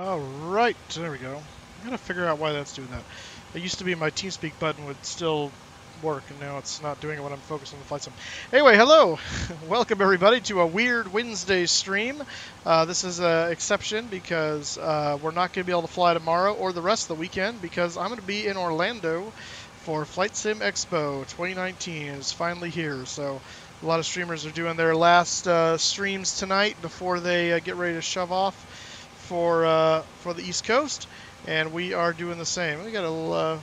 Alright, there we go. I'm gonna figure out why that's doing that. It used to be my TeamSpeak button would still work, and now it's not doing it when I'm focused on the flight sim. Anyway, hello! Welcome everybody to a weird Wednesday stream. This is an exception because we're not going to be able to fly tomorrow or the rest of the weekend because I'm going to be in Orlando for Flight Sim Expo 2019. It's finally here, so a lot of streamers are doing their last streams tonight before they get ready to shove off for the East Coast, and we are doing the same. We got a little, oh,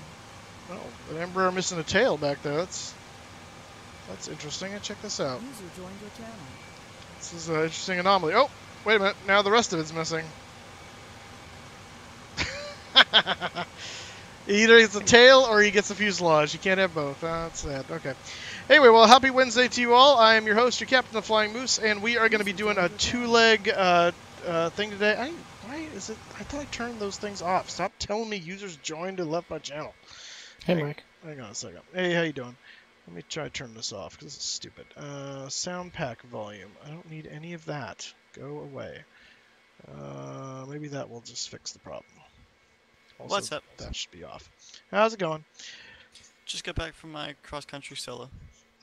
an Embraer missing a tail back there. That's interesting. Check this out. User joined your channel. This is an interesting anomaly. Oh, wait a minute. Now the rest of it's missing. Either it's a tail or he gets a fuselage. You can't have both. That's sad. Okay. Anyway, well, happy Wednesday to you all. I am your host, your captain of Flying Moose, and we are going to be doing a two-leg thing today. Why is it? I thought I turned those things off. Stop telling me users joined and left my channel. Hey, Mike. Hang on a second. Hey, how you doing? Let me try to turn this off because it's stupid. Sound pack volume. I don't need any of that. Go away. Maybe that will just fix the problem. Also, What's up? That should be off. How's it going? Just got back from my cross-country solo.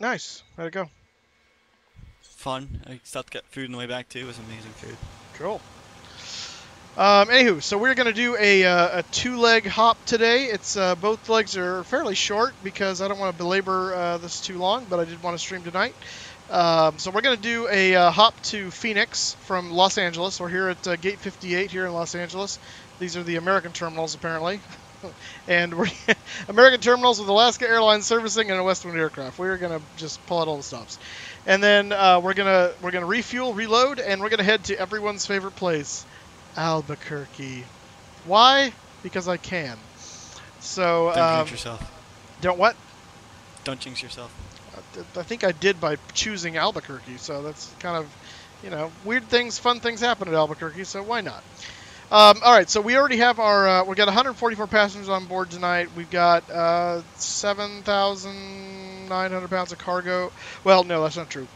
Nice. How'd it go? Fun. I stopped to get food on the way back too. It was amazing food. Cool. Anywho, so we're going to do a two-leg hop today. It's both legs are fairly short because I don't want to belabor this too long, but I did want to stream tonight. So we're going to do a hop to Phoenix from Los Angeles. We're here at Gate 58 here in Los Angeles. These are the American terminals, apparently. And we're American terminals with Alaska Airlines servicing and a Westwind aircraft. We're going to just pull out all the stops. And then we're gonna refuel, reload, and we're going to head to everyone's favorite place, Albuquerque. Why? Because I can. So Don't jinx yourself. Don't what? Don't jinx yourself. I think I did by choosing Albuquerque. So that's kind of, you know, weird things, fun things happen at Albuquerque. So why not? All right. So we already have our. We got 144 passengers on board tonight. We've got 7,900 pounds of cargo. Well, no, that's not true.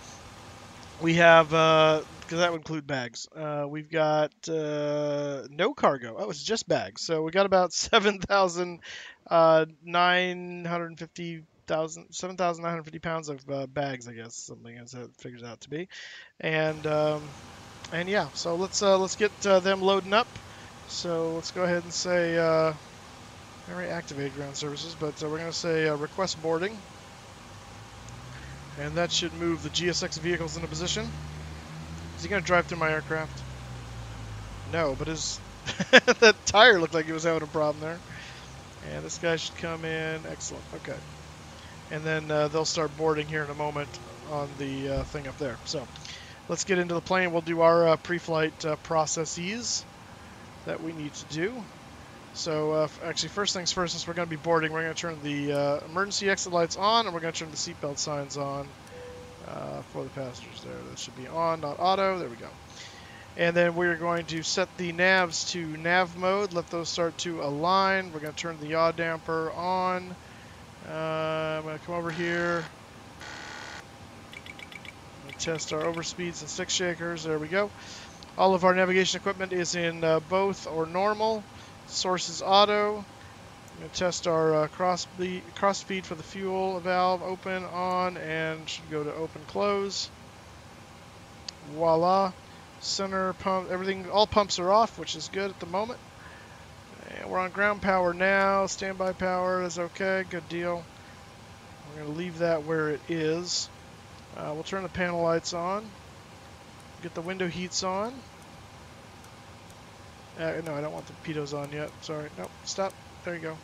We have. Because that would include bags. We've got no cargo. Oh, it's just bags. So we got about 7,950 pounds of bags, I guess, something as it figures out to be, and yeah. So let's get them loading up. So let's go ahead and say I already activated ground services, but we're going to say request boarding, and that should move the GSX vehicles into position. Is he going to drive through my aircraft? No, but his that tire looked like he was having a problem there. And this guy should come in. Excellent. Okay. And then they'll start boarding here in a moment on the thing up there. So let's get into the plane. We'll do our pre-flight processes that we need to do. So actually, first things first, since we're going to be boarding, we're going to turn the emergency exit lights on, and we're going to turn the seatbelt signs on. For the passengers there. That should be on, not auto. There we go. And then we're going to set the navs to nav mode. Let those start to align. We're going to turn the yaw damper on. I'm going to come over here. Test our overspeeds and stick shakers. There we go. All of our navigation equipment is in both or normal. Source is auto. I'm going to test our cross speed for the fuel valve, open, on, and should go to open, close. Voila. Center pump, everything, all pumps are off, which is good at the moment. And we're on ground power now. Standby power is okay. Good deal. We're going to leave that where it is. We'll turn the panel lights on. Get the window heats on. No, I don't want the pitos on yet. Sorry. Nope. Stop. There you go.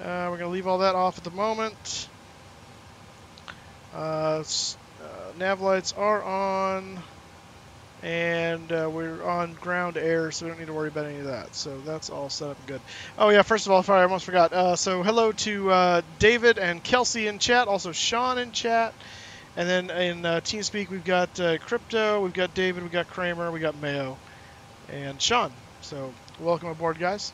We're going to leave all that off at the moment. Nav lights are on. And we're on ground air, so we don't need to worry about any of that. So that's all set up and good. Oh, yeah, first of all, I almost forgot. So hello to David and Kelsey in chat. Also Sean in chat. And then in TeamSpeak, we've got Crypto, we've got David, we've got Kramer, we got Mayo, and Sean. So welcome aboard, guys.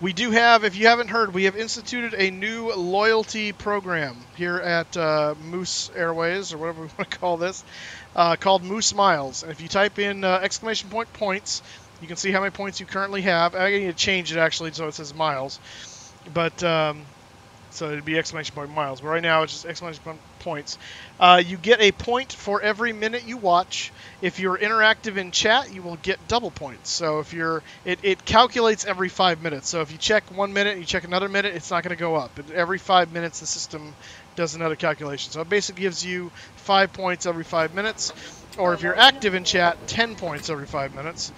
We do have, if you haven't heard, we have instituted a new loyalty program here at Moose Airways, or whatever we want to call this, called Moose Miles. And if you type in exclamation point points, You can see how many points you currently have. I need to change it actually so it says miles. But so it'd be exclamation point miles. But right now it's just exclamation point points. You get a point for every minute you watch. If you're interactive in chat, you will get double points. So if you're, it calculates every 5 minutes. So if you check 1 minute and you check another minute, it's not going to go up. Every 5 minutes, the system does another calculation. So it basically gives you 5 points every 5 minutes. Or if you're active in chat, 10 points every 5 minutes.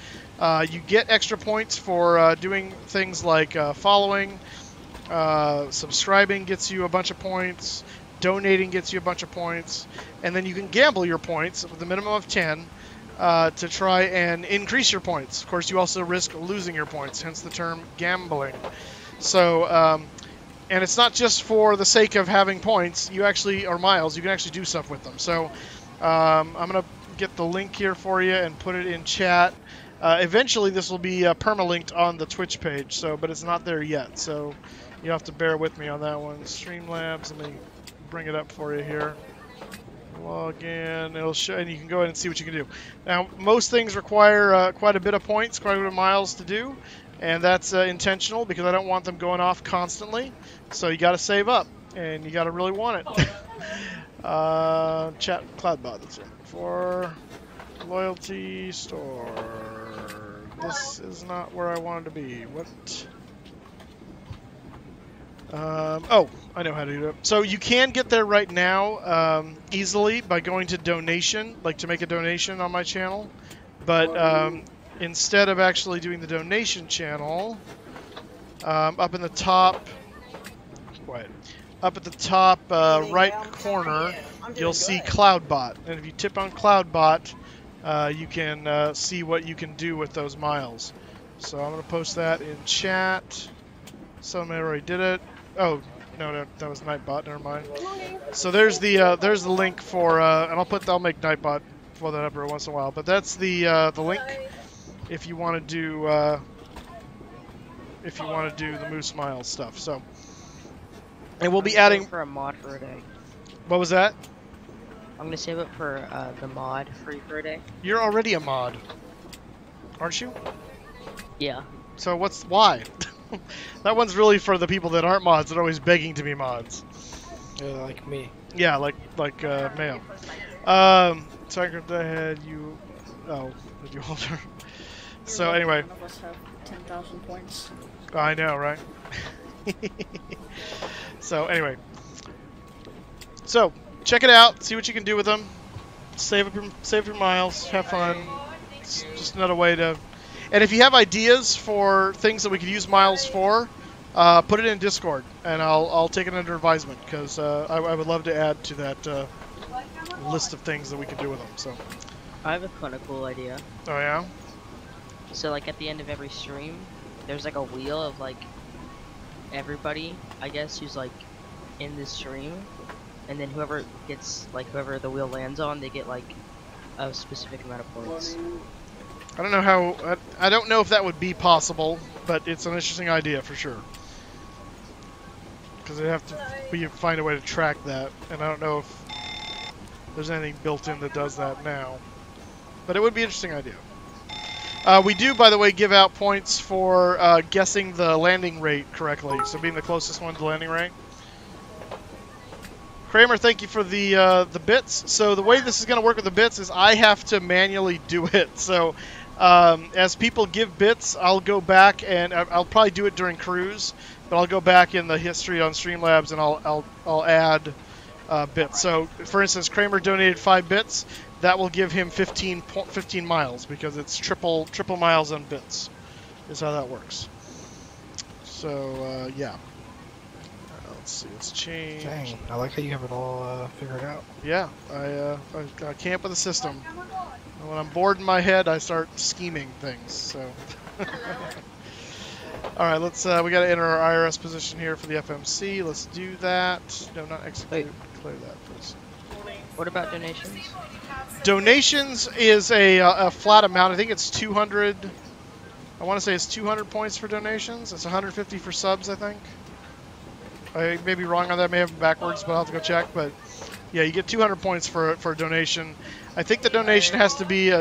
You get extra points for doing things like following. Subscribing gets you a bunch of points. Donating gets you a bunch of points. And then you can gamble your points with a minimum of 10 to try and increase your points. Of course, you also risk losing your points, hence the term gambling. So, and it's not just for the sake of having points. You actually, or miles, you can actually do stuff with them. So, I'm going to get the link here for you and put it in chat. Eventually, this will be permalinked on the Twitch page, so, but it's not there yet. So, you have to bear with me on that one. Streamlabs, let me bring it up for you here. Log in, it'll show, and you can go ahead and see what you can do. Now, most things require quite a bit of points, quite a bit of miles to do, and that's intentional because I don't want them going off constantly. So you got to save up, and you got to really want it. Chat CloudBot, that's it. For loyalty store. This is not where I wanted to be. What? Oh, I know how to do it. So you can get there right now easily by going to donation, like to make a donation on my channel. But instead of actually doing the donation channel, up in the top, quiet, up at the top right corner, you'll see CloudBot. And if you tip on CloudBot, you can see what you can do with those miles. So I'm going to post that in chat. Somebody already did it. Oh, no, that was Nightbot. Never mind. So there's the link for, and I'll make Nightbot pull that up every once in a while. But that's the link if you want to do the Moose Miles stuff. So, and we'll be adding for a mod for a day. What was that? I'm gonna save it for the mod free for a day. You're already a mod, aren't you? Yeah. So why? That one's really for the people that aren't mods that are always begging to be mods. Yeah, like me. Yeah, like Mayo. Tiger ahead, you. Oh, did you hold her? So anyway. None of us have 10,000 points. I know, right? So anyway. So check it out. See what you can do with them. Save your miles. Have fun. It's just another way to. And if you have ideas for things that we could use miles for, put it in Discord, and I'll take it under advisement, because I would love to add to that list of things that we could do with them. So. I have a kind of cool idea. Oh yeah? So like at the end of every stream, there's like a wheel of like everybody, I guess, who's like in this stream, and then whoever the wheel lands on, they get like a specific amount of points. I don't know how. I don't know if that would be possible, but it's an interesting idea for sure. Because they have to find a way to track that, and I don't know if there's anything built in that does that now. But it would be an interesting idea. We do, by the way, give out points for guessing the landing rate correctly, so being the closest one to the landing rate. Kramer, thank you for the bits. So the way this is going to work with the bits is I have to manually do it. So as people give bits, I'll go back and I'll probably do it during cruise, but I'll go back in the history on Streamlabs and I'll add bits. So for instance, Kramer donated 5 bits. That will give him 15 miles because it's triple miles on bits. Is how that works. So yeah. Let's see. Let's change. Dang, I like how you have it all figured out. Yeah, I came up with a system. And when I'm bored in my head, I start scheming things. So. All right, let's. We got to enter our IRS position here for the FMC. Let's do that. No, not execute. Clear that first. What about donations? Donations is a flat amount. I think it's 200. I want to say it's 200 points for donations. It's 150 for subs, I think. I may be wrong on that. I may have it backwards, but I'll have to go check. But yeah, you get 200 points for a donation. I think the donation has to be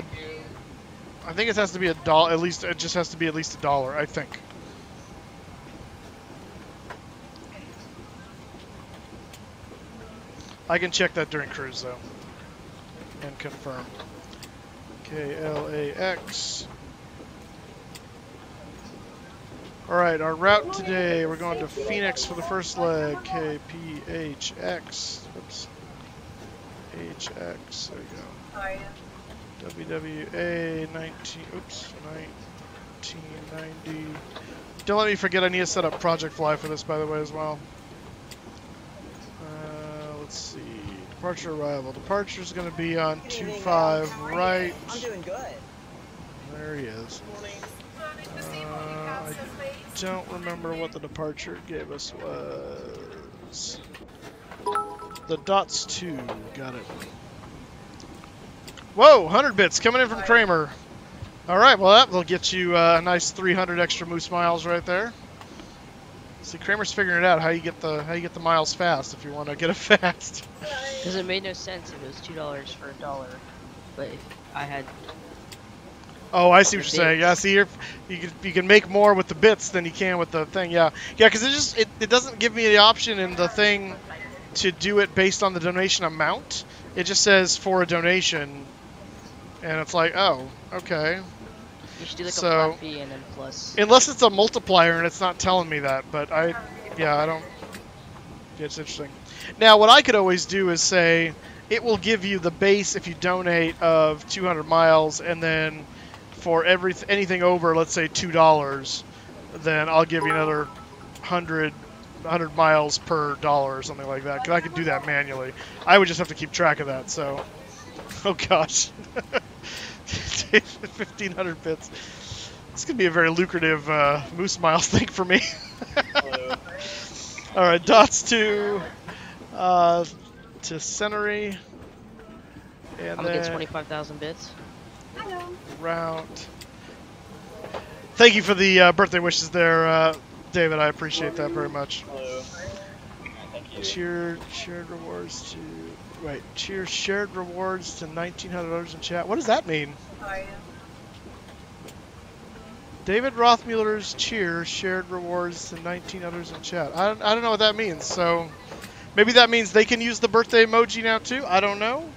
I think it has to be $1. At least it just has to be at least $1. I think. I can check that during cruise though, and confirm. KLAX. All right, our route today. We're going to Phoenix for the first leg. KPHX. Oops. HX. There we go. WWA 19. Oops. 1990. Don't let me forget. I need to set up Project Fly for this, by the way, as well. Let's see. Departure arrival. Departure is going to be on 25 right. I'm doing good. There he is. I don't remember what the departure gave us was. The dots 2. Got it. Whoa, 100 bits coming in from Kramer. All right, well that will get you a nice 300 extra moose miles right there. See, Kramer's figuring it out how you get the miles fast if you want to get it fast. Because it made no sense if it was $2 for $1, but if I had. Oh, I see what you're saying. Yeah, see, you can make more with the bits than you can with the thing. Yeah, yeah, because it doesn't give me the option in the thing to do it based on the donation amount. It just says for a donation, and it's like, oh, okay. You should do like a flat fee and then plus. Unless it's a multiplier and it's not telling me that, but I don't. Yeah, it's interesting. Now, what I could always do is say it will give you the base if you donate of 200 miles, and then for anything over, let's say $2, then I'll give you another 100 miles per dollar or something like that. Because I could do that manually. I would just have to keep track of that. So, oh gosh, 1,500 bits. This could be a very lucrative moose miles thing for me. All right, dots to Centery, and I'm gonna get 25,000 bits. Route. Thank you for the birthday wishes there, David. I appreciate that very much. Hello. Thank you. Shared rewards to cheer shared rewards to $1,900 in chat. What does that mean? David Rothmuller's cheer shared rewards to $1,900 in chat. I don't know what that means. So maybe that means they can use the birthday emoji now too. I don't know.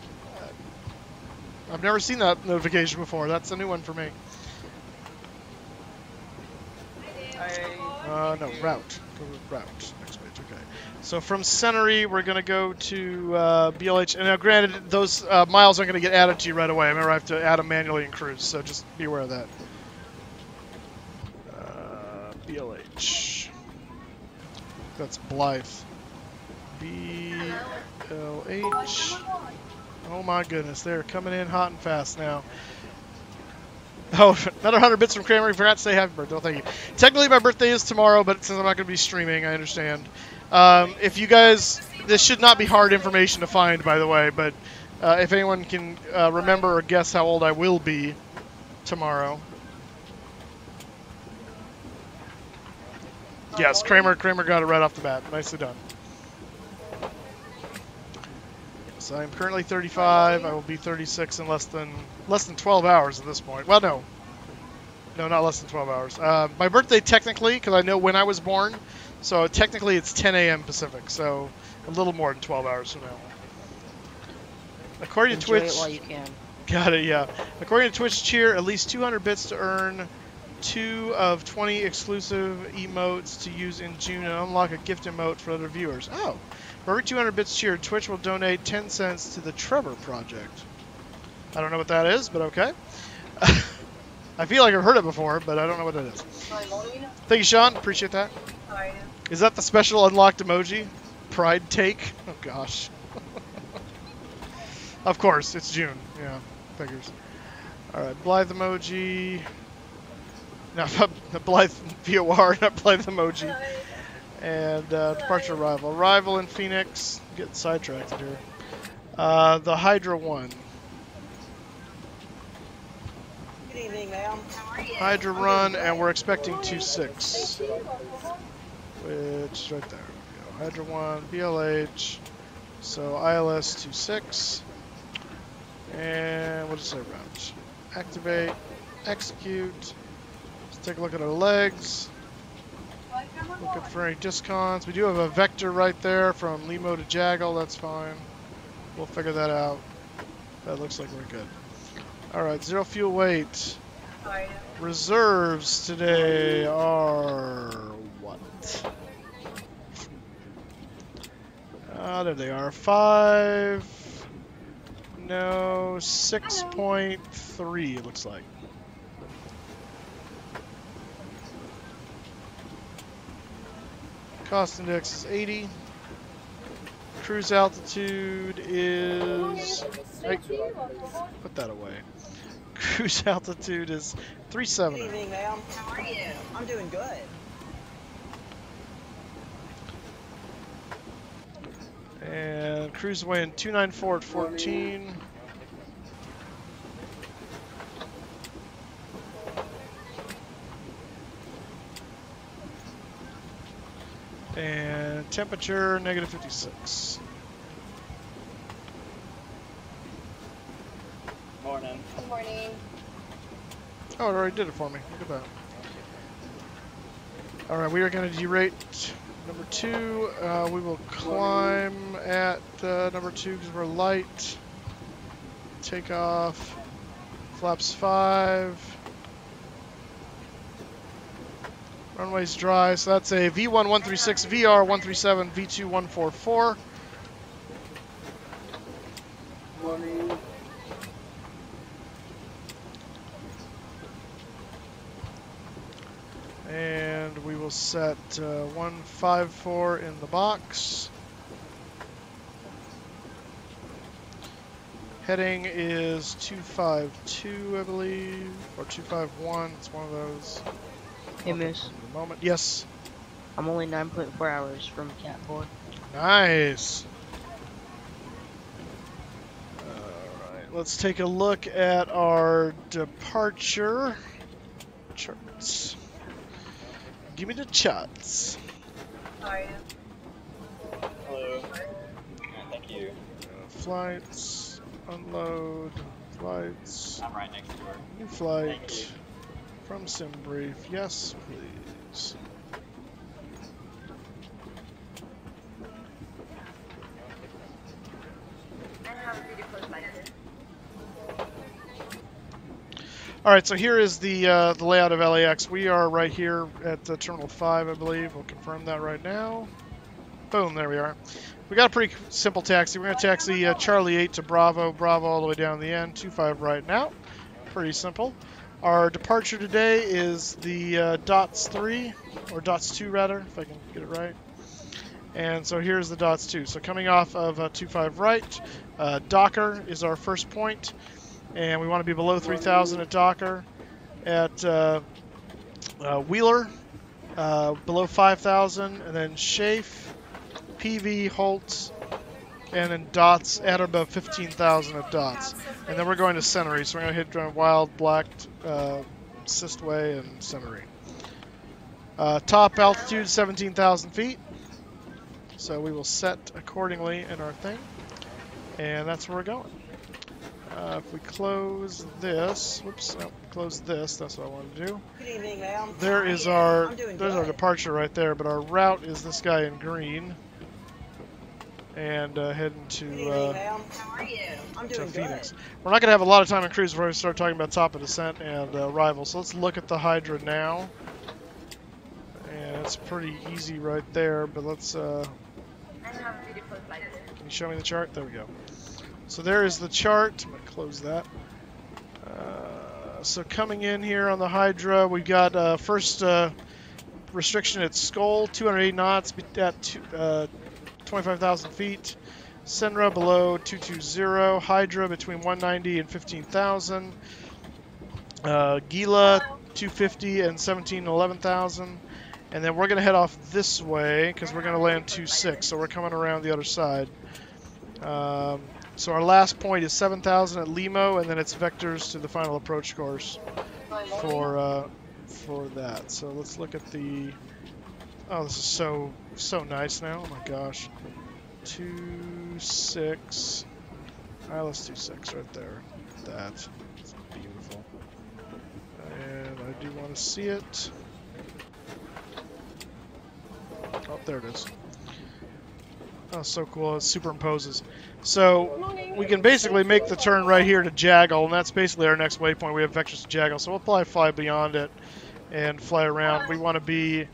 I've never seen that notification before. That's a new one for me. No, route. Go with route. Next page. Okay. So from Centery, we're going to go to BLH. And now, granted, those miles aren't going to get added to you right away. Remember, I have to add them manually in cruise. So just be aware of that. BLH. That's Blythe. BLH. Oh my goodness, they're coming in hot and fast now. Oh, another 100 bits from Kramer. Forgot to say happy birthday. Well, thank you. Technically, my birthday is tomorrow, but since I'm not going to be streaming, I understand. If you guys, this should not be hard information to find, by the way, but if anyone can remember or guess how old I will be tomorrow. Yes, Kramer got it right off the bat. Nicely done. So I'm currently 35. I will be 36 in less than 12 hours at this point. Well, no, not less than 12 hours. My birthday technically, because I know when I was born, so technically it's 10 a.m. Pacific, so a little more than 12 hours from now. According to Enjoy Twitch, it while you can. Got it. Yeah. According to Twitch cheer, at least 200 bits to earn 2 of 20 exclusive emotes to use in June and unlock a gift emote for other viewers. Oh. For every 200 bits cheered, Twitch will donate 10 cents to the Trevor Project. I don't know what that is, but okay. I feel like I've heard it before, but I don't know what it is. Thank you, Sean. Appreciate that. Is that the special unlocked emoji? Pride take? Oh, gosh. Of course, it's June. Yeah, figures. All right, Blythe emoji. No, Blythe VOR, not Blythe emoji. And departure arrival. Arrival in Phoenix. I'm getting sidetracked here. The Hydra 1. Good evening, ma'am. Hydra run, and we're expecting 2.6. Which is right there. We go. Hydra 1, BLH. So ILS 2.6. And what does that route? Activate. execute. Let's take a look at our legs. Looking for any discons. We do have a vector right there from Limo to Jaggle. That's fine. We'll figure that out. That looks like we're good. Alright, zero fuel weight. Reserves today are what? There they are. 5. No, 6.3 it looks like. Cost index is 80. Cruise altitude is... Hey, put that away. Cruise altitude is 370. Good evening, ma'am. How are you? I'm doing good. And cruise wind 294 at 14. And temperature negative 56. Morning. Good morning. Oh, it already did it for me. Look at that. Alright, we are going to derate number 2. We will climb at number 2 because we're light. Take off. Flaps 5. Runway's dry, so that's a V1 136, VR 137, V2 144. And we will set 154 in the box. Heading is 252, I believe, or 251. It's one of those. Hey, Miss. At the moment, yes. I'm only 9.4 hours from Cat 4. Nice. Alright, let's take a look at our departure charts. Give me the charts. Hello. Thank you. Flights, unload, flights, I'm right next to her. new Thank flight you. from SimBrief. Yes, please. All right, so here is the layout of LAX. We are right here at Terminal 5, I believe. We'll confirm that right now. Boom, there we are. We got a pretty simple taxi. We're going to taxi Charlie 8 to Bravo, Bravo all the way down the end, 25 right now. Pretty simple. Our departure today is the DOTS 3, or DOTS 2 rather, if I can get it right. And so here's the DOTS 2. So coming off of 25 right, Docker is our first point. And we want to be below 3,000 at Docker. At Wheeler, below 5,000. And then Schaeff, PV, Holtz, and then Dots at or above 15,000 at Dots. And then we're going to Centery. So we're going to hit Wild, Black, Sistway, and Centery. Top altitude, 17,000 feet. So we will set accordingly in our thing. And that's where we're going. If we close this, whoops, no, close this, that's what I wanted to do. Good evening, ma'am. There is our departure right there, but our route is this guy in green. And heading to, Good evening, ma'am. How are you? I'm to doing Phoenix. good. We're not going to have a lot of time on cruise before we start talking about top of descent and arrival. So let's look at the Hydra now. And it's pretty easy right there, but let's, can you show me the chart? There we go. So there is the chart. I'm going to close that. So coming in here on the Hydra, we've got first restriction at Skull, 280 knots at 25,000 feet. Senra below 220. Hydra between 190 and 15,000. Gila 250 and 17 and 11,000. And then we're going to head off this way because we're going to land 26. So we're coming around the other side. So our last point is 7,000 at Limo, and then it's vectors to the final approach course for that. So let's look at the. Oh, this is so nice now. Oh my gosh. 2.6. All right, let's do 6 right there. That's beautiful. do want to see it. Oh, there it is. Oh, so cool. It superimposes. So we can basically make the turn right here to Jaggle, and that's basically our next waypoint. We have vectors to Jaggle, so we'll probably fly beyond it and fly around. We want to be,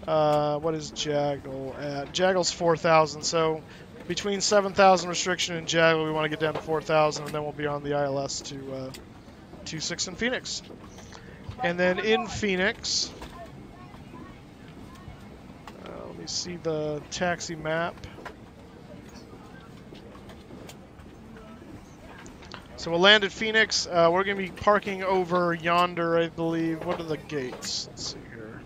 what is Jaggle at? Jaggle's 4,000, so between 7,000 restriction and Jaggle, we want to get down to 4,000, and then we'll be on the ILS to 26 in Phoenix. And then in Phoenix, let me see the taxi map. So we'll land at Phoenix. We're going to be parking over yonder, I believe. What are the gates? Let's see here.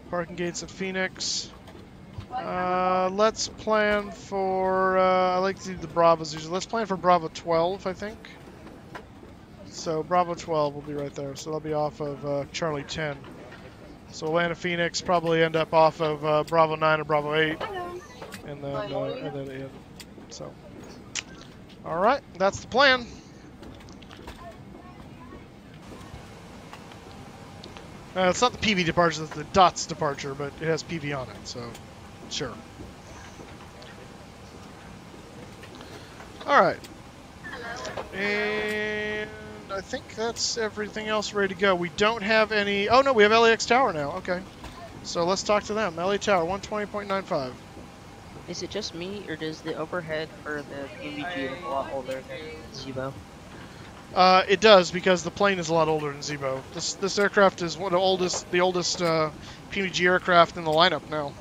Parking gates at Phoenix. Let's plan for... I like to do the Bravos usually. Let's plan for Bravo 12, I think. So Bravo 12 will be right there. So that'll be off of Charlie 10. So we'll land at Phoenix, probably end up off of Bravo 9 or Bravo 8. And then in. So... Alright, that's the plan. It's not the PV departure, it's the DOTS departure, but it has PV on it, so sure. Alright. And I think that's everything else ready to go. We don't have any... Oh no, we have LAX Tower now, okay. So let's talk to them. LA Tower, 120.95. Is it just me, or does the overhead for the PVG look a lot older than Zibo? It does, because the plane is a lot older than Zibo. This aircraft is one of the oldest PVG aircraft in the lineup now.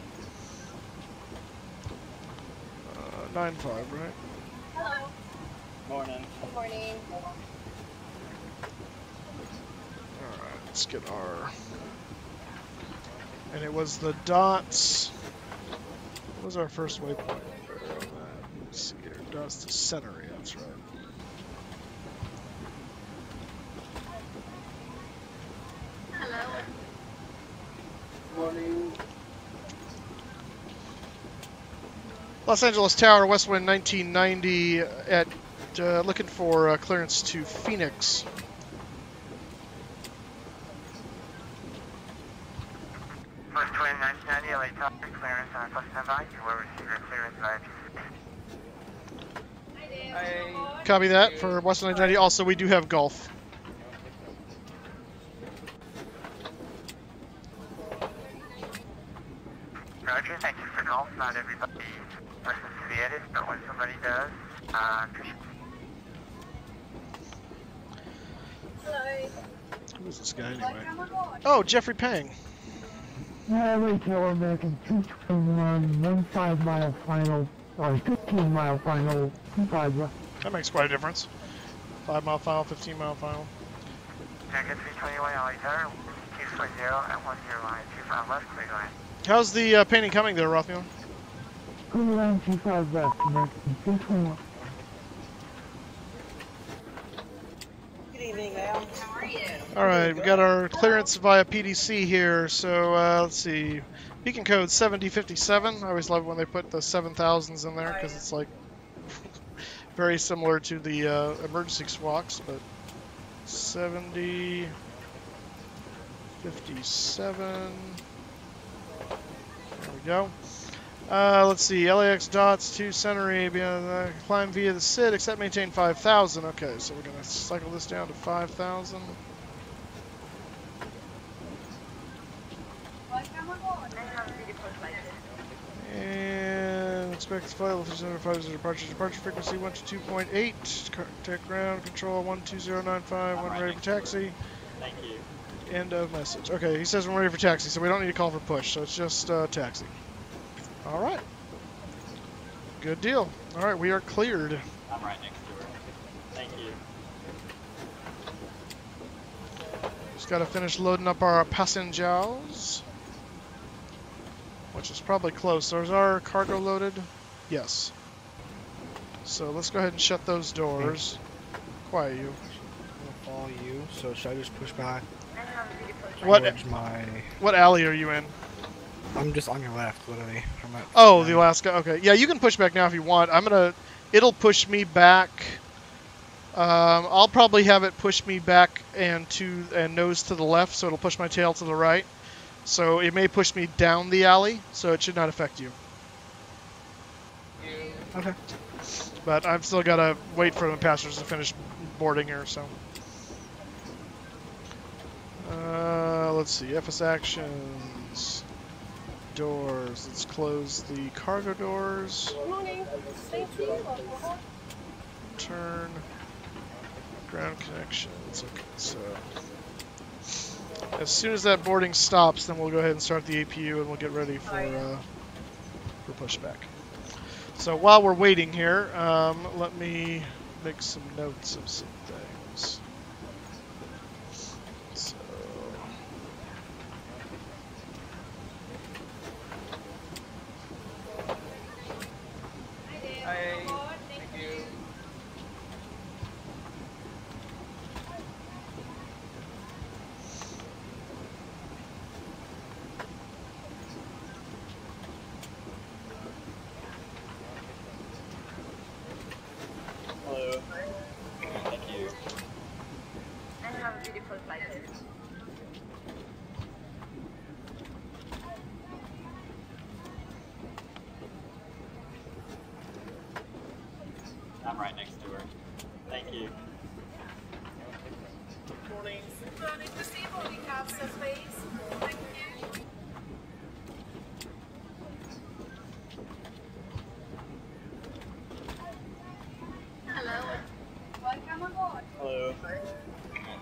9.5, right? Hello. Morning. Good morning. Alright, let's get our... And it was the DOTS... What was our first waypoint? Let's see here. DOTS to center, yeah, that's right. Hello. Morning. Los Angeles Tower, west wind 1990 at looking for clearance to Phoenix. First 1990 LA Tower, clearance on plus standby. You will receive your clearance via P3. Copy that for Western 1990. Also, we do have Gulf. Roger, thank you for Gulf. Not everybody listens to the edit, but when somebody does, Hello. Who is this guy anyway? Oh, Jeffrey Pang. LA Tower American 221, 15-mile final, or 15-mile final, 25 left. That makes quite a difference. 5-mile final, 15-mile final. Jacket 321 LA Tower, 240 at 10 line, 25 left, clear line. How's the painting coming there, Rothmiel? Clear line, 25 left, American 221. Good evening, ma'am. How are you? All right, we got our clearance via PDC here. So let's see, beacon code 7057. I always love when they put the 7000s in there because it's like very similar to the emergency squawks. But 7057. There we go. Let's see, LAX dots to center area, climb via the SID, except maintain 5,000. Okay, so we're going to cycle this down to 5,000. And expect flight level 5 departure. Departure frequency 1 to 2.8. Contact ground control 12095. When ready for taxi. Thank you. End of message. Okay, he says we're ready for taxi, so we don't need to call for push. So it's just taxi. All right. Good deal. All right, we are cleared. I'm right next door. Thank you. Just got to finish loading up our passengers, which is probably close. So is our cargo loaded? Yes. So let's go ahead and shut those doors. Quiet you. I'm gonna follow you, so should I just push back? What? Towards my... What alley are you in? I'm just on your left, literally. I'm at Oh, the Alaska. Okay. Yeah, you can push back now if you want. It'll push me back I'll probably have it push me back and nose to the left, so it'll push my tail to the right. So it may push me down the alley, so it should not affect you. Okay. But I've still got to wait for the passengers to finish boarding here, so. Let's see, FS actions, doors. Let's close the cargo doors. Good morning. Thank you. Turn. Ground connections. Okay, so. As soon as that boarding stops, then we'll go ahead and start the APU and we'll get ready for pushback. So while we're waiting here, let me make some notes of some things. So, Hello. Thank you. And have a beautiful flight. I'm right next to her. Thank you. Morning. Running to see boarding capsule, please. Thank you. Hello. Welcome aboard. Hello.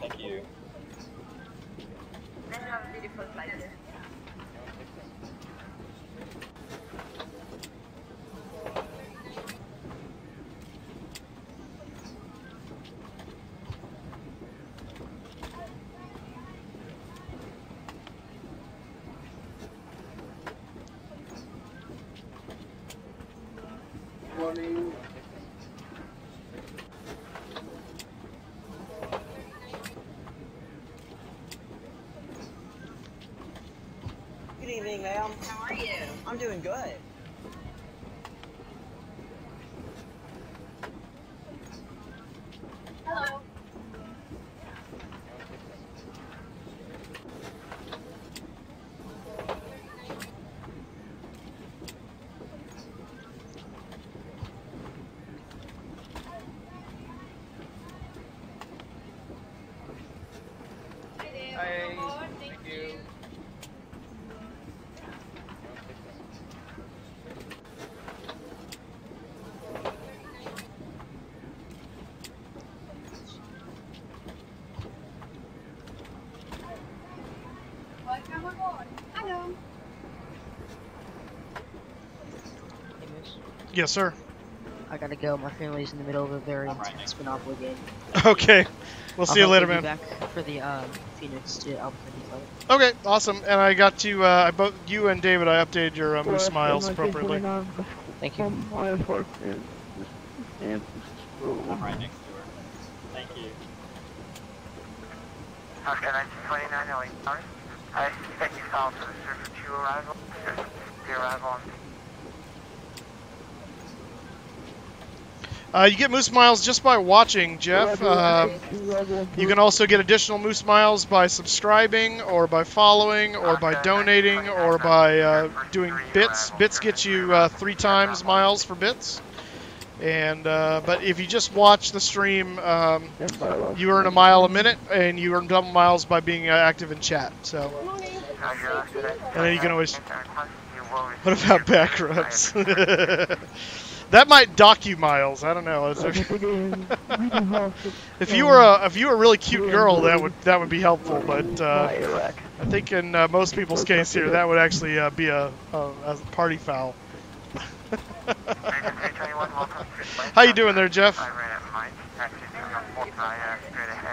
Thank you. And have a beautiful flight. Good evening, ma'am. How are you? I'm doing good. Hello. Hi. Thank you. Welcome aboard. Hello. Hey, Moose. yes, sir. I gotta go. My family's in the middle of a very intense Monopoly game. Okay. We'll see you later, man. I'll be back for the Phoenix to Albuquerque flight. Okay, awesome. And I got to, both you and David, I updated your Moose Miles appropriately. Thank you. I'm right next to her. Thank you. Oscar 1929, LA North. I expect you follow to the Surfer 2 arrival. The arrival on You get Moose Miles just by watching, Jeff. You can also get additional Moose Miles by subscribing, or by following, or by donating, or by doing bits. Bits get you 3 times miles for bits. And but if you just watch the stream, you earn a mile a minute, and you earn double miles by being active in chat. So, and then you can always. What about back rubs? That might dock you miles. I don't know. If you were a really cute girl, that would be helpful. But I think in most people's case here, that would actually be a party foul. How you doing there, Jeff?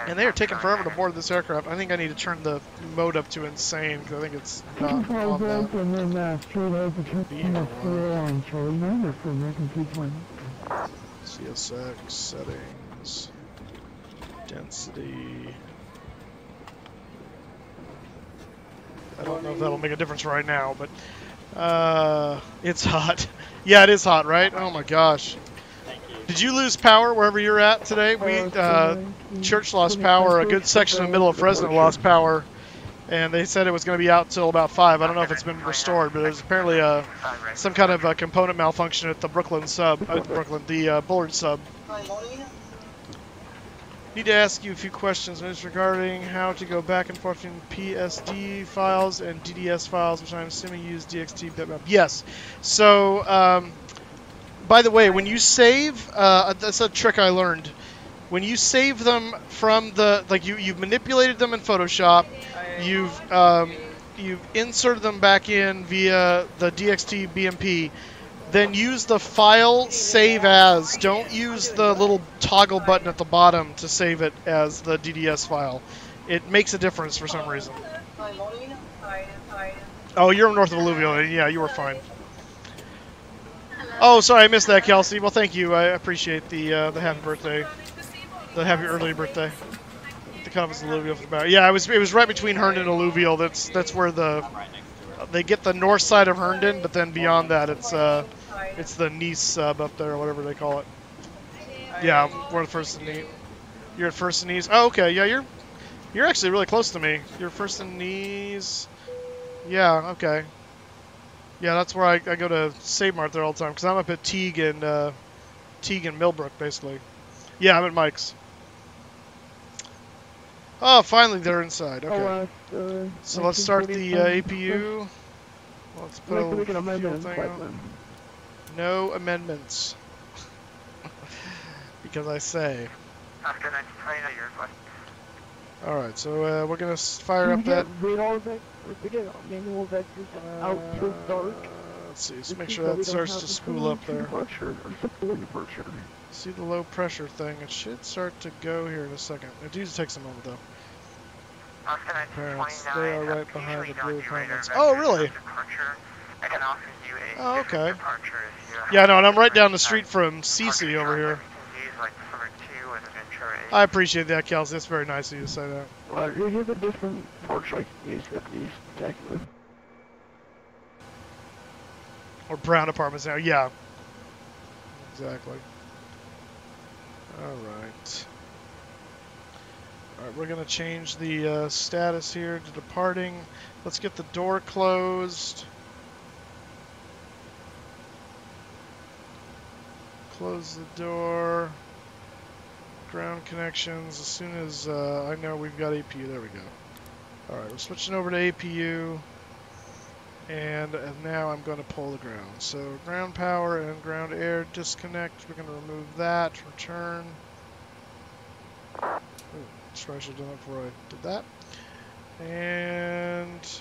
And they are taking forever to board this aircraft. I think I need to turn the mode up to insane because I think it's not on that. CSX settings, density. I don't know if that'll make a difference right now, but it's hot. Yeah, it is hot, right? Oh my gosh. Did you lose power wherever you're at today? Church lost power. A good section in the middle of Fresno lost power, and they said it was going to be out till about 5. I don't know if it's been restored, but there's apparently some kind of a component malfunction at the Brooklyn sub, the Bullard sub. Need to ask you a few questions, Mitch, regarding how to go back and forth between PSD files and DDS files, which I'm assuming use DXT bitmap. Yes. So, by the way, when you save, that's a trick I learned. When you save them from the, like you've manipulated them in Photoshop, you've inserted them back in via the DXT BMP. Then use the file save as. Don't use the little toggle button at the bottom to save it as the DDS file. It makes a difference for some reason. Oh, you're north of Alluvial. Yeah, you were fine. Oh, sorry, I missed that, Kelsey. Well, thank you. I appreciate the happy birthday, the happy early birthday. The cutoff is Alluvial for the battle. Yeah, it was right between Herndon and Alluvial. That's where they get the north side of Herndon, but then beyond that, it's the Nice sub up there, or whatever they call it. Yeah, we're the first and Nice. You're at first and Nice. Oh, okay. Yeah, you're actually really close to me. You're first and Nice. Yeah. Okay. Yeah, that's where I go to Save Mart there all the time, because I'm up at Teague and Millbrook, basically. Yeah, I'm at Mike's. Oh, finally they're inside. Okay. So let's start the APU. Let's put a fuel thing on. No amendments. Because I say. Alright, so we're going to fire up that. Let's see, let's make sure that starts to spool up there. See the low pressure thing? It should start to go here in a second. It does take some moment though. Parents, they are right behind the blue apartments. Oh, really? Oh, okay. Yeah, no, and I'm right down the street from Cece over here. I appreciate that, Kelsey. That's very nice of you to say that. Well, you have a different porch like these, exactly. Or brown apartments now, yeah. Exactly. Alright. Alright, we're going to change the status here to departing. Let's get the door closed. Close the door. Ground connections. As soon as I know we've got APU, there we go. Alright, we're switching over to APU. And now I'm going to pull the ground. So ground power and ground air disconnect. We're going to remove that. Return. Ooh, sorry, I should have done it before I did that. And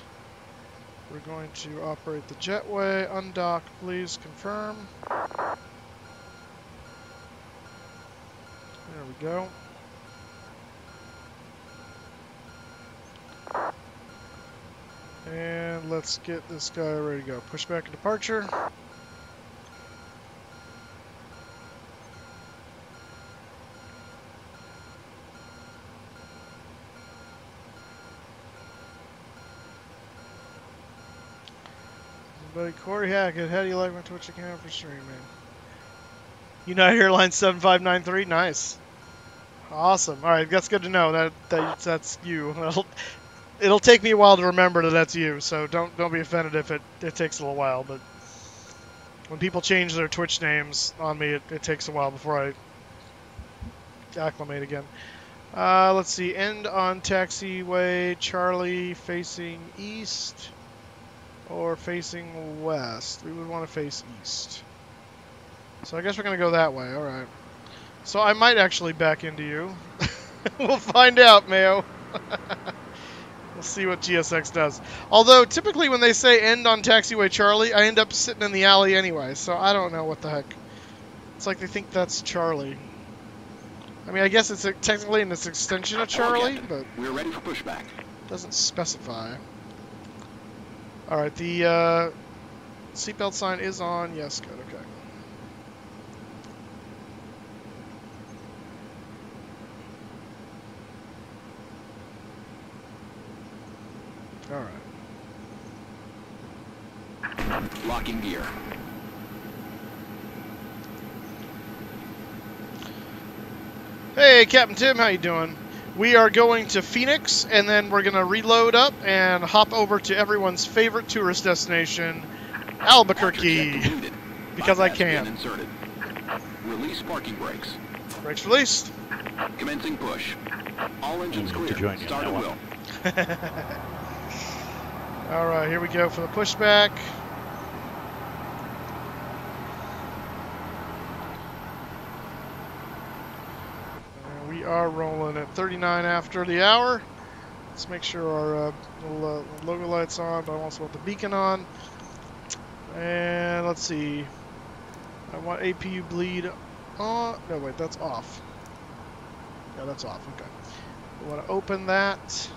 we're going to operate the jetway. Undock, please confirm. There we go. And let's get this guy ready to go. Pushback and departure. Buddy Corey Hackett, how do you like my Twitch account for streaming? United Airlines 7593, nice. Awesome. All right, that's good to know. That's you. It'll take me a while to remember that that's you, so don't be offended if it takes a little while. But when people change their Twitch names on me, it takes a while before I acclimate again. Let's see. End on taxiway Charlie facing east or facing west. We would want to face east. So I guess we're going to go that way. All right. So I might actually back into you. We'll find out, Mayo. We'll see what GSX does. Although, typically when they say end on taxiway Charlie, I end up sitting in the alley anyway, so I don't know what the heck. It's like they think that's Charlie. I mean, I guess it's technically an extension of Charlie, but we're ready for pushback. Doesn't specify. Alright, the seatbelt sign is on. Yes, good, okay. All right. Locking gear. Hey, Captain Tim, how you doing? We are going to Phoenix, and then we're going to reload up and hop over to everyone's favorite tourist destination, Albuquerque, because I can. Inserted. Release parking brakes. Brakes released. Commencing push. All engines clear. To join you Start at on will. All right, here we go for the pushback. And we are rolling at 39 after the hour. Let's make sure our little logo light's on, but I also want the beacon on. And let's see. I want APU bleed on. No, wait, that's off. Yeah, that's off. Okay. I want to open that.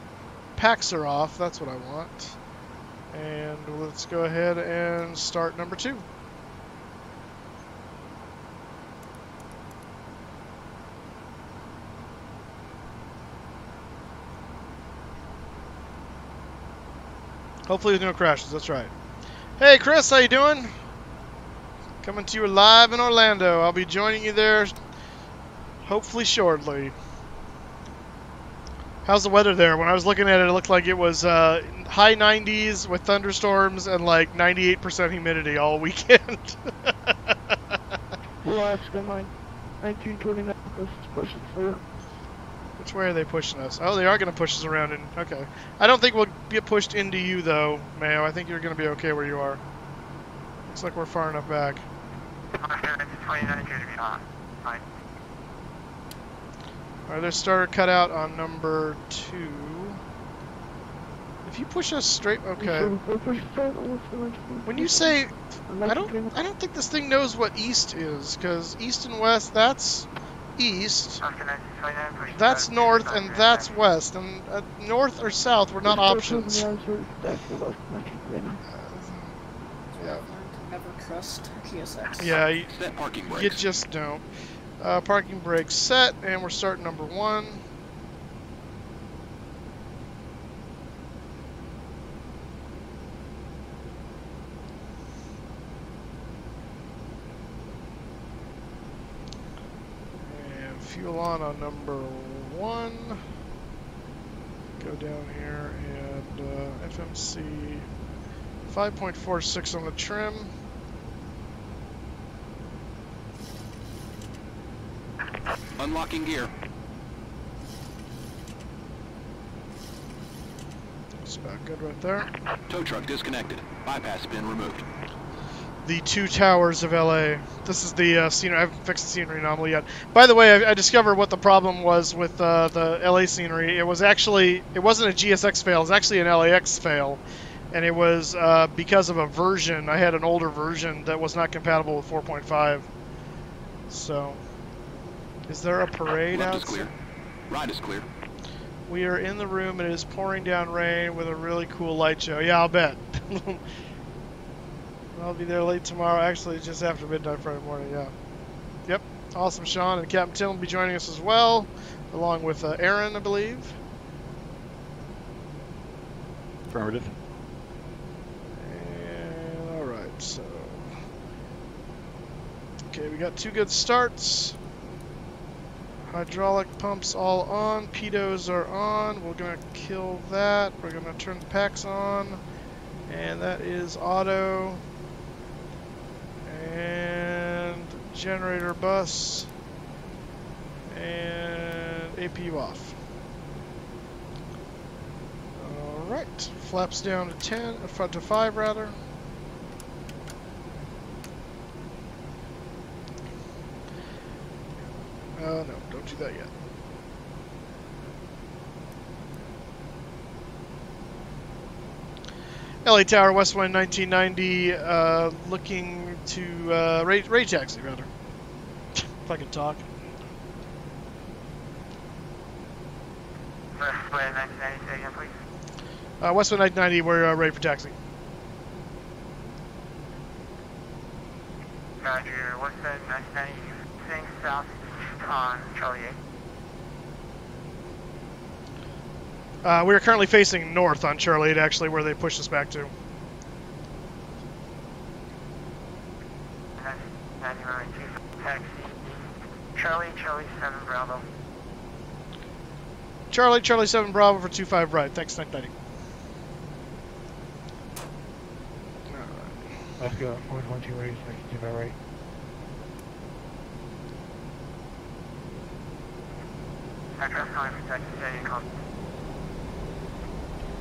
Packs are off. That's what I want. And let's go ahead and start number 2. Hopefully there's no crashes. That's right. Hey, Chris, how you doing? Coming to you live in Orlando. I'll be joining you there hopefully shortly. How's the weather there? When I was looking at it, it looked like it was high 90s with thunderstorms and like 98% humidity all weekend. Relax, don't mind. 1929, push it through. Which way are they pushing us? Oh, they are going to push us around. Okay. I don't think we'll get pushed into you, though, Mayo. I think you're going to be okay where you are. Looks like we're far enough back. 29 to be on. Fine. Alright, there's starter cutout on number 2. If you push us straight, okay. When you say, I don't think this thing knows what east is, because east and west, that's east, that's north, and that's west, and north or south were not options. Yeah. Never trust GSX. Yeah, you just don't. Parking brakes set, and we're starting number 1. And fuel on number 1. Go down here and FMC 5.46 on the trim. Unlocking gear. That's about good right there. Tow truck disconnected. Bypass pin removed. The 2 towers of LA. This is the scenery. I haven't fixed the scenery anomaly yet. By the way, I discovered what the problem was with the LA scenery. It was actually, it wasn't a GSX fail. It was actually an LAX fail. And it was because of a version. I had an older version that was not compatible with 4.5. So, is there a parade Left outside? is clear. Right is clear. We are in the room. It is pouring down rain with a really cool light show. Yeah, I'll bet. I'll be there late tomorrow. Actually, just after midnight Friday morning. Yeah. Yep. Awesome, Sean. And Captain Tim will be joining us as well, along with Aaron, I believe. Affirmative. And all right. So, okay, we got 2 good starts. Hydraulic pumps all on. Pitos are on. We're going to kill that. We're going to turn the packs on. And that is auto. And generator bus. And APU off. Alright. Flaps down to 10, to 5 rather. No, don't do that yet. LA Tower, West Wind 1990, looking to Ray taxi, rather. If I could talk. West Wind 1990, say again, please. West Wind 1990, we're ready for taxi. Roger, West Wind 1990, sitting south on Charlie 8. We are currently facing north on Charlie 8, actually, where they pushed us back to. 99 taxi. Charlie 7 Bravo. Charlie 7 Bravo for 25 right. Thanks, 990. Let's go. 412 raise, 25 right. Address calling for Texas City, call.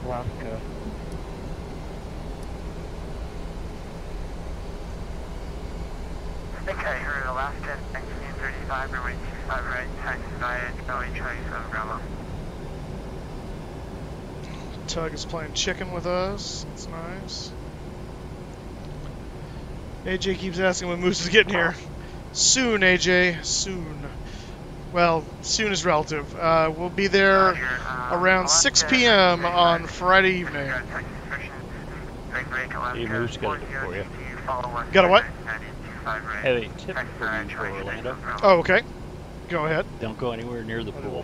Alaska. I think I heard Alaska 1935, runway 25 right, taxi via Charlie 7 Bravo. Tug is playing chicken with us. That's nice. AJ keeps asking when Moose is getting here. Soon, AJ. Soon. Well, soon is relative. We'll be there around 6 p.m. on Friday evening. Hey, Moose, got it for you. Got a what? Have a tip for you for Orlando. Oh, okay. Go ahead. Don't go anywhere near the pool.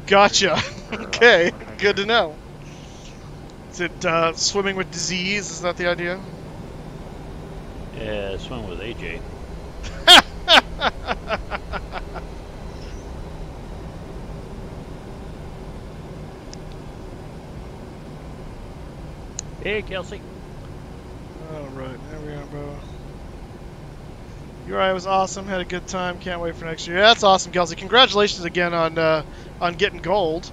Gotcha. Okay, good to know. Is it swimming with disease? Is that the idea? Yeah, swim with AJ. Hey, Kelsey. Alright, there we are, bro. URI was awesome, had a good time, can't wait for next year. Yeah, that's awesome, Kelsey. Congratulations again on getting gold.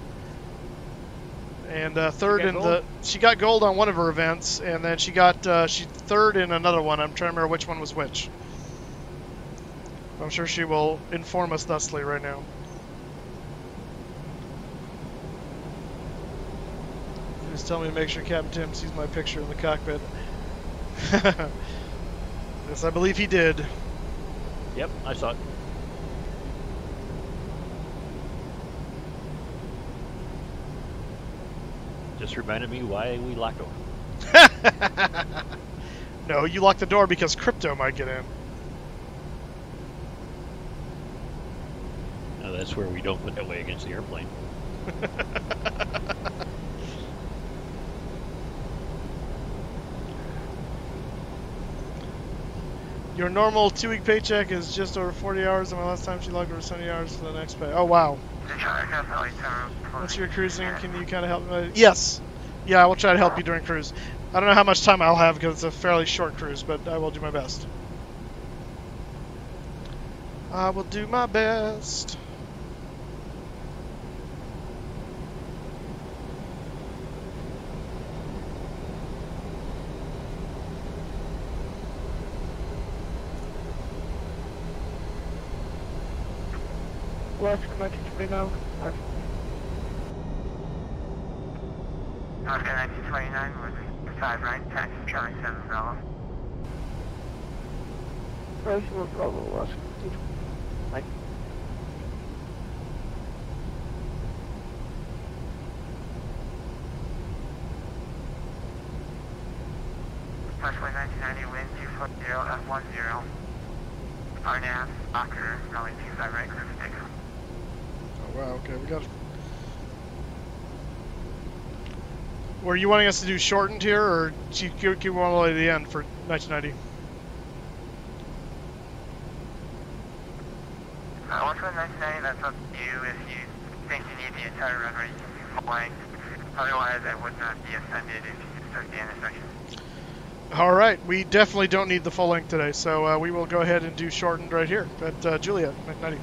And third in the... She got gold on one of her events, and then she got she third in another one. I'm trying to remember which one was which. I'm sure she will inform us thusly right now. Just tell me to make sure Captain Tim sees my picture in the cockpit. Yes, I believe he did. Yep, I saw it. Just reminded me why we locked door. No, you locked the door because crypto might get in. No, that's where we don't put that way against the airplane. Your normal 2-week paycheck is just over 40 hours, and my last time she logged over 70 hours for the next pay. Oh, wow. Once you're cruising, can you kind of help me? Yes. Yeah, I will try to help you during cruise. I don't know how much time I'll have because it's a fairly short cruise, but I will do my best. I will do my best. Alaska 1929. Alaska 1929 with 5 right, taxi Charlie 7 Bravo. Bravo, Bravo, Alaska. Mike. Approximately 1990, wind 240, F10. RNAV, Docker, runway 25 right, clear for takeoff. Oh, wow, okay, we got it. Were you wanting us to do shortened here, or keep one all the way to the end for 1990? Once we're in 1990, that's up to you. If you think you need the entire runway, you can do full length. Otherwise, I would not be offended if you start the intersection. Alright, we definitely don't need the full length today, so we will go ahead and do shortened right here at Juliet, 1990.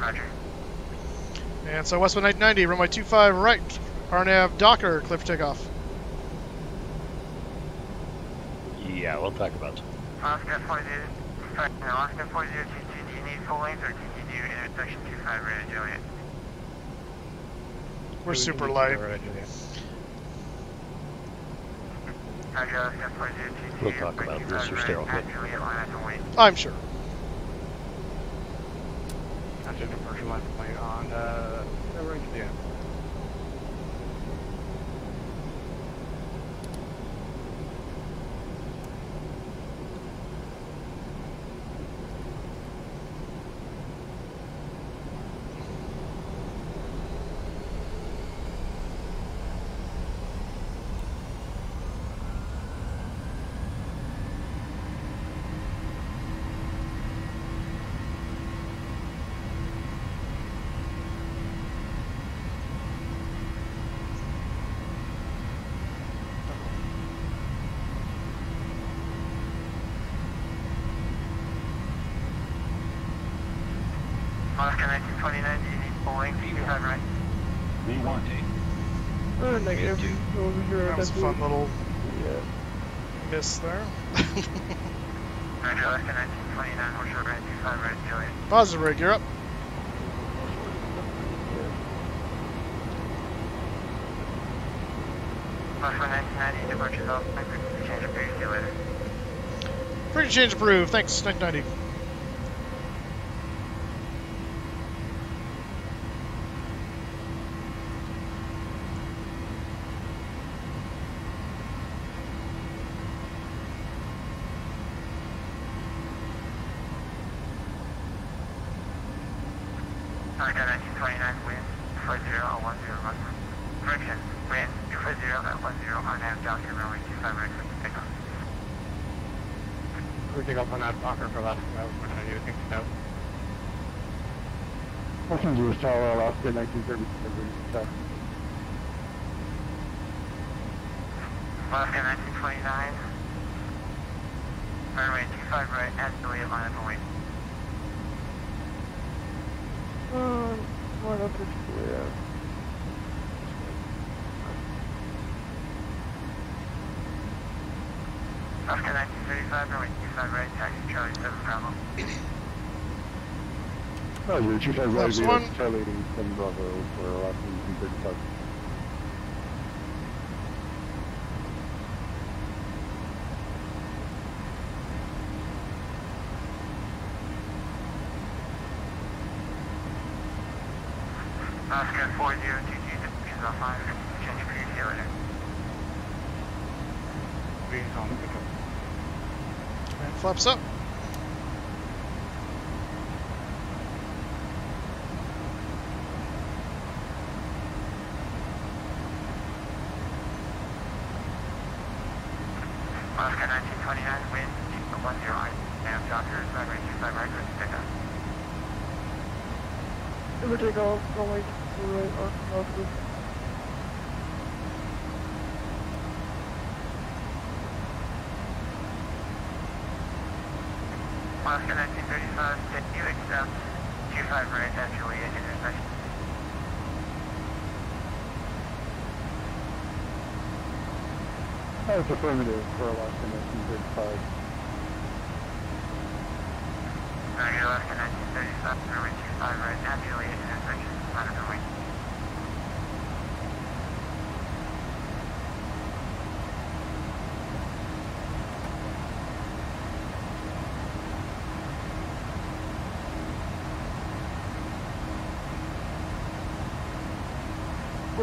Roger. And so Westwood 1990, runway 25 right, RNAV Docker, clear for takeoff. Yeah, we'll talk about it. Oscar 40, sorry, no, Oscar 4022, do you need full length or can you do intersection 25 right at Juliet? We're super light. Roger, Oscar 4022, We'll talk about this or stay at Juliet, line up and wait. I'm sure. I'm just a commercial line plane on right there. Alaska 1929, do you need Boeing 25 right? Negative. Over here. That was a fun little miss there. Roger, Alaska 1929, hold short right, 25 right, Juliet. Positive rig, you're up. Alaska 1990, departures off, change of period, see you later. Free to change approved, thanks, 1990. Alaska 1929, wind, 40 10 left. Friction, wind, 240 at 10 on nav, down here, runway 25 right, take off. We take off on that blocker for last route. We're not using snow. Listen to Tower, Alaska 1937. Alaska 1929, runway 25 right, at Juliet, line up and wait. One up is clear. Alaska 1935, runway 25 right, taxi Charlie 7 Bravo. Oh, you're 25 right, Last one. Charlie 7 Bravo for Alaska 1935. Oscar 4022, is offline. Change for you, see you later. Being on the pickup. And flaps up. Oscar 1929, wind, 10 line. Nav doctor, runway 25 right, let's pick up. It would take off, runway right, Arkansas. Oscar 1935, did you accept 25 right at Juliet intersection? That was affirmative for Alaska 1935. Roger, Alaska 1935, runway 25 right at Juliet intersection, line up and wait.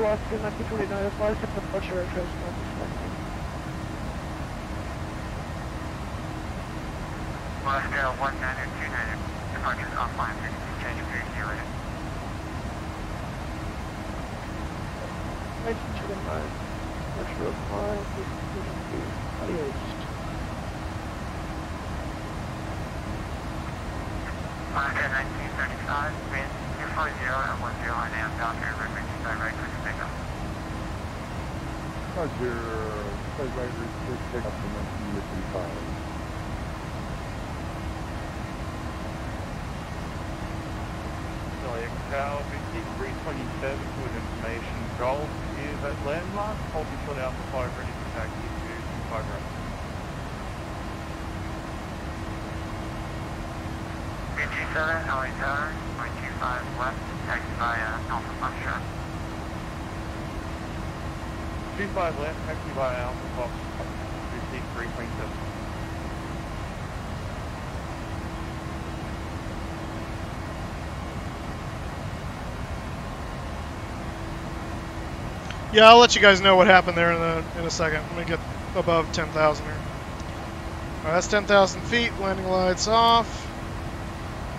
Alaska 1929, applies to departure at Fresno. Alaska 1929, departures offline, change of period, see you later. 1929, departure apply, adios. Alaska 1935, wind, 240 at 10 on AM, down here, runway 25 right, click to pick up. Roger, right, pick up from 1935. Tower 5327 with information. Golf is at landmark. Hold your foot out for 5 ready to taxi to 5 right. B27, LA Tower, 25 left, taxi via Alpha Foxtrot. 25 left, taxi via Alpha Fox, 5327. Yeah, I'll let you guys know what happened there in a second. Let me get above 10,000 here. Alright, that's 10,000 feet. Landing lights off.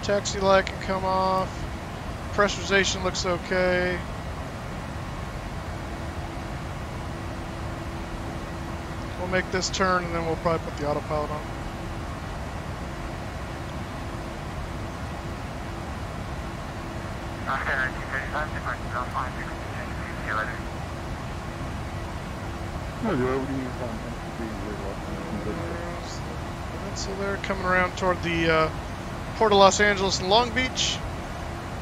Taxi light can come off. Pressurization looks okay. We'll make this turn and then we'll probably put the autopilot on. Oscar 1935, departures offline, see you later. So they're coming around toward the Port of Los Angeles and Long Beach.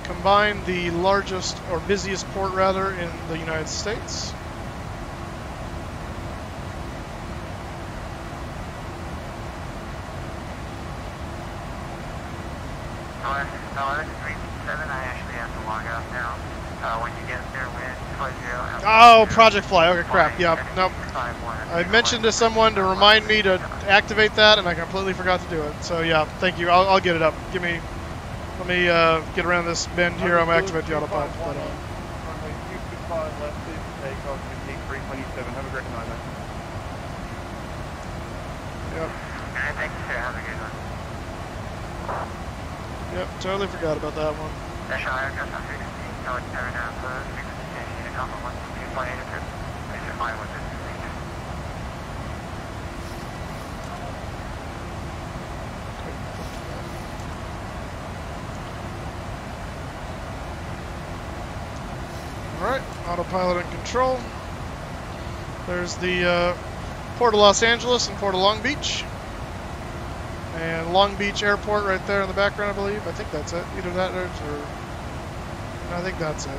combine the largest, or busiest port rather, in the United States. No, this is 367. I actually have to log out now. When you get there, wind 20. Oh, Project Fly. Okay, crap. Yeah, nope. I mentioned to someone to remind me to activate that, and I completely forgot to do it. So yeah, thank you. I'll get it up. Let me get around this bend here. I'm gonna activate the autopilot. But, Runway 225 left, please takeoff to peak 327. Have a great night, mate. Yep. Thank you, sir. Have a good one. Yep, totally forgot about that one. National Aircraft on 16, going to turn down for 6 to come on 1.2.8 to Mr. 5 with this. Alright, autopilot and control. There's the Port of Los Angeles and Port of Long Beach. And Long Beach Airport right there in the background, I believe. I think that's it. Either that or... No, I think that's it.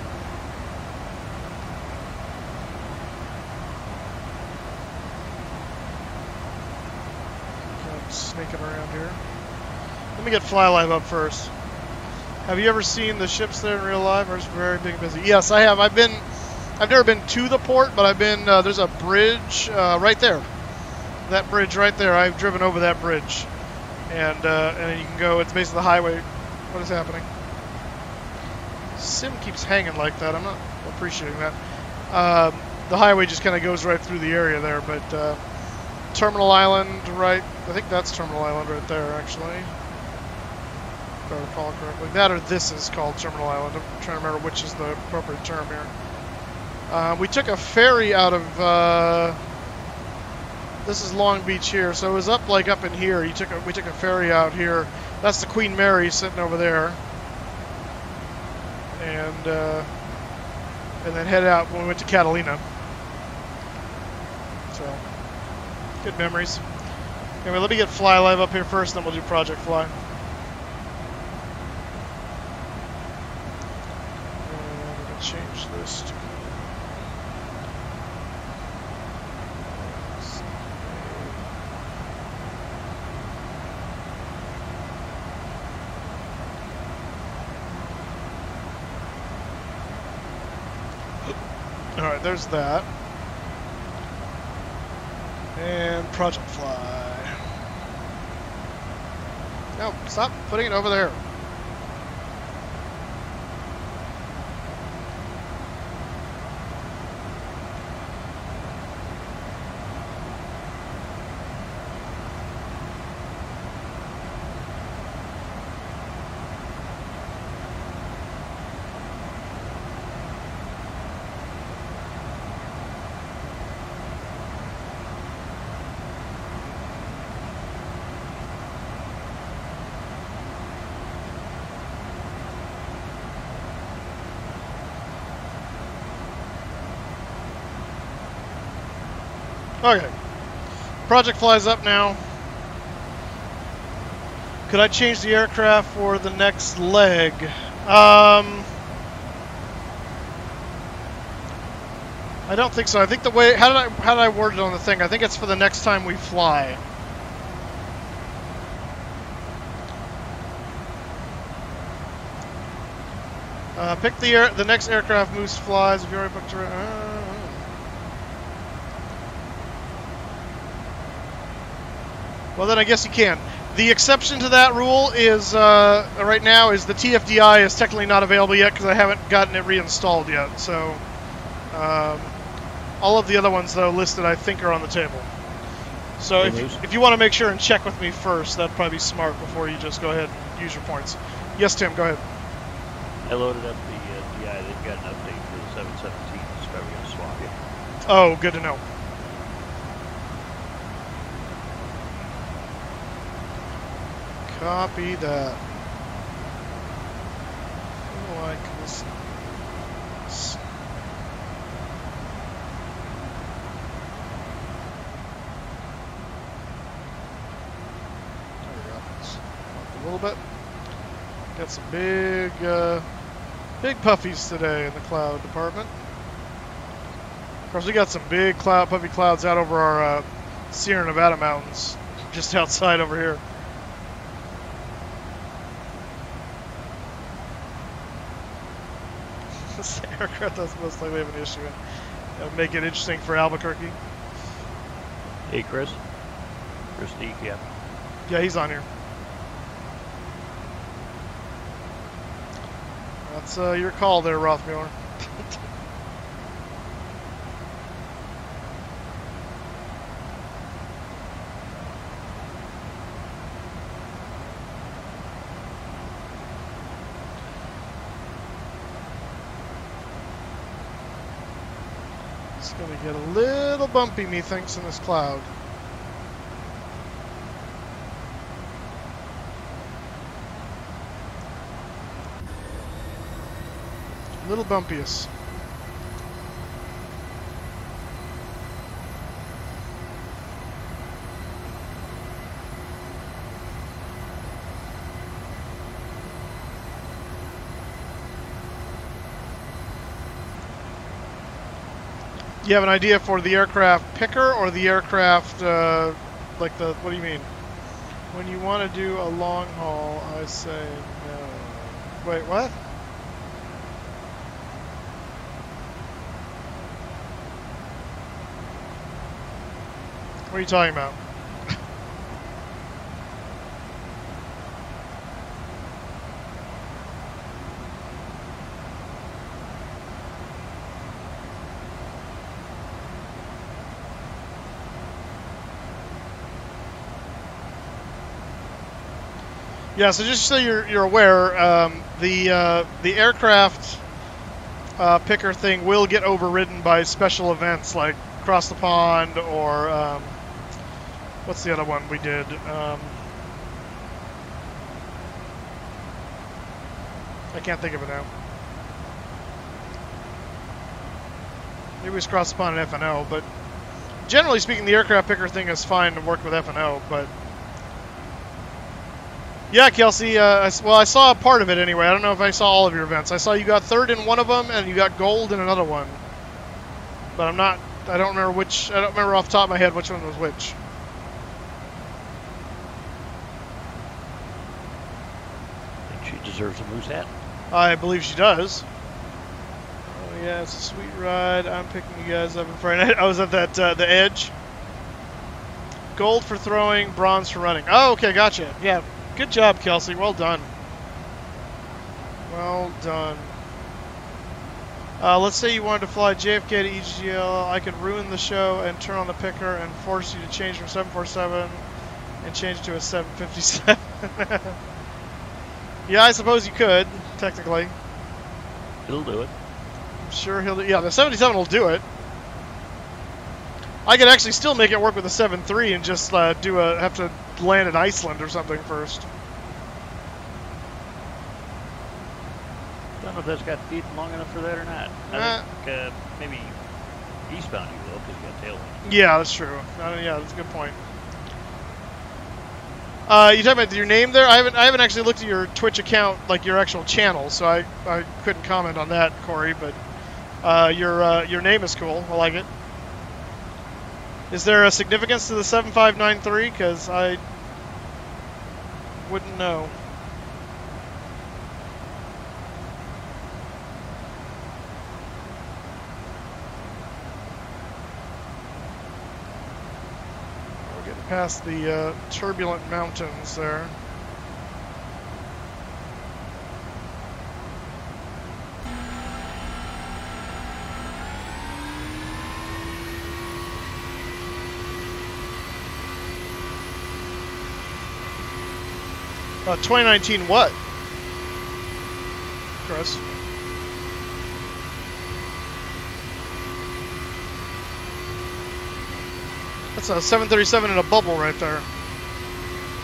I'm sneaking around here. Let me get FlyLive up first. Have you ever seen the ships there in real life? Or is it very big and busy? Yes, I have. I've never been to the port, but I've been. There's a bridge right there. That bridge right there. I've driven over that bridge, and you can go. It's basically the highway. What is happening? Sim keeps hanging like that. I'm not appreciating that. The highway just kind of goes right through the area there, but Terminal Island, right? I think that's Terminal Island right there, actually. If I recall correctly. That or this is called Terminal Island. I'm trying to remember which is the appropriate term here. We took a ferry out of, this is Long Beach here, so it was up in here. We took a ferry out here. That's the Queen Mary sitting over there. And then head out when we went to Catalina. So, good memories. Anyway, let me get FlyLive up here first, then we'll do Project Fly. Change this to alright, there's that. And Project Fly. No, stop putting it over there. Okay. Project Fly's up now. Could I change the aircraft for the next leg? I don't think so. I think the way how did I word it on the thing? I think it's for the next time we fly. Pick the next aircraft Moose flies. If you already booked a well, then I guess you can. The exception to that rule is, right now, is the TFDI is technically not available yet because I haven't gotten it reinstalled yet. So, all of the other ones, though, listed, I think, are on the table. So if you want to make sure and check with me first, that'd probably be smart before you just go ahead and use your points. Yes, Tim, go ahead. I loaded up the DI. They've got an update for the 717, so probably going to swap it. Oh, good to know. Copy that. Like this. There we go. A little bit. Got some big Big puffies today in the cloud department. Of course, we got some big puffy clouds out over our Sierra Nevada mountains, just outside over here. This aircraft doesn't most likely have an issue. That'll make it interesting for Albuquerque. Hey, Chris. Chris D, yeah. Yeah, he's on here. That's your call there, Rothmuller. It's going to get a little bumpy, methinks, in this cloud. Little bumpiest. You have an idea for the aircraft picker or the aircraft, like the, what do you mean? When you want to do a long haul, I say no. Wait, what? What are you talking about? Yeah, so just so you're aware, the aircraft picker thing will get overridden by special events like Across the Pond or what's the other one we did? I can't think of it now. Maybe it was Across the Pond and FNO, but generally speaking, the aircraft picker thing is fine to work with FNO, but yeah, Kelsey, well, I saw a part of it anyway. I don't know if I saw all of your events. I saw you got third in one of them, and you got gold in another one. But I don't remember which, I don't remember off the top of my head which one was which. Think she deserves a moose hat? I believe she does. Oh yeah, it's a sweet ride. I'm picking you guys up in Friday night. I was at that, the Edge. Gold for throwing, bronze for running. Oh, okay, gotcha. Yeah. Good job, Kelsey. Well done. Well done. Let's say you wanted to fly JFK to EGL. I could ruin the show and turn on the picker and force you to change from 747 and change to a 757. Yeah, I suppose you could, technically. He'll do it. I'm sure he'll do. Yeah, the 77 will do it. I could actually still make it work with the 7.3 and just have to land in Iceland or something first. Don't know if that's got feet long enough for that or not. I think maybe eastbound you will because you got tailwind. Yeah, that's true. Yeah, that's a good point. You talking about your name there? I haven't actually looked at your Twitch account, like your actual channel, so I couldn't comment on that, Corey. But your name is cool. I like it. Is there a significance to the 7593? Because I wouldn't know. We're getting past the turbulent mountains there. Uh, 2019 what? Chris? That's a 737 in a bubble right there.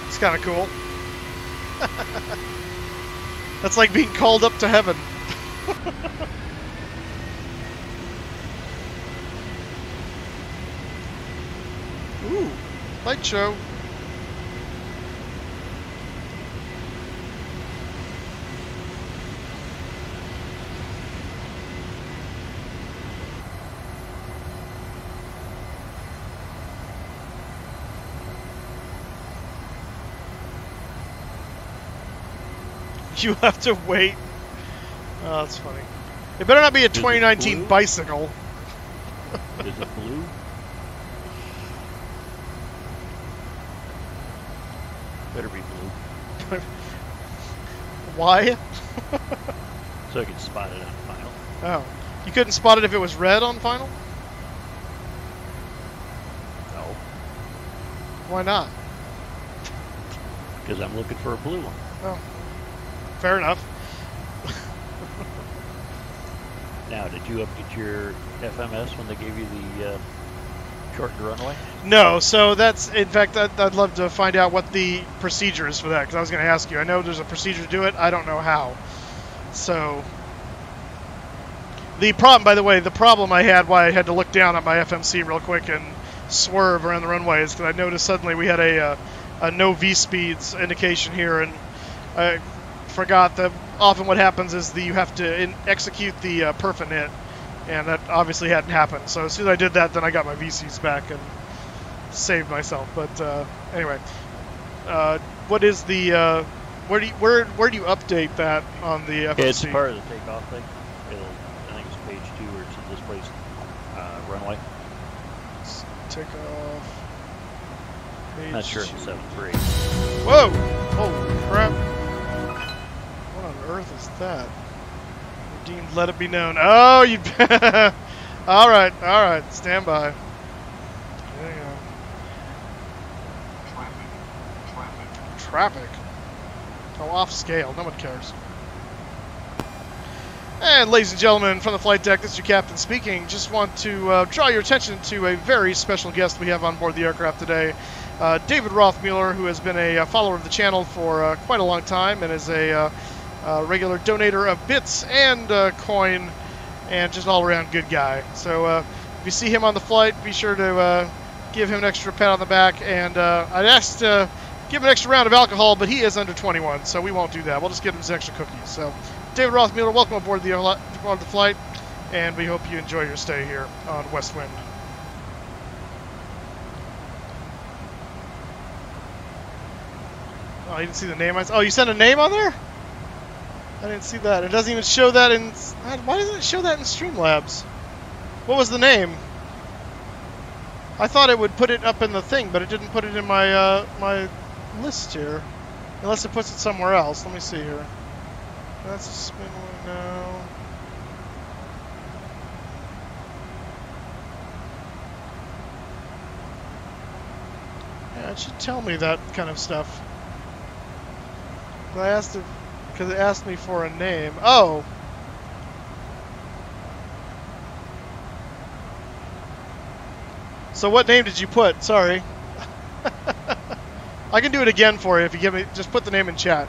It's kind of cool. That's like being called up to heaven. Ooh, light show. You have to wait. Oh, that's funny. It better not be a Is it 2019 blue? bicycle. Is it blue? Better be blue. Why? So I can spot it on final. Oh. You couldn't spot it if it was red on final? No, Why not? because I'm looking for a blue one. Oh. Fair enough. Now, did you update your FMS when they gave you the shortened runway? No, so that's, in fact, I'd love to find out what the procedure is for that, because I was going to ask you. I know there's a procedure to do it, I don't know how. So, the problem, by the way, the problem I had, why I had to look down at my FMC real quick and swerve around the runway, is because I noticed suddenly we had a no V-speeds indication here, and I forgot that often what happens is that you have to execute the perf init, and that obviously hadn't happened. So as soon as I did that, then I got my VCs back and saved myself. But anyway, what is the where do you update that on the FMC? It's part of the takeoff thing. I think it's page 2 where it's displaced runway. Let's take off. Page Not sure if 2. it's 7.3. Whoa! Holy crap! What on earth is that? Deemed let it be known. Oh, you. All right. Stand by. There you go. Traffic. Oh, off scale. No one cares. And ladies and gentlemen, from the flight deck, this is your captain speaking. Just want to draw your attention to a very special guest we have on board the aircraft today. David Rothmuller, who has been a follower of the channel for quite a long time and is a regular donator of bits and coin, and just all-around good guy. So if you see him on the flight, be sure to give him an extra pat on the back. And I'd asked to give him an extra round of alcohol, but he is under 21, so we won't do that. We'll just give him some extra cookies. So David Rothmuller, welcome aboard the flight, and we hope you enjoy your stay here on West Wind. Oh, you didn't see the name? Oh, you sent a name on there? I didn't see that. It doesn't even show that in... Why doesn't it show that in Streamlabs? What was the name? I thought it would put it up in the thing, but it didn't put it in my my list here. Unless it puts it somewhere else. Let me see here. That's a spin one now. Yeah, it should tell me that kind of stuff. I asked if... Because it asked me for a name. Oh! So what name did you put? Sorry. I can do it again for you if you give me... Just put the name in chat.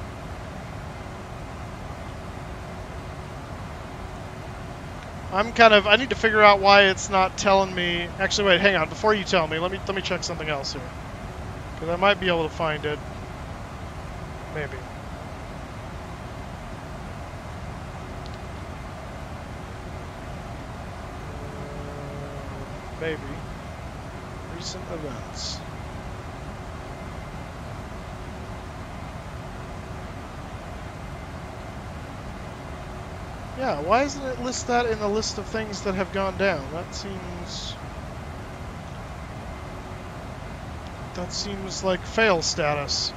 I'm kind of... I need to figure out why it's not telling me... Actually, wait, hang on. Before you tell me, let me check something else here. Because I might be able to find it. Maybe. Maybe. Recent events. Yeah, why doesn't it list that in the list of things that have gone down? That seems like fail status.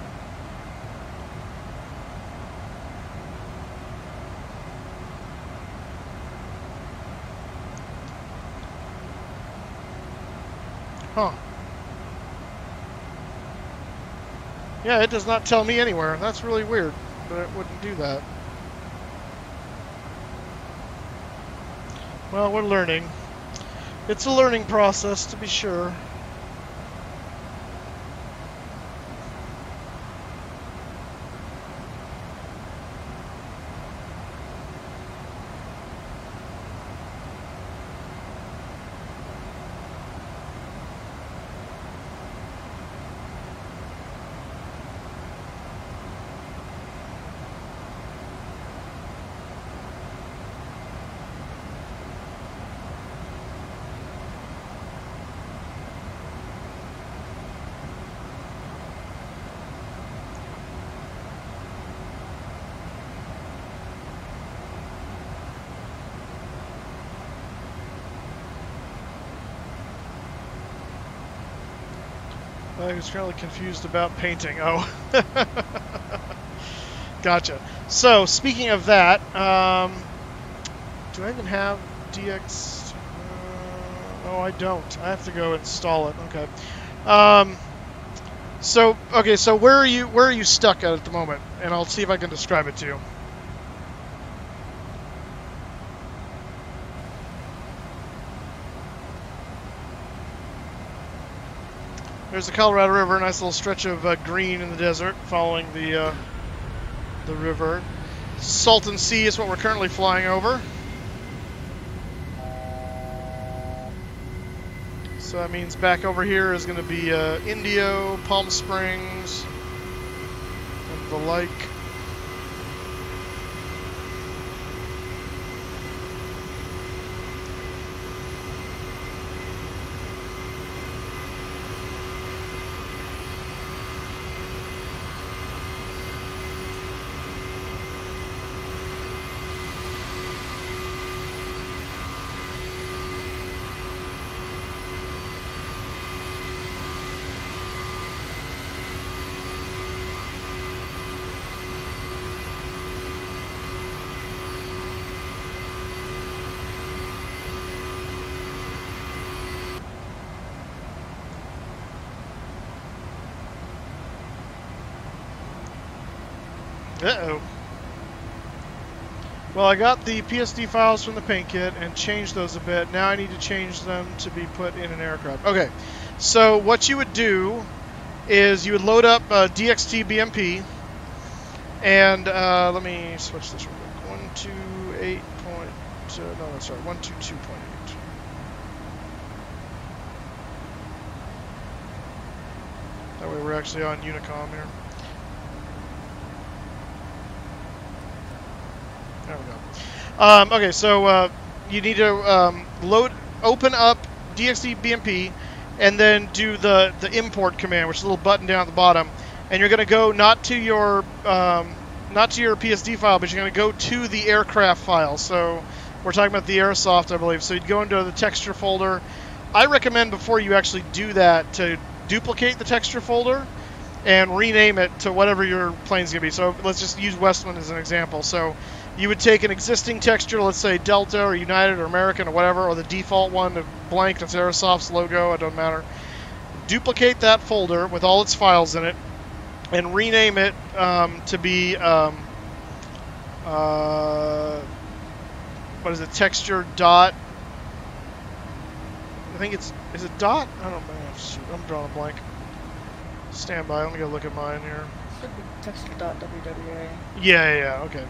Huh. Yeah, it does not tell me anywhere. That's really weird, but it wouldn't do that. Well, we're learning. It's a learning process, to be sure. I was currently confused about painting. Oh. Gotcha. So, speaking of that, do I even have DX? Oh, I don't. I have to go install it. Okay. So where are you stuck at the moment? And I'll see if I can describe it to you. There's the Colorado River, a nice little stretch of green in the desert, following the river. Salton Sea is what we're currently flying over. So that means back over here is going to be Indio, Palm Springs, and the like. Uh-oh. Well, I got the PSD files from the paint kit and changed those a bit. Now I need to change them to be put in an aircraft. Okay, so what you would do is you would load up DXT BMP, and let me switch this real quick. 122.8. That way we're actually on Unicom here. There we go. Okay, so you need to open up DXT BMP, and then do the import command, which is a little button down at the bottom. And you're going to go not to your PSD file, but you're going to go to the aircraft file. So we're talking about the Airsoft, I believe. So you'd go into the texture folder. I recommend before you actually do that to duplicate the texture folder and rename it to whatever your plane's going to be. So let's just use Westland as an example. So you would take an existing texture, let's say Delta or United or American or whatever, or the default one, the blank, that's Airsoft's logo, it doesn't matter. Duplicate that folder with all its files in it and rename it to be, what is it, texture dot, I think is it dot? I don't know, shoot, I'm drawing a blank. Stand by, let me go look at mine here. Should be texture.wwa. Yeah, okay.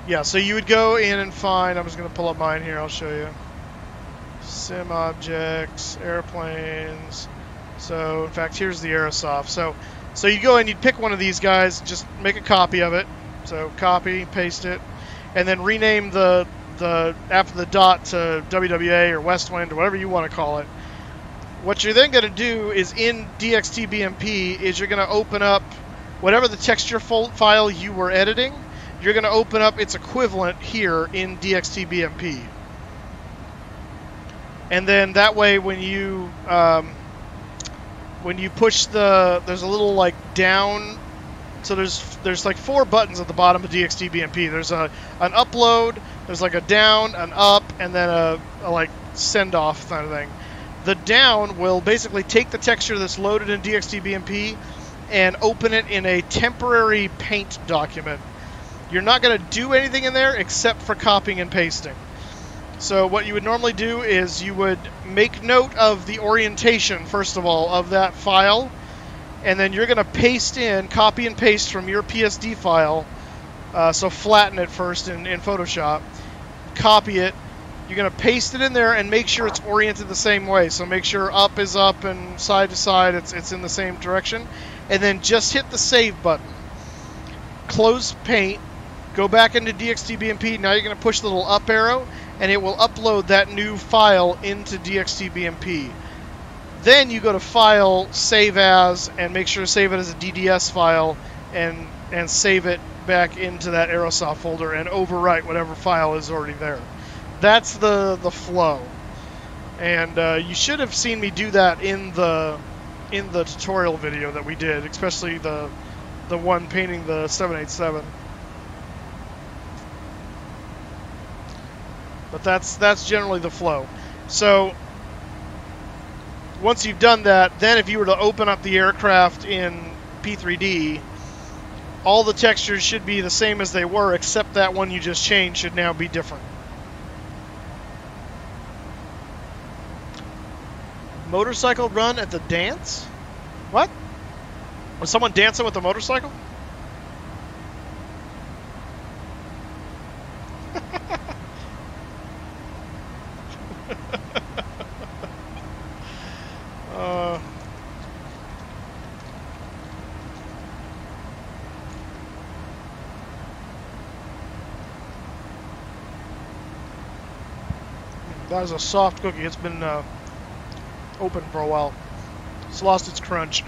Yeah, so you would go in and find, I'm just going to pull up mine here, I'll show you. Sim objects, airplanes. So, in fact, here's the Airsoft. So you go and you'd pick one of these guys, just make a copy of it. So copy, paste it, and then rename the after the dot to WWA or Westwind or whatever you want to call it. What you're then going to do is in DXT BMP is you're going to open up whatever the texture file you were editing. You're going to open up its equivalent here in DXT BMP. And then that way when you push there's a little like down, so there's like 4 buttons at the bottom of DXT BMP. There's an upload, there's like a down, an up, and then a like send off kind of thing. The down will basically take the texture that's loaded in DXT BMP and open it in a temporary paint document. You're not going to do anything in there except for copying and pasting. So what you would normally do is you would make note of the orientation, first of all, of that file, and then you're going to paste in, copy and paste from your PSD file, so flatten it first in Photoshop, copy it, you're going to paste it in there and make sure it's oriented the same way. So make sure up is up and side to side, it's in the same direction, and then just hit the save button. Close paint, go back into DXT BMP, now you're going to push the little up arrow, and it will upload that new file into DXT BMP. Then you go to File, Save As, and make sure to save it as a DDS file, and save it back into that Aerosoft folder and overwrite whatever file is already there. That's the flow. And you should have seen me do that in the in the tutorial video that we did, especially the one painting the 787. But that's generally the flow. So once you've done that, then if you were to open up the aircraft in P3D, all the textures should be the same as they were, except that one you just changed should now be different. Motorcycle run at the dance? What? Was someone dancing with a motorcycle? That is a soft cookie. It's been open for a while. It's lost its crunch.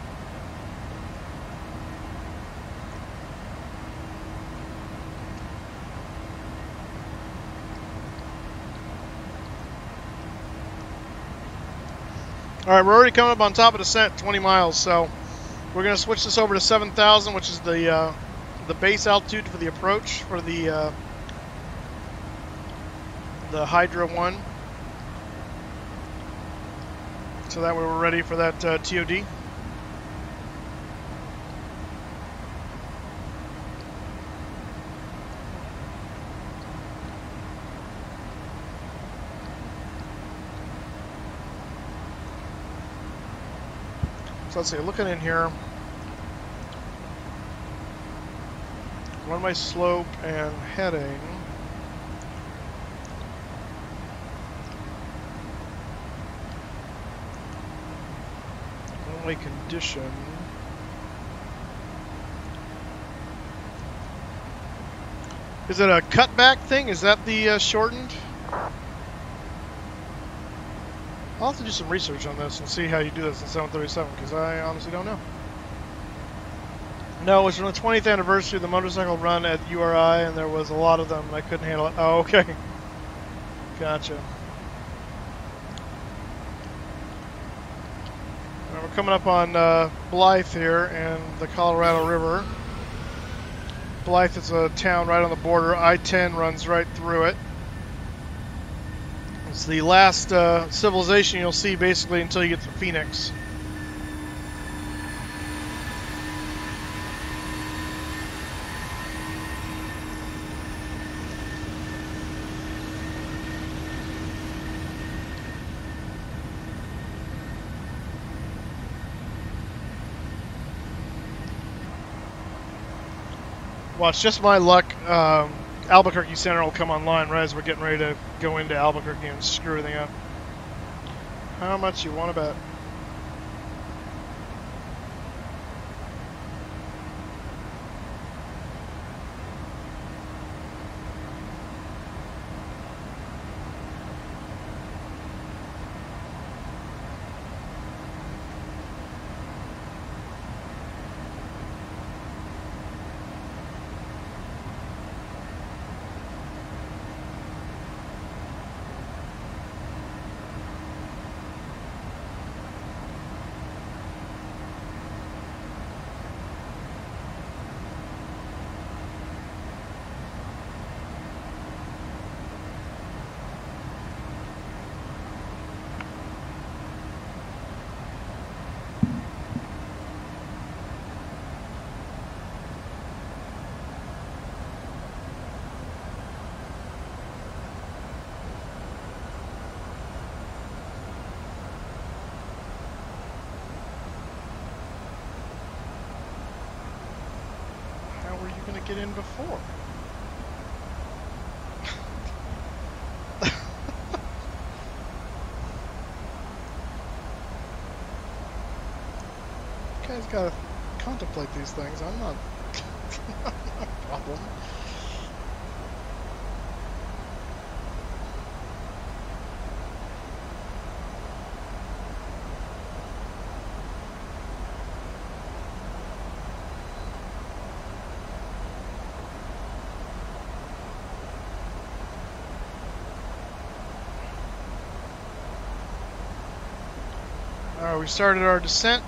Alright, we're already coming up on top of descent, 20 miles, so we're going to switch this over to 7,000, which is the base altitude for the approach for the Hydra 1. So that way we're ready for that TOD. So let's see, looking in here, runway slope and heading. Runway condition. Is it a cutback thing? Is that the shortened? I'll have to do some research on this and see how you do this in 737, because I honestly don't know. No, it was from the 20th anniversary of the motorcycle run at URI, and there was a lot of them, and I couldn't handle it. Oh, okay. Gotcha. Right, we're coming up on Blythe here, and the Colorado River. Blythe is a town right on the border. I-10 runs right through it. It's the last civilization you'll see, basically, until you get to Phoenix. Well, it's just my luck. Albuquerque Center will come online right as we're getting ready to go into Albuquerque and screw everything up. How much you want to bet? Get in before. You guys gotta contemplate these things. I'm not a problem. We started our descent.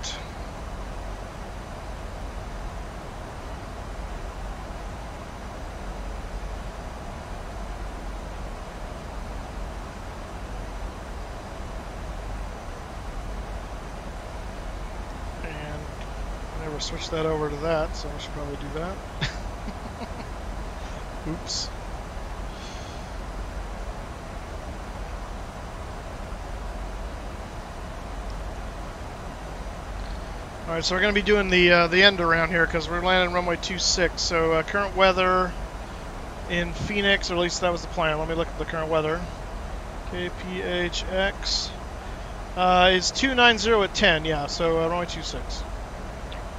Never switched that over to that, so I should probably do that. Oops. Alright, so we're going to be doing the end around here because we're landing runway 26. So current weather in Phoenix, or at least that was the plan. Let me look at the current weather. KPHX is 290 at 10, yeah, so runway 26.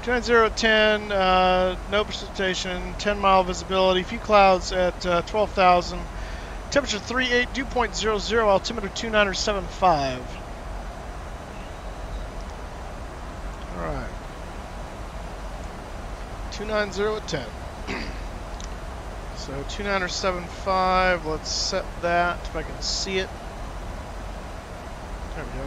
290 at 10, no precipitation, 10-mile visibility, few clouds at 12,000. Temperature 38, dew point 00, altimeter 2975. Alright. 290 at 10. So 2975, let's set that if I can see it. There we go.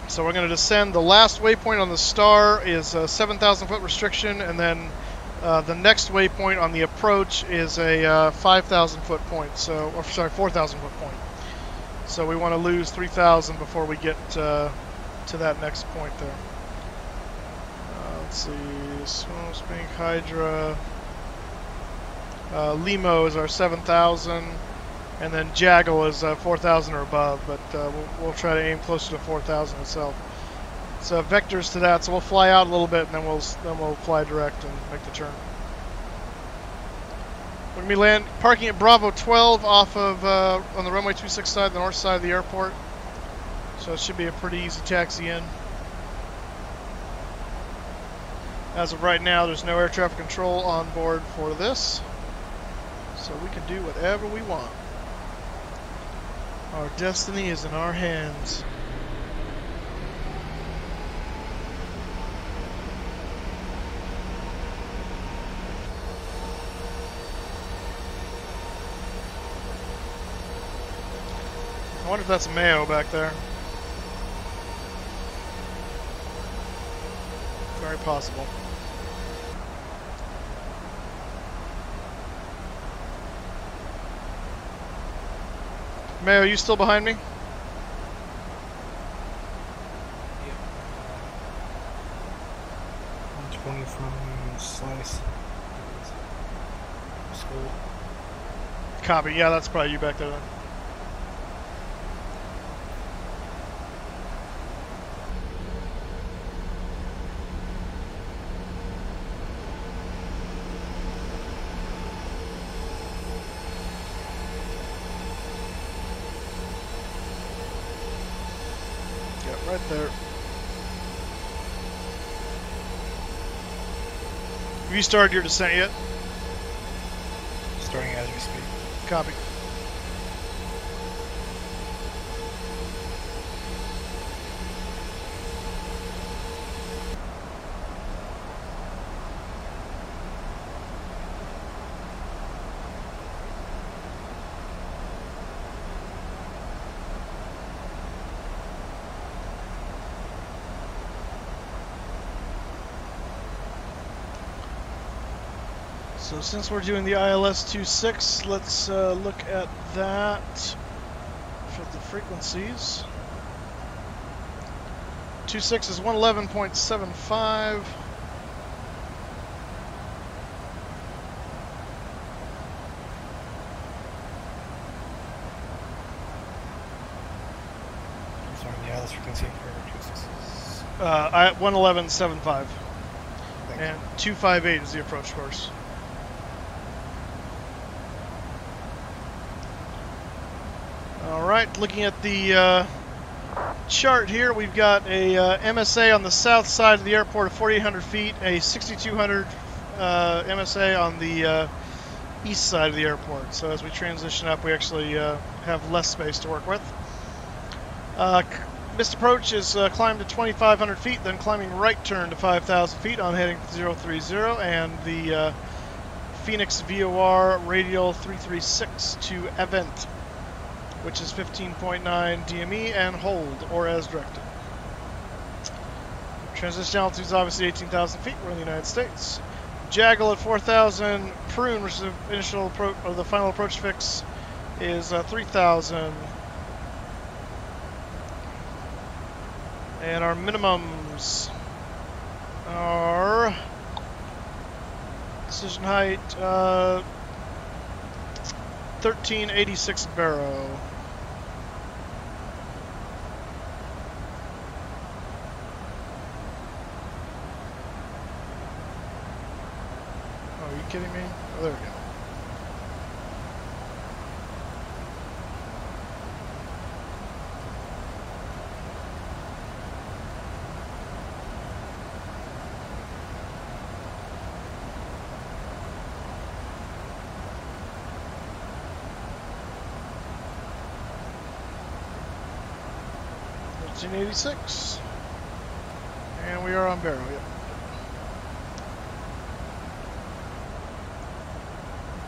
So we're going to descend. The last waypoint on the star is a 7,000 foot restriction, and then the next waypoint on the approach is a 5,000 foot point. So, or sorry, 4,000 foot point. So we want to lose 3,000 before we get to that next point there. Let's see, Spank Hydra. Limo is our 7,000, and then Jaggle is 4,000 or above, but we'll try to aim closer to 4,000 itself. So vectors to that, so we'll fly out a little bit, and then we'll fly direct and make the turn. We're gonna be parking at Bravo 12 off of on the runway 26 side, the north side of the airport. So it should be a pretty easy taxi in. As of right now, there's no air traffic control on board for this, so we can do whatever we want. Our destiny is in our hands. I wonder if that's Mayo back there. Very possible. Mayo, are you still behind me? Yep. 120 from Slice. School. Copy. Yeah, that's probably you back there then. Right there. Have you started your descent yet? Starting as we speak. Copy. So since we're doing the ILS 26, let's look at that for the frequencies. 26 is 111.75. Sorry, the ILS frequency for 26 is... 111.75. And 258 is the approach course. Alright, looking at the chart here, we've got a MSA on the south side of the airport of 4,800 feet, a 6,200 MSA on the east side of the airport. So as we transition up, we actually have less space to work with. Missed approach is climbed to 2,500 feet, then climbing right turn to 5,000 feet on heading 030, and the Phoenix VOR radial 336 to Event, which is 15.9 DME, and hold, or as directed. Transition altitude is obviously 18,000 feet. We're in the United States. Jaggle at 4,000. Prune, which is the initial approach, or the final approach fix, is 3,000. And our minimums are decision height 1386 baro. Oh, are you kidding me? Oh, there we go. $13.86, and we are on barrel. Yep.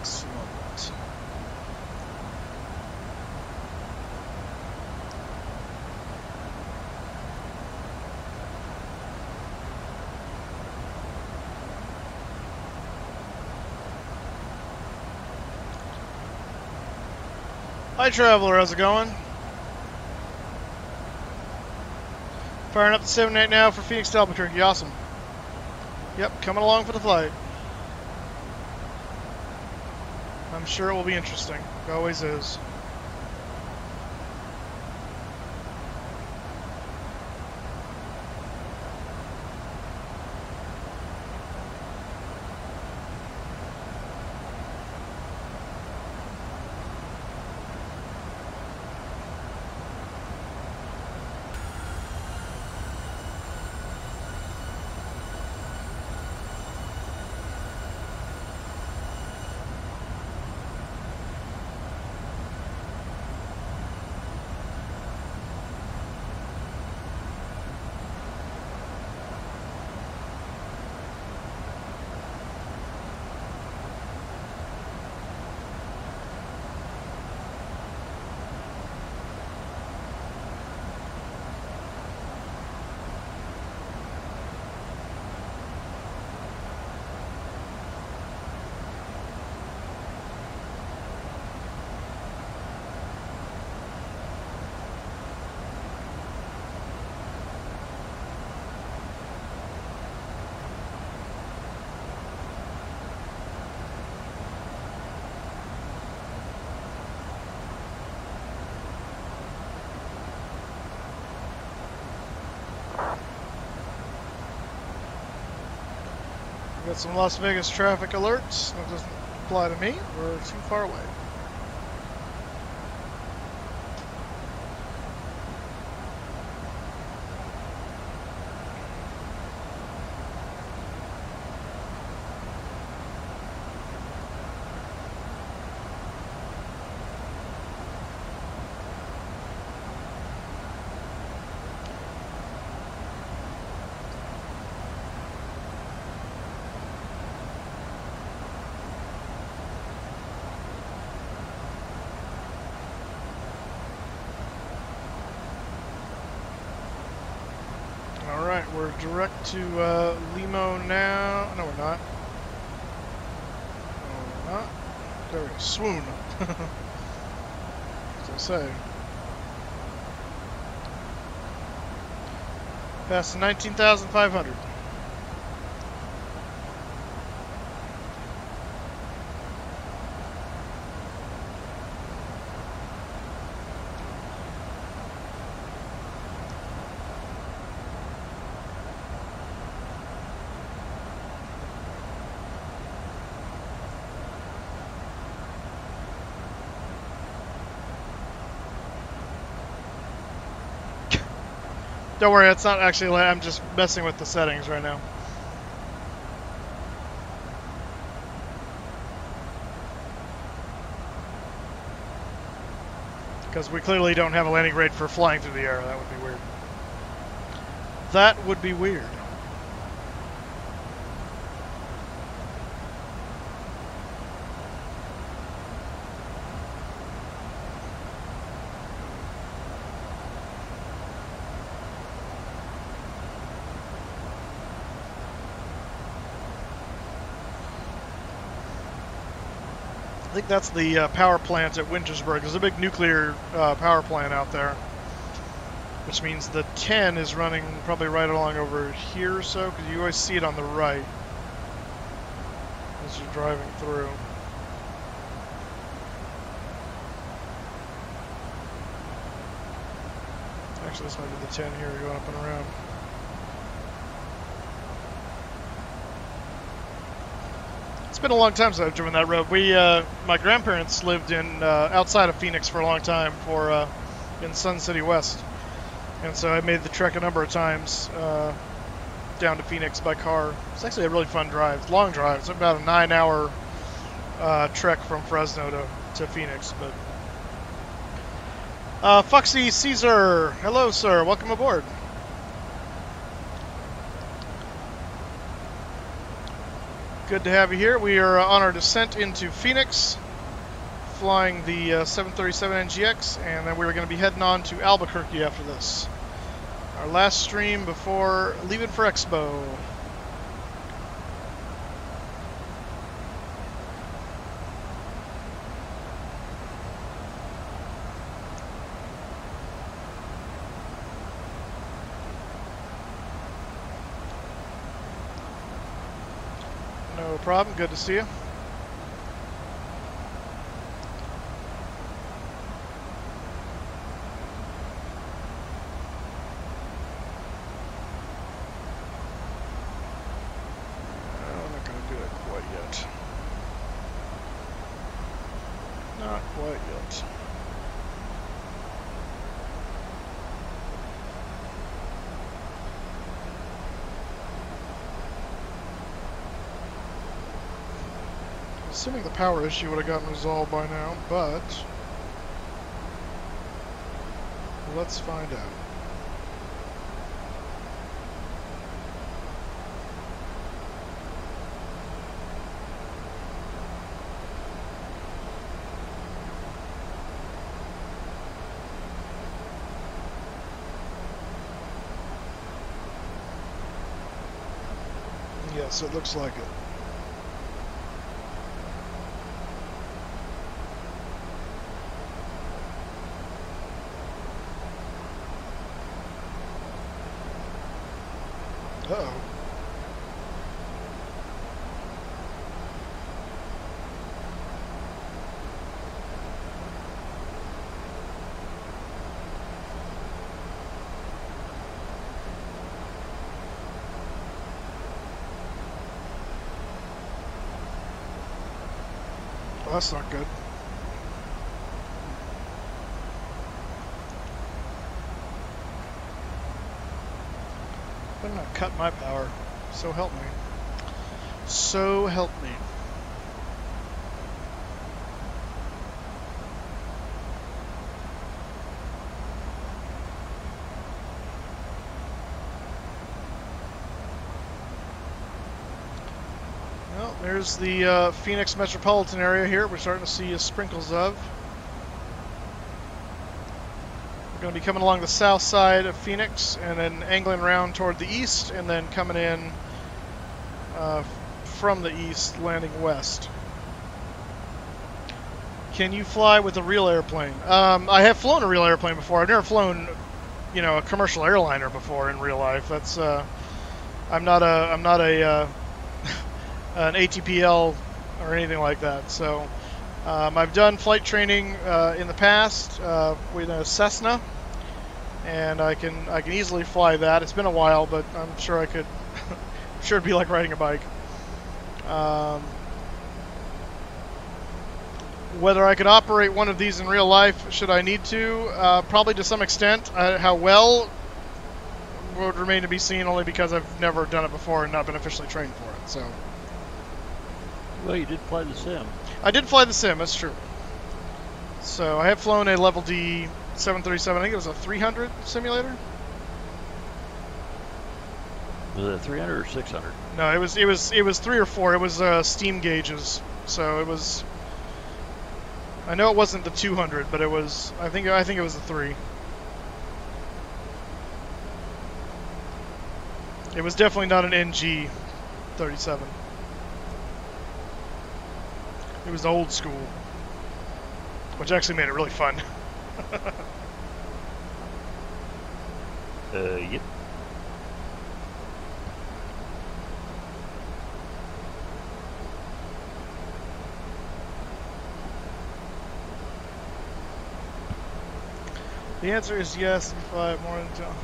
Excellent. Hi, traveler. How's it going? Firing up the 7-8 now for Phoenix to Albuquerque. Awesome. Yep, coming along for the flight. I'm sure it will be interesting. It always is. Got some Las Vegas traffic alerts. That doesn't apply to me. We're too far away. Alright, we're direct to Limo now. No, we're not. No, we're not. There we go. Swoon. As I say. Past 19,500. Don't worry, it's not actually, I'm just messing with the settings right now. Because we clearly don't have a landing grade for flying through the air. That would be weird. That would be weird. I think that's the power plant at Wintersburg. There's a big nuclear power plant out there. which means the 10 is running probably right along over here or so, because you always see it on the right as you're driving through. Actually, this might be the 10 here, going up and around. It's been a long time since I've driven that road. My grandparents lived in outside of Phoenix for a long time, in Sun City West, and so I made the trek a number of times down to Phoenix by car. It's actually a really fun drive, long drive. It's about a 9-hour trek from Fresno to Phoenix. But Foxy Caesar, hello sir, welcome aboard. Good to have you here. We are on our descent into Phoenix, flying the 737 NGX, and then we're going to be heading on to Albuquerque after this. Our last stream before leaving for Expo. No problem, good to see you. I'm not going to do it quite yet. Not quite yet. Assuming the power issue would have gotten resolved by now, but let's find out. Yes, it looks like it. Uh-oh. Well, that's not good. Better not cut my power. So help me. So help me. Well, there's the Phoenix metropolitan area here. We're starting to see sprinkles of. We're going to be coming along the south side of Phoenix and then angling around toward the east and then coming in from the east, landing west. Can you fly with a real airplane? I have flown a real airplane before. I've never flown, you know, a commercial airliner before in real life. That's I'm not a an ATPL or anything like that. So I've done flight training in the past with a Cessna, and I can easily fly that. It's been a while, but I'm sure I could. I'm sure it'd be like riding a bike. Whether I could operate one of these in real life, should I need to, probably to some extent. How well would remain to be seen, only because I've never done it before and not been officially trained for it. So. Well, you did fly the sim. I did fly the sim, that's true. So I have flown a level D 737. I think it was a 300 simulator. Was it 300 or 600? No, it was 3 or 4. It was steam gauges. So it was. I know it wasn't the 200, but it was. I think it was the 3. It was definitely not an NG 37. It was old school, which actually made it really fun. Yep. The answer is yes. If I have more than John.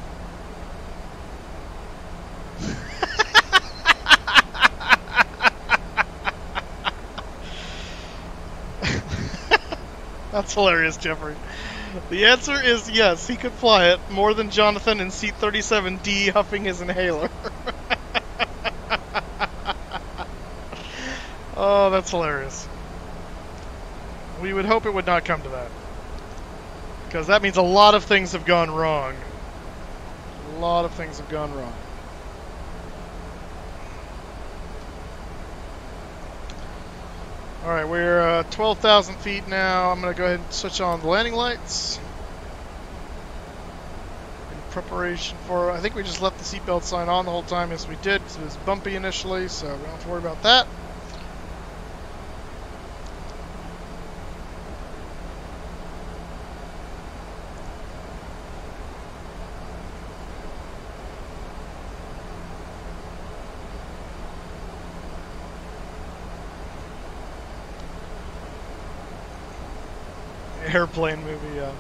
That's hilarious, Jeffrey. The answer is yes, he could fly it more than Jonathan in seat 37D huffing his inhaler. Oh, that's hilarious. We would hope it would not come to that. Because that means a lot of things have gone wrong. A lot of things have gone wrong. Alright, we're 12,000 feet now. I'm going to go ahead and switch on the landing lights. In preparation for... I think we just left the seatbelt sign on the whole time. Yes, we did, because it was bumpy initially, so we don't have to worry about that. Airplane movie, yeah.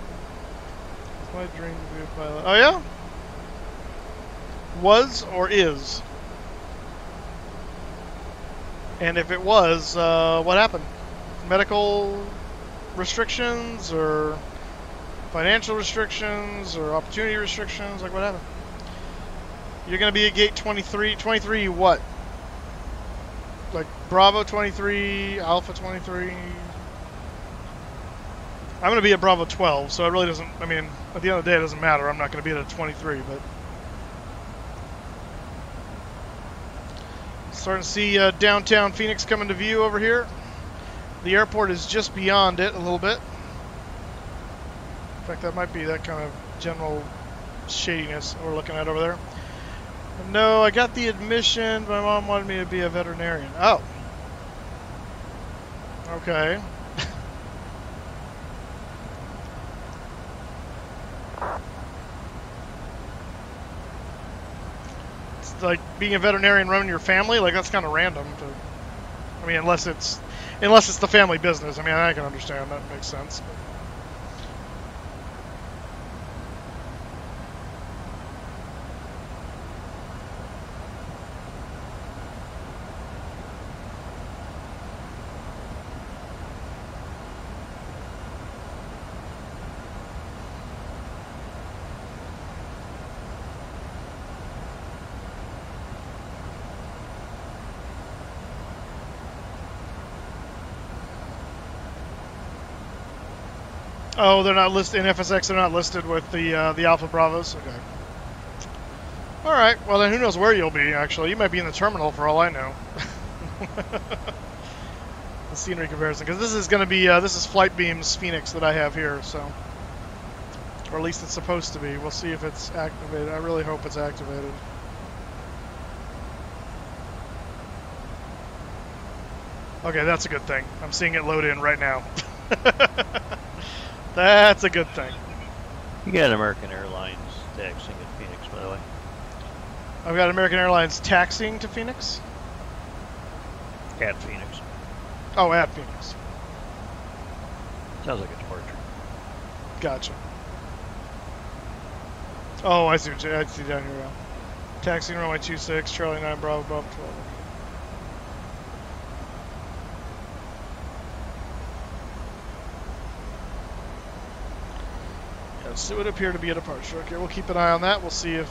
It's my dream to be a pilot. Oh, yeah? Was or is? And if it was, what happened? Medical restrictions or financial restrictions or opportunity restrictions? Like, what happened? You're going to be at gate 23. 23 what? Like Bravo 23, Alpha 23? I'm going to be at Bravo 12, so it really doesn't, I mean, at the end of the day, it doesn't matter. I'm not going to be at a 23, but... Starting to see downtown Phoenix come into view over here. The airport is just beyond it a little bit. In fact, that might be that kind of general shadiness we're looking at over there. No, I got the admission. My mom wanted me to be a veterinarian. Oh. Okay. Like being a veterinarian running your family, like that's kind of random. I mean, unless it's the family business. I mean, I can understand that makes sense. Oh, they're not listed in FSX. They're not listed with the Alpha Bravos. Okay. All right. Well, then who knows where you'll be? Actually, you might be in the terminal for all I know. The scenery comparison, because this is going to be this is Flightbeam's Phoenix that I have here, so, or at least it's supposed to be. We'll see if it's activated. I really hope it's activated. Okay, that's a good thing. I'm seeing it load in right now. That's a good thing. You got American Airlines taxiing at Phoenix, by the way. I've got American Airlines taxiing to Phoenix? At Phoenix. Oh, at Phoenix. Sounds like a departure. Gotcha. Oh, I see down here now. Taxiing runway 26, Charlie 9, Bravo, Bravo 12. So it would appear to be a departure. Okay, we'll keep an eye on that. We'll see if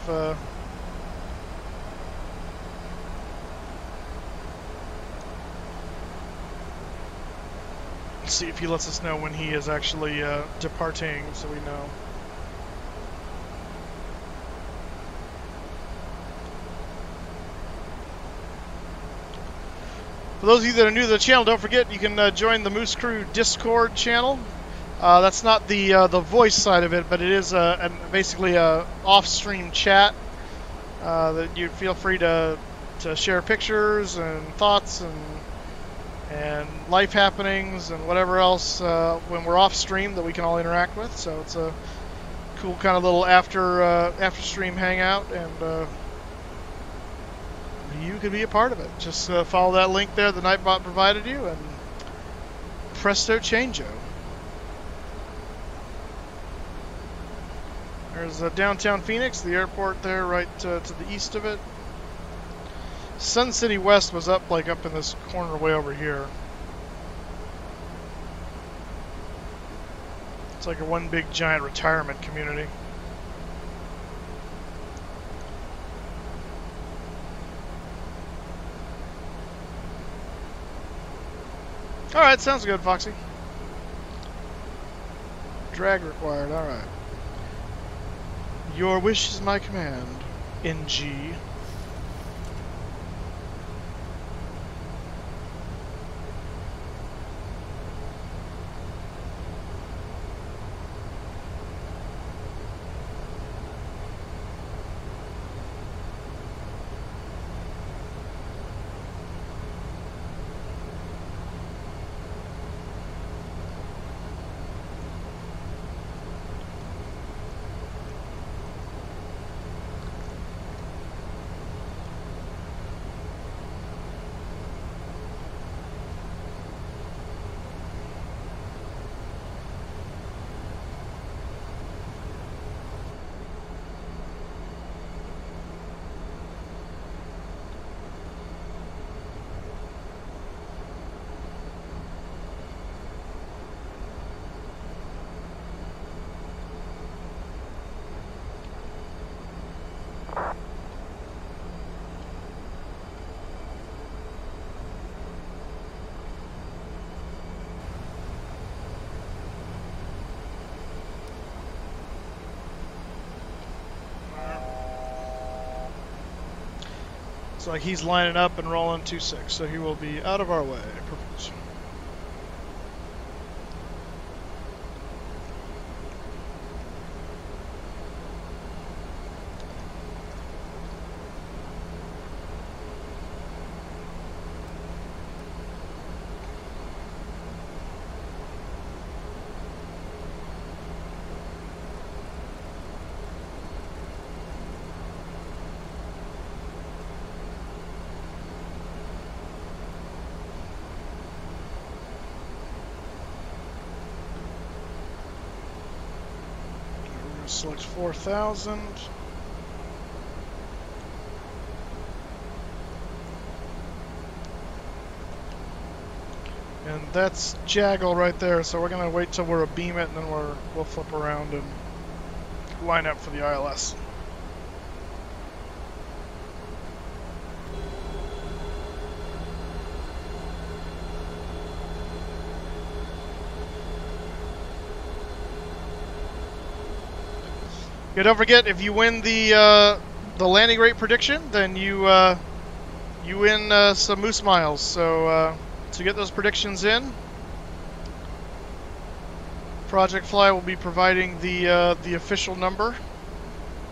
he lets us know when he is actually departing, so we know. For those of you that are new to the channel, don't forget you can join the Moose Crew Discord channel. That's not the voice side of it, but it is basically a off-stream chat that you feel free to share pictures and thoughts and life happenings and whatever else when we're off-stream that we can all interact with. So it's cool kind of little after stream hangout, and you could be a part of it. Just follow that link there the Nightbot provided you, and presto changeo. There's downtown Phoenix, the airport there right to the east of it. Sun City West was up in this corner way over here. It's like a one big giant retirement community. Alright, sounds good, Foxy. Drag required, alright. Your wish is my command, NG. Looks like he's lining up and rolling 2-6, so he will be out of our way. Perfect. Select 4,000. And that's Jaggle right there, so we're gonna wait till we're abeam it, and then we'll flip around and line up for the ILS. Yeah, don't forget, if you win the landing rate prediction, then you win some Moose Miles. So to get those predictions in, Project Fly will be providing the official number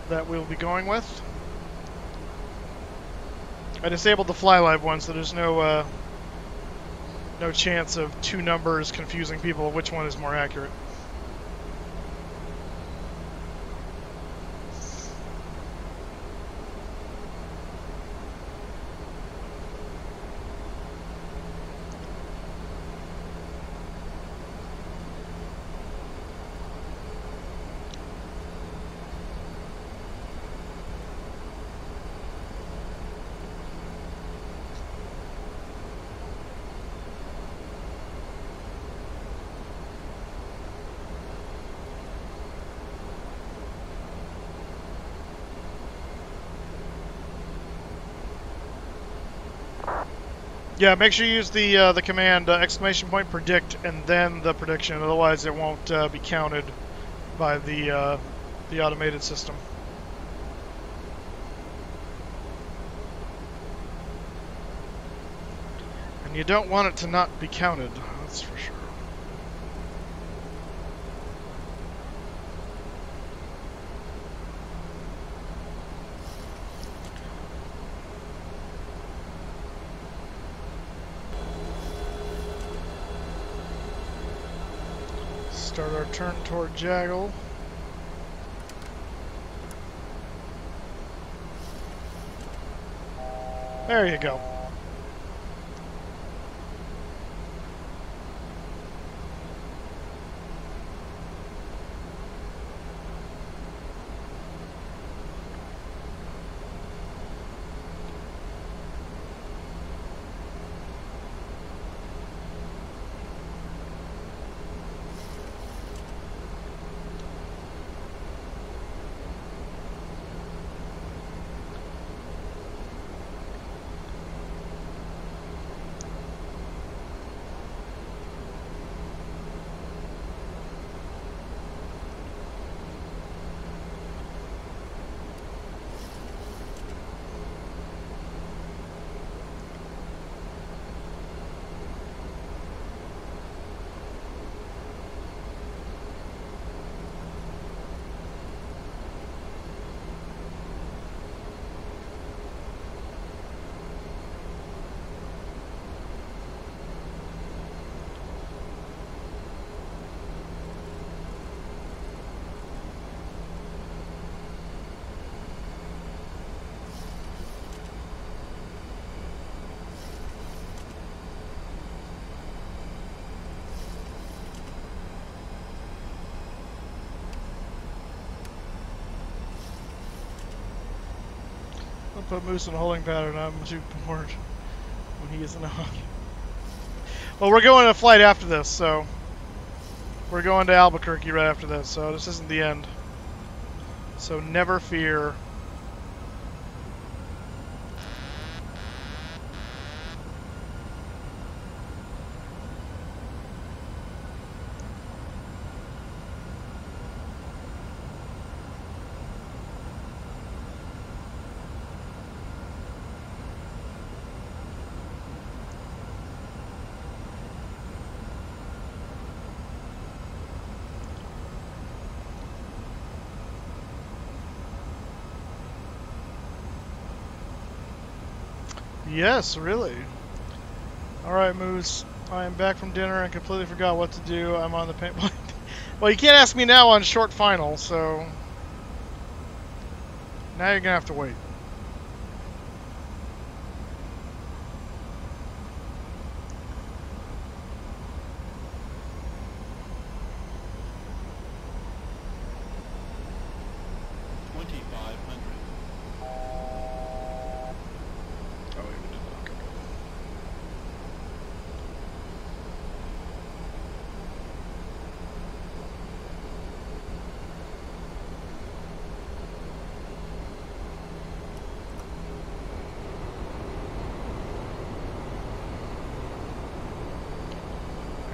that we'll be going with. I disabled the Fly Live one, so there's no chance of two numbers confusing people which one is more accurate. Yeah, make sure you use the command exclamation point predict and then the prediction. Otherwise, it won't be counted by the automated system. And you don't want it to not be counted. That's for sure. Start our turn toward Jaggle. There you go. I'll put Moose in a holding pattern. I'm too bored when he isn't on. Well, we're going to a flight after this, so we're going to Albuquerque right after this, so this isn't the end. So never fear. Yes, really. Alright, Moose. I am back from dinner and completely forgot what to do. I'm on the paint. Well, you can't ask me now on short final, so now you're gonna have to wait.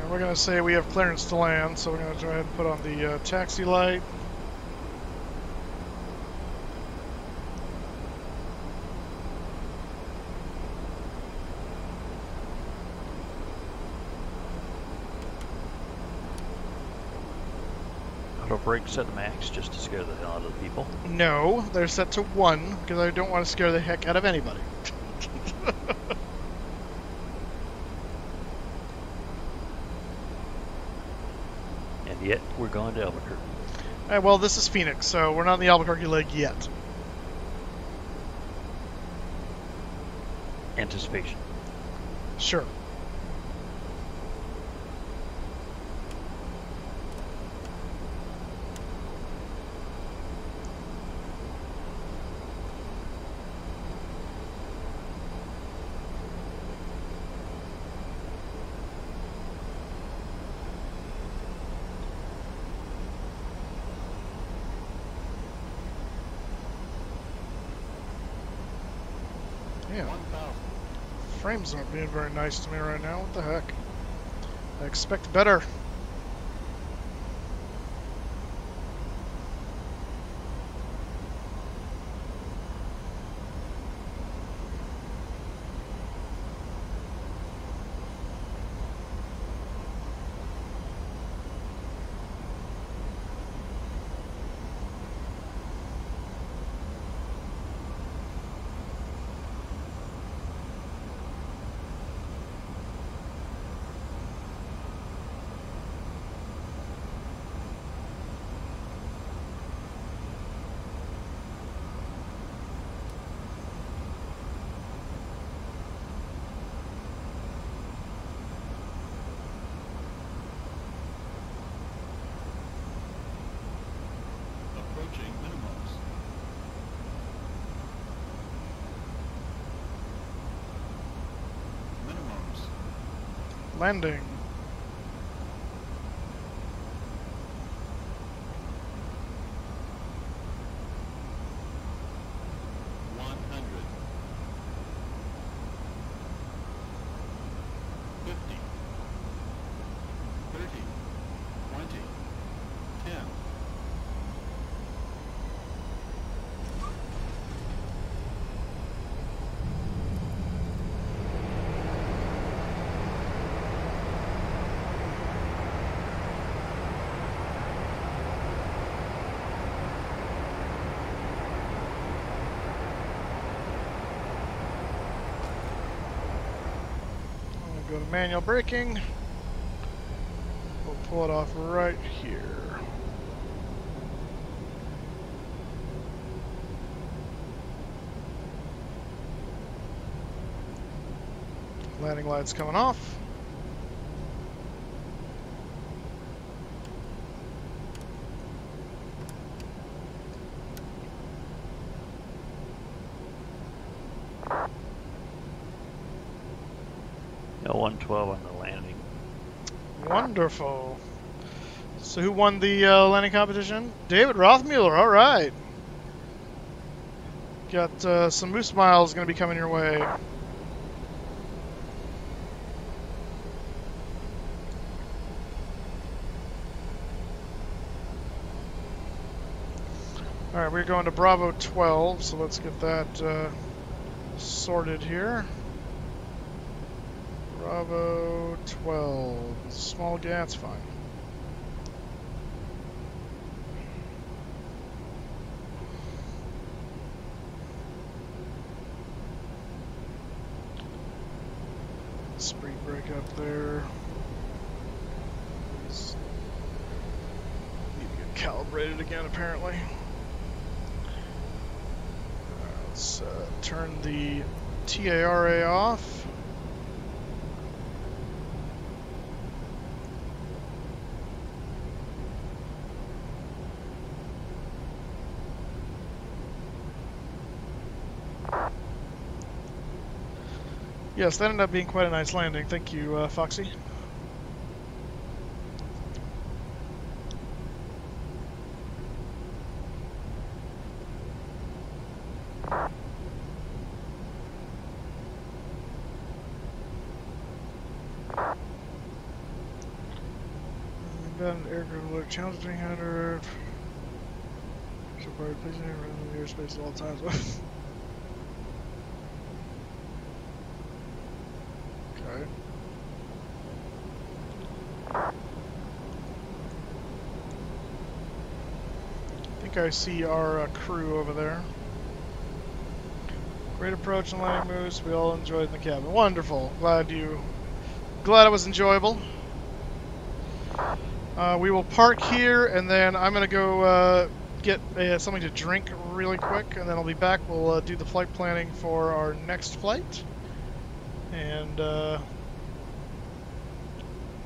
We're going to say we have clearance to land, so we're going to go ahead and put on the taxi light. Auto brake set to max just to scare the hell out of the people. No, they're set to 1 because I don't want to scare the heck out of anybody. Yet we're going to Albuquerque. Alright, well, this is Phoenix, so we're not in the Albuquerque leg yet. Anticipation. Sure. Yeah. Frames aren't being very nice to me right now. What the heck? I expect better. Landing. Go to manual braking. We'll pull it off right here. Landing lights coming off. L112 on the landing. Wonderful. So who won the landing competition? David Rothmuller, all right. Got some Moose Miles going to be coming your way. All right, we're going to Bravo 12, so let's get that sorted here. Bravo 12. Small gas, fine. Speed brake up there. Need to get calibrated again, apparently. Let's turn the TARA off. Yes, that ended up being quite a nice landing. Thank you, Foxy. Got an aircraft alert. Challenge 300. So far, please never run in the airspace at all times. Okay. I think I see our crew over there. Great approach and landing moves. We all enjoyed in the cabin. Wonderful. Glad it was enjoyable. We will park here, and then I'm gonna go get something to drink really quick, and then I'll be back. We'll do the flight planning for our next flight, and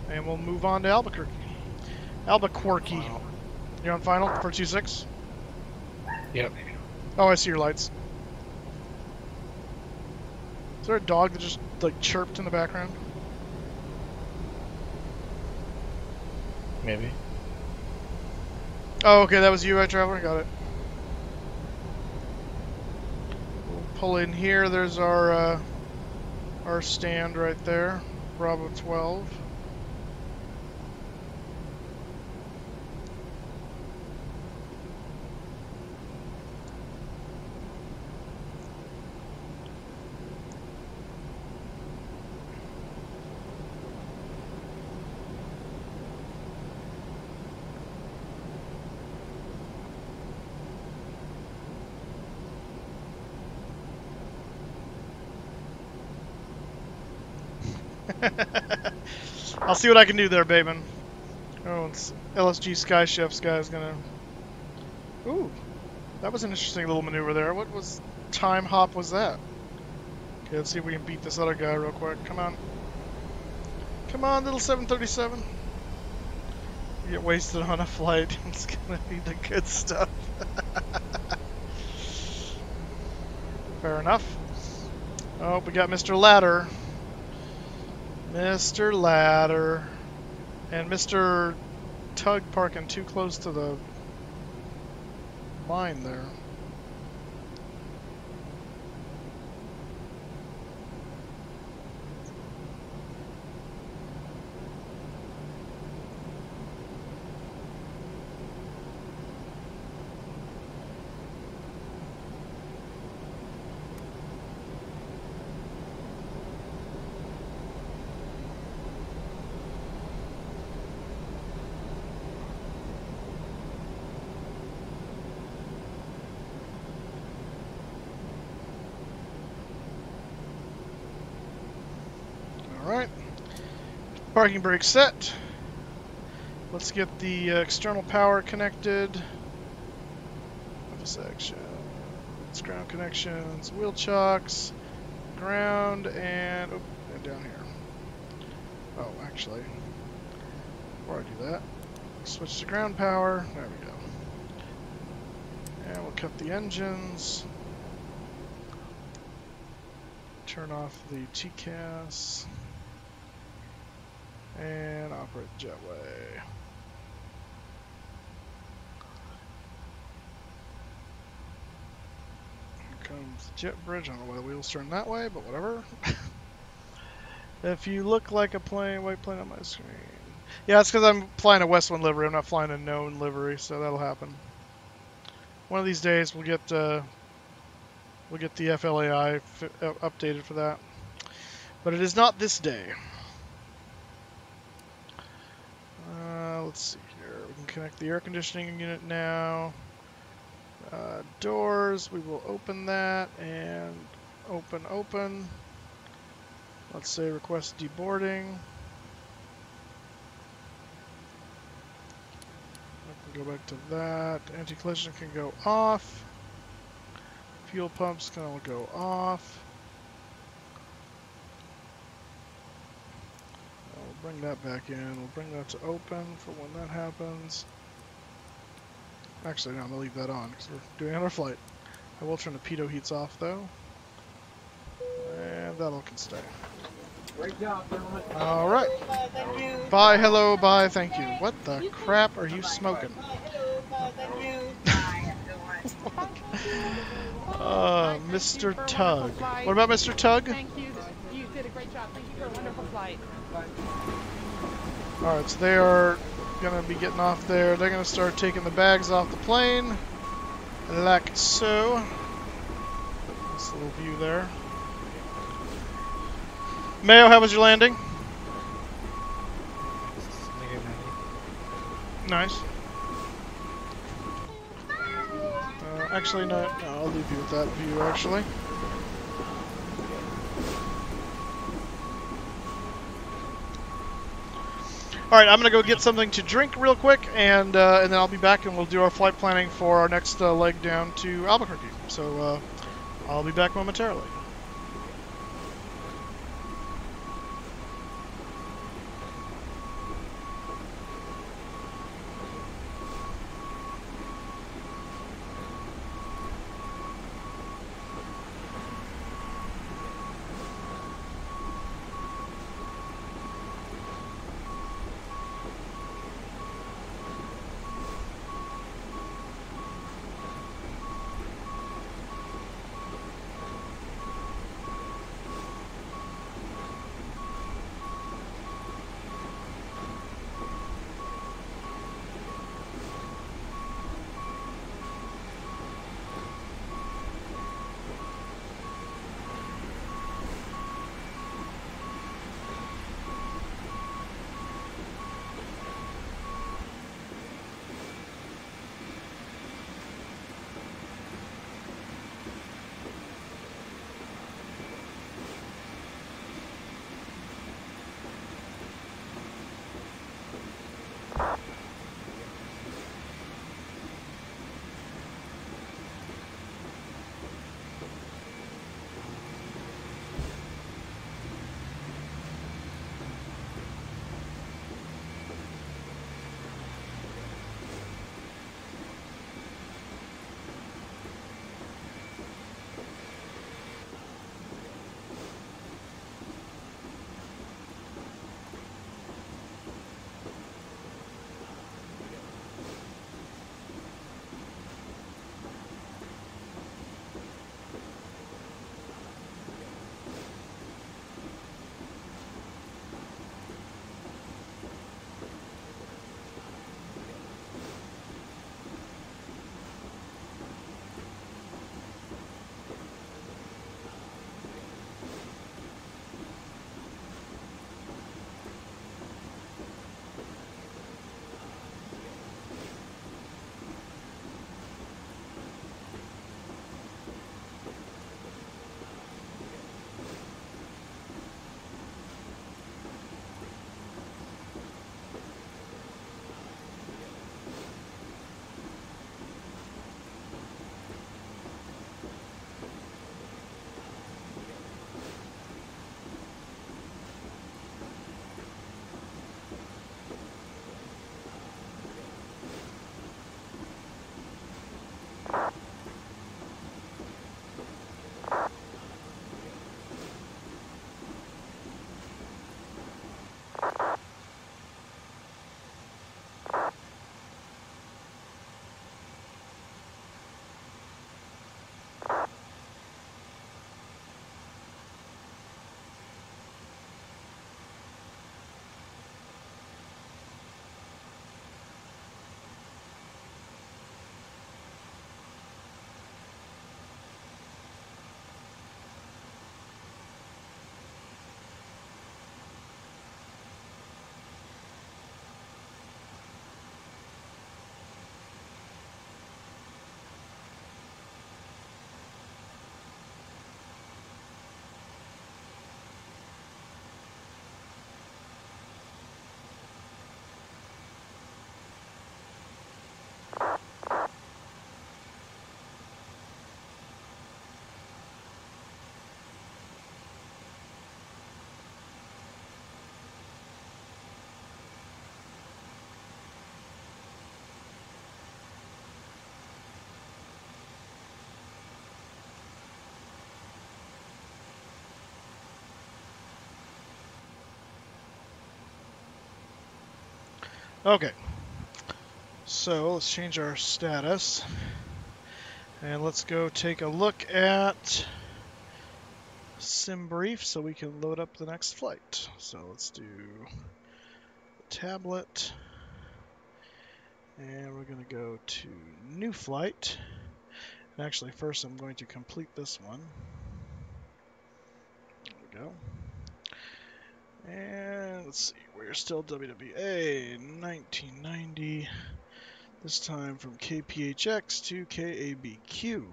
we'll move on to Albuquerque. Albuquerque. You're on final for 26? Yep. Oh, I see your lights. Is there a dog that just like chirped in the background? Maybe. Oh, okay, that was you, Traveler. Got it. We'll pull in here. There's our stand right there, Bravo 12. I'll see what I can do there, Bateman. Oh, it's LSG Sky Chef's guy's gonna... Ooh, that was an interesting little maneuver there. What was time hop was that? Okay, let's see if we can beat this other guy real quick. Come on. Come on, little 737. You get wasted on a flight. It's gonna be the good stuff. Fair enough. Oh, we got Mr. Ladder. Mr. Ladder. And Mr. Tug parking too close to the line there. Alright, parking brake set. Let's get the external power connected. FSExpo, ground connections, wheel chocks, ground, and, oh, and down here. Oh, actually, before I do that, switch to ground power. There we go. And we'll cut the engines. Turn off the TCAS. And operate the jetway. Here comes the jet bridge. I don't know why the wheels turn that way, but whatever. If you look like a white plane on my screen. Yeah, it's because I'm flying a West Wind livery. I'm not flying a known livery, so that'll happen. One of these days we'll get the FLAI updated for that. But it is not this day. Let's see here. We can connect the air conditioning unit now. Doors, we will open that and open. Let's say request deboarding. I can go back to that. Anti-collision can go off. Fuel pumps can all go off. We'll bring that back in. We'll bring that to open for when that happens. Actually, no, I'm going to leave that on because we're doing another flight. I will turn the pitot heats off though. And that all can stay. Great job, gentlemen. Alright. Bye, hello, bye, thank you. What the crap are you smoking? Mr. Tug. What about Mr. Tug? Thank you. You did a great job. Thank you for a wonderful flight. Alright, so they are going to be getting off there. They're going to start taking the bags off the plane. Like so. This little view there. Mayo, how was your landing? Nice. Actually, no, I'll leave you with that view, actually. Alright, I'm going to go get something to drink real quick, and then I'll be back and we'll do our flight planning for our next leg down to Albuquerque. So, I'll be back momentarily. Okay. So let's change our status. And let's go take a look at SimBrief so we can load up the next flight. So let's do tablet. And we're going to go to new flight. And actually, first I'm going to complete this one. There we go. And let's see, we're still WWA 1990. This time from KPHX to KABQ.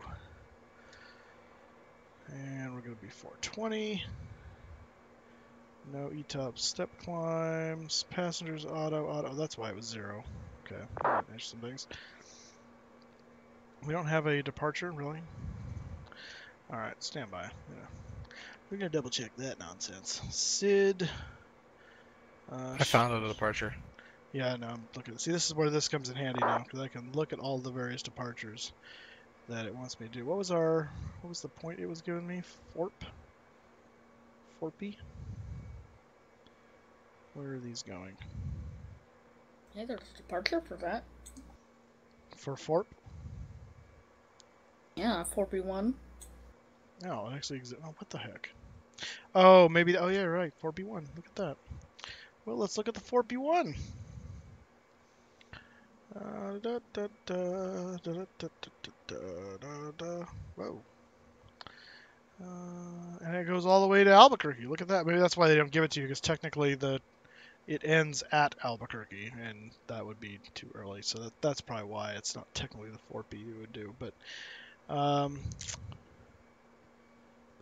And we're going to be 420. No ETOP step climbs. Passengers auto. That's why it was 0. Okay, there's some things. We don't have a departure, really? Alright, stand by. Yeah. We're going to double check that nonsense. SID. I found a departure. Yeah, no, I'm looking. See, this is where this comes in handy now, because I can look at all the various departures that it wants me to do. What was the point it was giving me? Forpy? Where are these going? Yeah, there's a departure for that. For Forp? Yeah, 4B1. No, it actually exists. Oh, what the heck? Oh, maybe. Oh, yeah, right. 4B1. Look at that. Well, let's look at the 4B1. Whoa. And it goes all the way to Albuquerque. Look at that. Maybe that's why they don't give it to you, because technically it ends at Albuquerque, and that would be too early. So that's probably why it's not technically the 4B you would do. But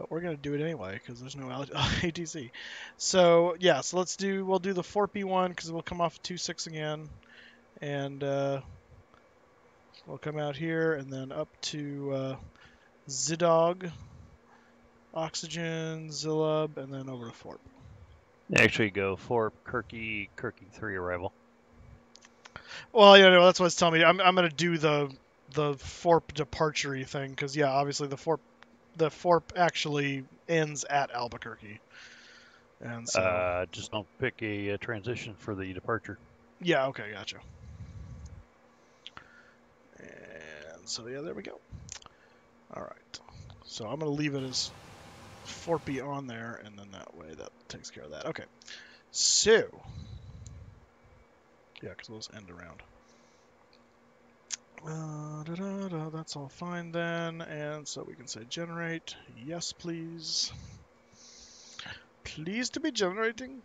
we're going to do it anyway, because there's no ATC. So, yeah, so we'll do the 4B1, because we'll come off 26 again. And we'll come out here, and then up to Zidog, Oxygen, Zilub, and then over to Forp. Actually, go for Kirky 3 arrival. Well, yeah, no, that's what it's telling me. I'm going to do the Forp departure thing, because, yeah, obviously the Forp actually ends at Albuquerque. And so... just don't pick a transition for the departure. Yeah, okay, gotcha. And so, yeah, there we go. All right. So I'm going to leave it as Forpy on there, and then that way that takes care of that. Okay. So, yeah, because those end around. That's all fine then, and so we can say generate. Yes, please. Please to be generating.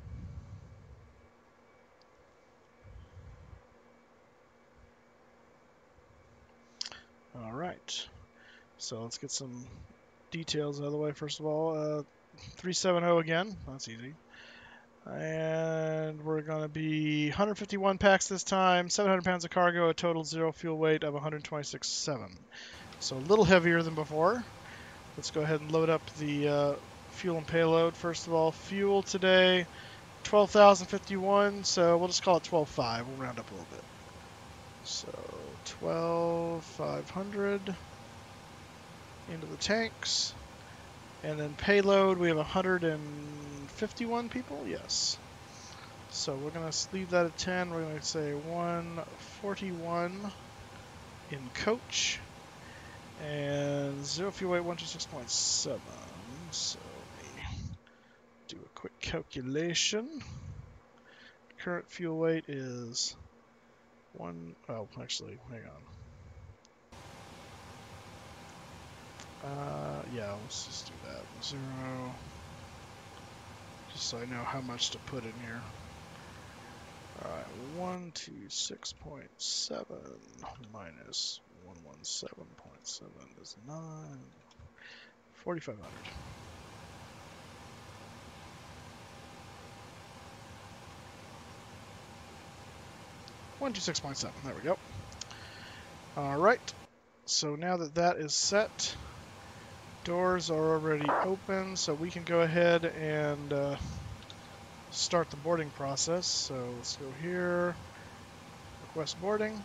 All right. So let's get some details out of the way first of all. 370 again. That's easy. And we're going to be 151 packs this time, 700 pounds of cargo, a total zero fuel weight of 126.7. So a little heavier than before. Let's go ahead and load up the fuel and payload. First of all, fuel today, 12,051, so we'll just call it 12.5. We'll round up a little bit. So 12,500 into the tanks. And then payload, we have 151 people? Yes. So we're going to leave that at 10. We're going to say 141 in coach. And zero fuel weight, 126.7. So let me do a quick calculation. Current fuel weight is actually, hang on. Yeah, let's just do that. 0. Just so I know how much to put in here. Alright, 126.7 minus 117.7 is 9. 4,500. $126.7. There we go. Alright. So now that that is set, doors are already open, so we can go ahead and start the boarding process. So let's go here, request boarding,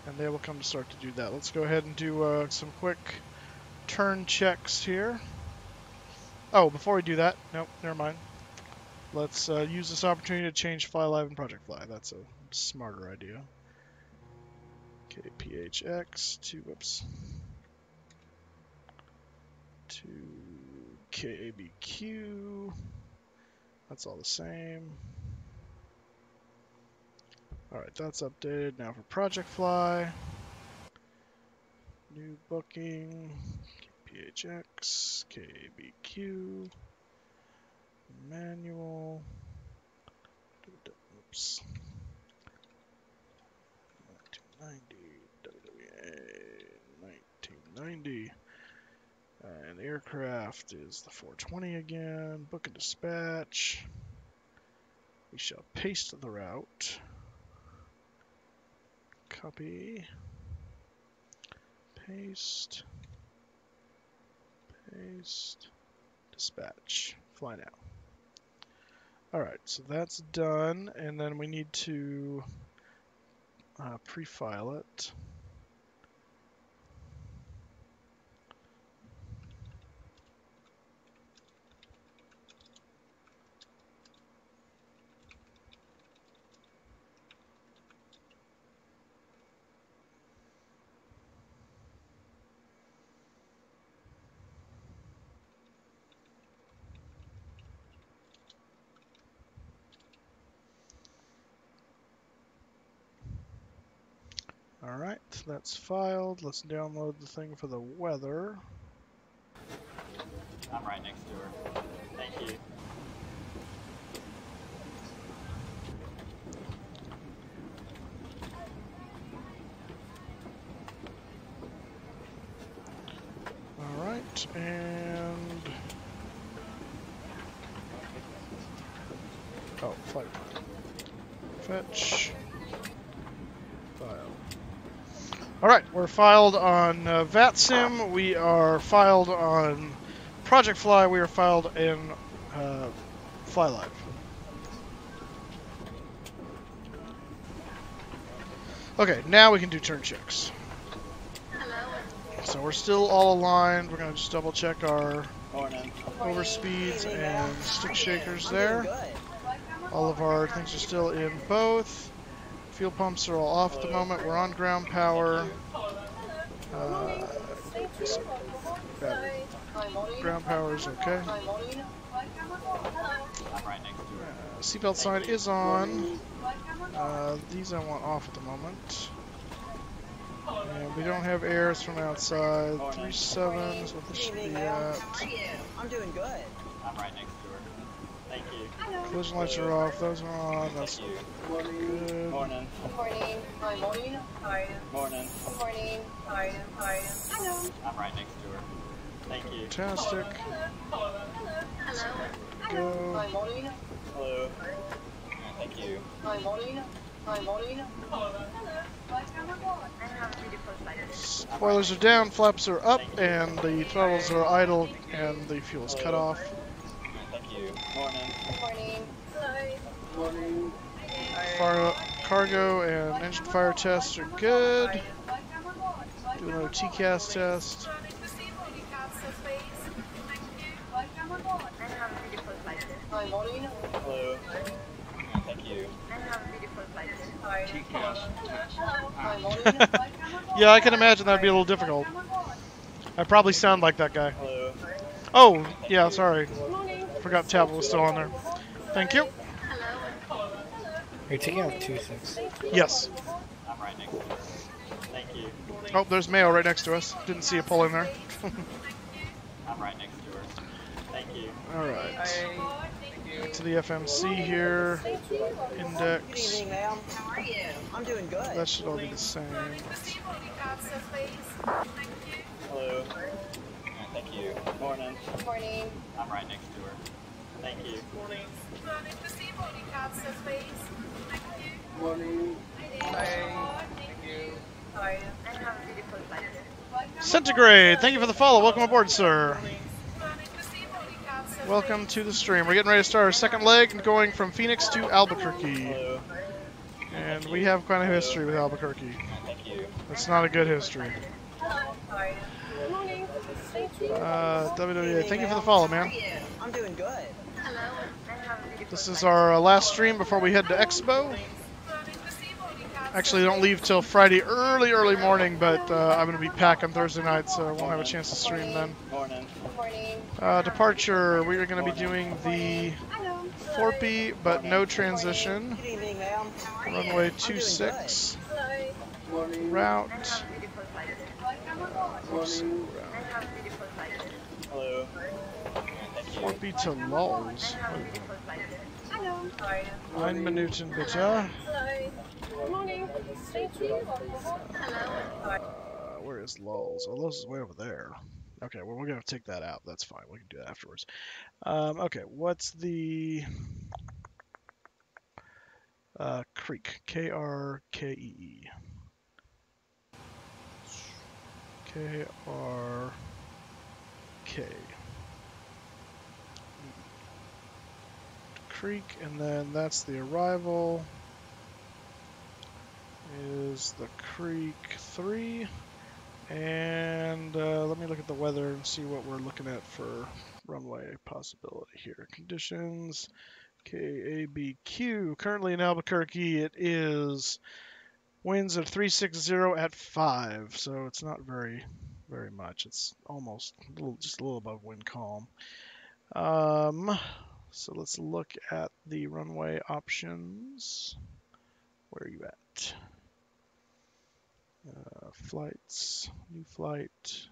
and they will come to start to do that. Let's go ahead and do some quick turn checks here. Oh, before we do that, nope, never mind. Let's use this opportunity to change Fly Live and Project Fly. That's a smarter idea. KPHX to KABQ. That's all the same. Alright, that's updated. Now for Project Fly. New booking. KPHX. KABQ. Manual. Oops. 1990. And aircraft is the 420 again. Book and dispatch. We shall paste the route. Copy. Paste. Paste. Dispatch. Fly now. Alright, so that's done. And then we need to pre-file it. Alright, that's filed. Let's download the thing for the weather. I'm right next to her. Thank you. Alright, and... oh, flight. Fetch. File. Alright, we're filed on VATSIM, we are filed on Project Fly, we are filed in Fly Live. Okay, now we can do turn checks. So we're still all aligned, we're going to just double check our overspeeds and stick shakers there. All of our things are still in both. Fuel pumps are all off at the moment. We're on ground power. Ground power is okay. Seatbelt sign is on. These I want off at the moment. And we don't have airs from outside. 3.7 is what this should be at. I'm doing good. I'm right next to her. Thank you. Collision lights are off. Those are on. That's good. Morning. Good morning. Hi, morning. Hi. Morning. Good morning. Hi. Hi. Hello. I'm right next to her. Thank you. Fantastic. Go. Hi, morning. Hello. Thank you. Hi, morning. Hi, morning. Spoilers are down, flaps are up, and the throttles are idle, and the fuel's cut off. Thank you. Morning. Good morning. Morning. Cargo and engine fire tests are good. Do another TCAS test. Hi, morning. Hello. Thank you. Hi, morning. Yeah, I can imagine that'd be a little difficult. I probably sound like that guy. Hello. Oh, yeah, sorry. Forgot tablet was still on there. Thank you. Are you taking out 2.6? Yes. I'm right next to her. Thank you. Oh, there's Mayo right next to us. Didn't see a pull in there. I'm right next to her. Thank you. Alright. Back to the FMC here. Index. Good evening, ma'am. How are you? I'm doing good. That should all be the same. Hello. Thank you. Morning. Good morning. I'm right next to her. Thank you. Morning. Centigrade, thank you for the follow. Welcome aboard, sir. Welcome to the stream. We're getting ready to start our second leg and going from Phoenix to Albuquerque. Hello. And we have quite a history with Albuquerque. Thank you. It's not a good history. WWE, thank you for the follow, man. I'm doing good. This is our last stream before we head to Expo. Actually, don't leave till Friday early morning, but I'm going to be packing Thursday night, so I won't have a chance to stream then. Morning. Departure, we are going to be doing the 4P, but no transition. Good evening, ma'am. Runway I'm doing 26. good. Route. Hello. 4P to lulls. 9 Minuten bitte. Where is lulls? Oh, lulls is way over there. Okay, well, we're going to take that out. That's fine. We can do that afterwards. Okay, what's the creek? K-R-K-E-E. K-R-K. Creek, and then that's the arrival. Is the Creek 3. And let me look at the weather and see what we're looking at for runway possibility here. Conditions, KABQ. Currently in Albuquerque, it is winds of 360 at 5, so it's not very much. It's almost just a little above wind calm. So let's look at the runway options. Where are you at? Flights, new flight.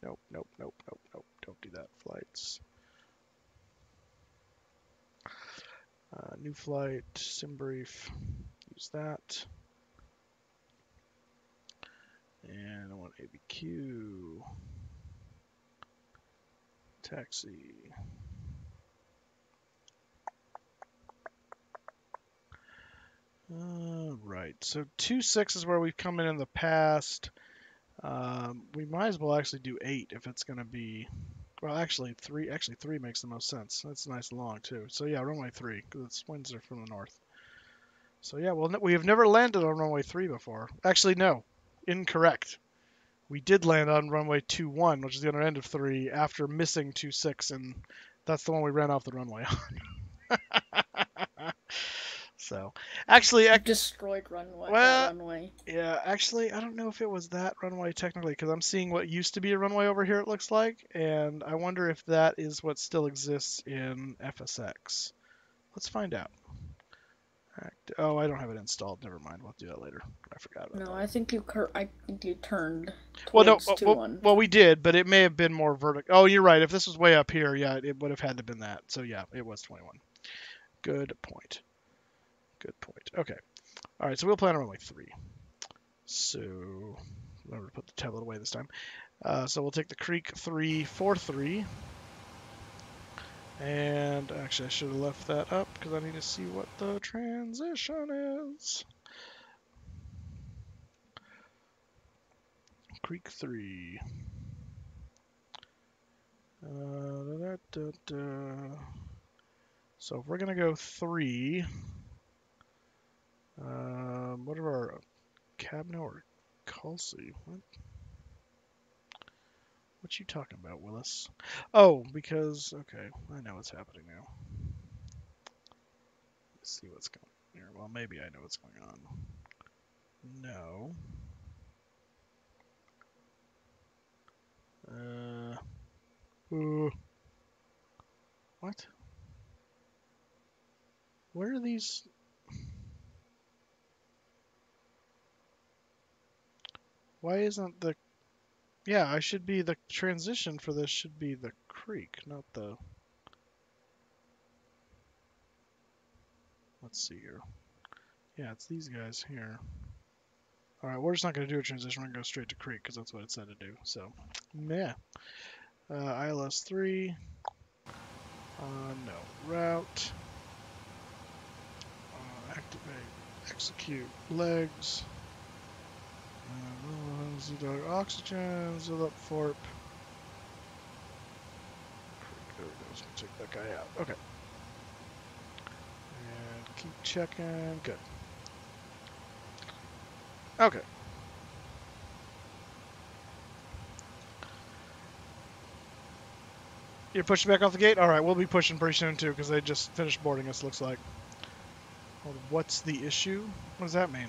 Nope. Don't do that. Flights. New flight, sim brief. Use that. And I want ABQ. Taxi. Right. So 2.6 is where we've come in the past. We might as well actually do 8 if it's going to be. Well, actually 3 makes the most sense. That's nice and long too. So yeah, runway 3 because its winds are from the north. So yeah, well, we have never landed on runway 3 before. Actually, no, incorrect. We did land on runway 21, which is the other end of 3, after missing 2.6, and that's the one we ran off the runway on. So, actually, destroyed runway. Well, runway. Yeah, actually, I don't know if it was that runway technically, because I'm seeing what used to be a runway over here. It looks like, and I wonder if that is what still exists in FSX. Let's find out. Oh, I don't have it installed. Never mind. We'll do that later. I forgot about that. No, I think you turned Well, no, towards 2-1. well, we did, but it may have been more vertical. Oh, you're right. If this was way up here, yeah, it would have had to have been that. So yeah, it was 21. Good point. Good point. Okay. All right, so we'll plan on runway 3. So remember to put the tablet away this time. So we'll take the Creek 343. And actually, I should have left that up because I need to see what the transition is. Creek 3. So if we're going to go 3, what are our Cabno or Culsey? What you talking about, Willis? Oh, because, okay, I know what's happening now. Let's see what's going on here. Well, maybe I know what's going on. No. What? Where are these? Why isn't the... Yeah, I should be... The transition for this should be the Creek, not the... Let's see here. Yeah, it's these guys here. Alright, we're just not going to do a transition. We're going to go straight to Creek, because that's what it said to do. So, yeah. ILS 3. No. Route. Activate. Execute. Legs. Z-Dog Oxygen. Zillup Forp. There we go. So take that guy out. Okay. And keep checking. Good. Okay. You're pushing back off the gate? Alright, we'll be pushing pretty soon too, because they just finished boarding us, looks like. What's the issue? What does that mean?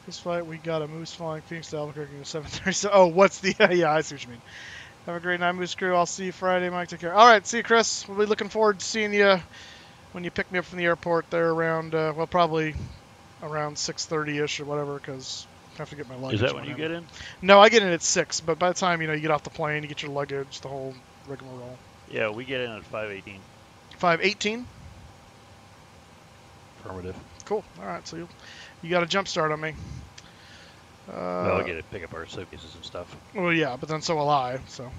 This flight, we got a Moose flying Phoenix to Albuquerque at 7:30. Oh, what's the... yeah, I see what you mean. Have a great night, Moose crew. I'll see you Friday, Mike. Take care. Alright, see you, Chris. We'll be looking forward to seeing you when you pick me up from the airport there around, well, probably around 6:30-ish or whatever, because I have to get my luggage. Is that when you get in? No, I get in at 6, but by the time, you get off the plane, you get your luggage, the whole rigmarole. Yeah, we get in at 5:18. 5:18? Affirmative. Cool. Alright, so you got a jump start on me. Well, I'll get to pick up our suitcases and stuff. Well, yeah, but then so will I, so.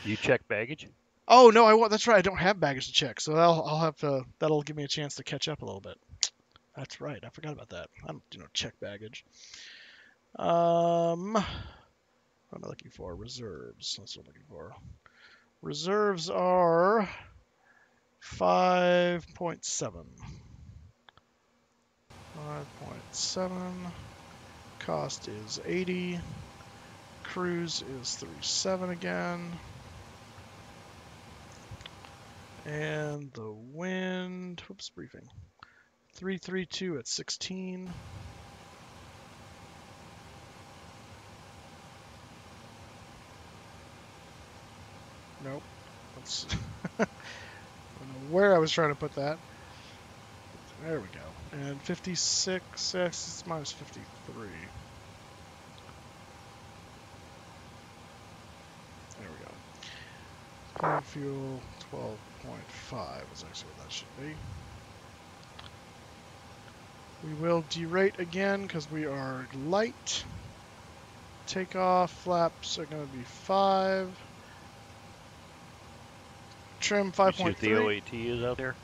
You check baggage? Oh, no, that's right, I don't have baggage to check, so I'll have to, that'll give me a chance to catch up a little bit. That's right, I forgot about that. I don't, check baggage. What am I looking for? Reserves. That's what I'm looking for. Reserves are 5.7. 5.7. Cost is 80. Cruise is 37 again. And the wind, whoops, briefing. 332 at 16. Nope. That's I don't know where I was trying to put that. There we go. And 56, it's minus 53. There we go. Clean fuel 12.5 is actually what that should be. We will derate again because we are light. Takeoff flaps are going to be 5. Trim 5.3. The OAT is out there?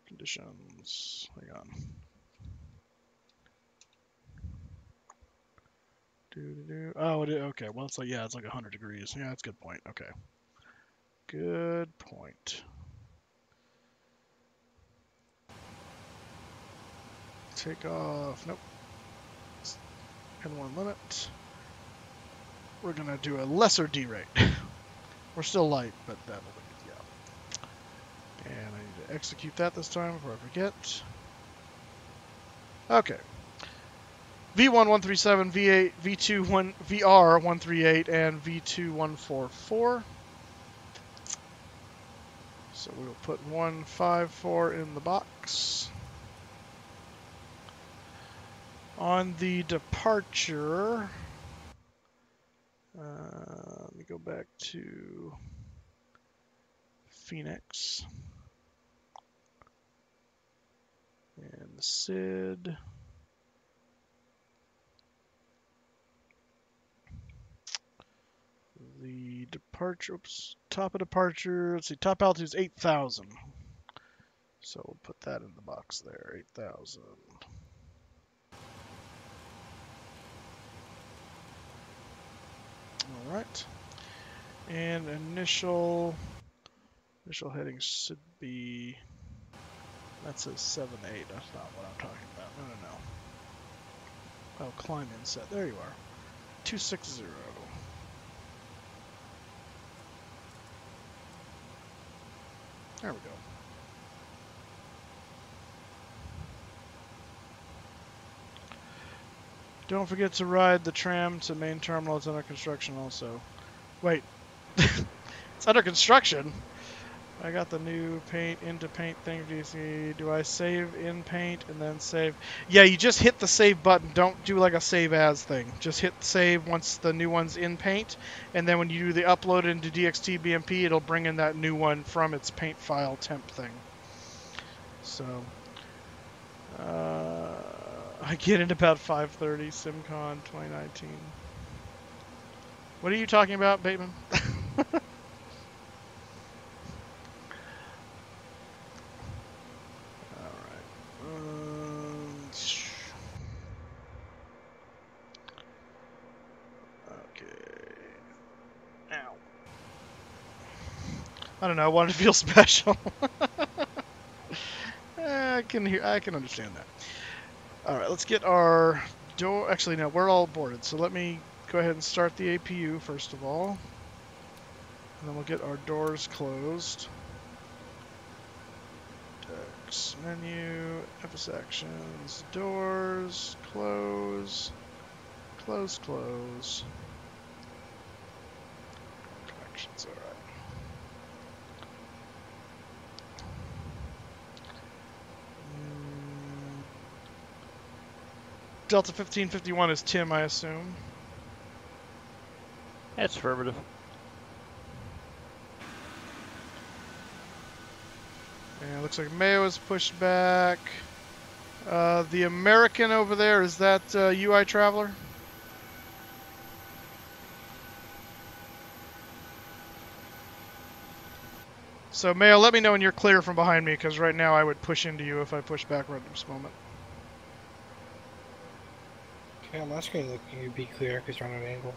Conditions. Hang on. Oh, okay. Well, it's like, yeah, it's like 100 degrees. Yeah, that's a good point. Okay. Good point. Take off. Nope. N1 limit. We're going to do a lesser derate. We're still light, but that'll be, yeah. And I need to execute that this time before I forget. Okay. V1-137, V8, V2-1, VR-138, and V2-144. So we will put 154 in the box. On the departure, let me go back to Phoenix and the SID. The departure, oops, top of departure, let's see, top altitude is 8,000. So we'll put that in the box there, 8,000. Alright. And initial heading should be, that says 7-8, that's not what I'm talking about, no. Oh, climb inset, there you are. 260. There we go. Don't forget to ride the tram to main terminal. It's under construction also. Wait. It's under construction? I got the new paint into paint thing. Do I save in paint and then save? Yeah, you just hit the save button. Don't do like a save as thing. Just hit save once the new one's in paint. And then when you do the upload into DXT BMP, it'll bring in that new one from its paint file temp thing. So, I get in about 5:30, SimCon 2019. What are you talking about, Bateman? I don't know. I wanted to feel special. I can understand that. All right, let's get our door. Actually, no, we're all boarded. So let me go ahead and start the APU first of all. And then we'll get our doors closed. Decks, menu, FS actions, doors, close, close, close. Connections, alright. Delta 1551 is Tim, I assume. That's affirmative. And it looks like Mayo is pushed back. The American over there, is that UI Traveler? So Mayo, let me know when you're clear from behind me, because right now I would push into you if I push backward at this moment. Okay, on my screen looking to be clear because you're on an angle.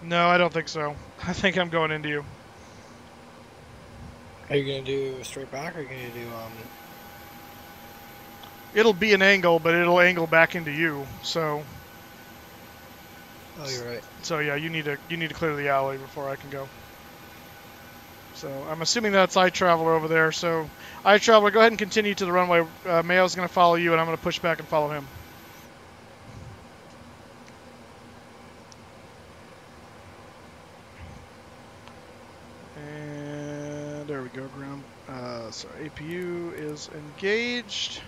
No, I don't think so. I think I'm going into you. Are you gonna do straight back or are you gonna do It'll be an angle, but it'll angle back into you. So. Oh, you're right. So yeah, you need to clear the alley before I can go. So I'm assuming that's iTraveler over there. So iTraveler, go ahead and continue to the runway. Mayo's going to follow you, and I'm going to push back and follow him. And there we go. Ground. Sorry, APU is engaged.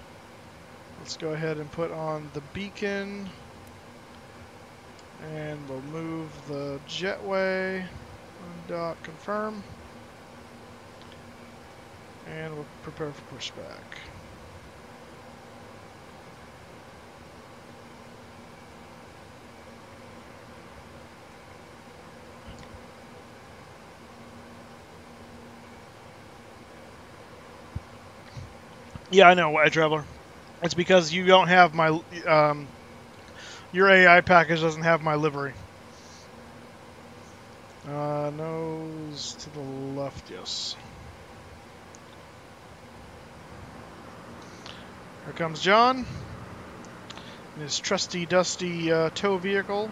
Let's go ahead and put on the beacon. And we'll move the jetway. Undock, confirm. And we'll prepare for pushback. Yeah, I know, White Traveler. It's because you don't have my, your AI package doesn't have my livery. Nose to the left, yes. Here comes John in his trusty, dusty tow vehicle.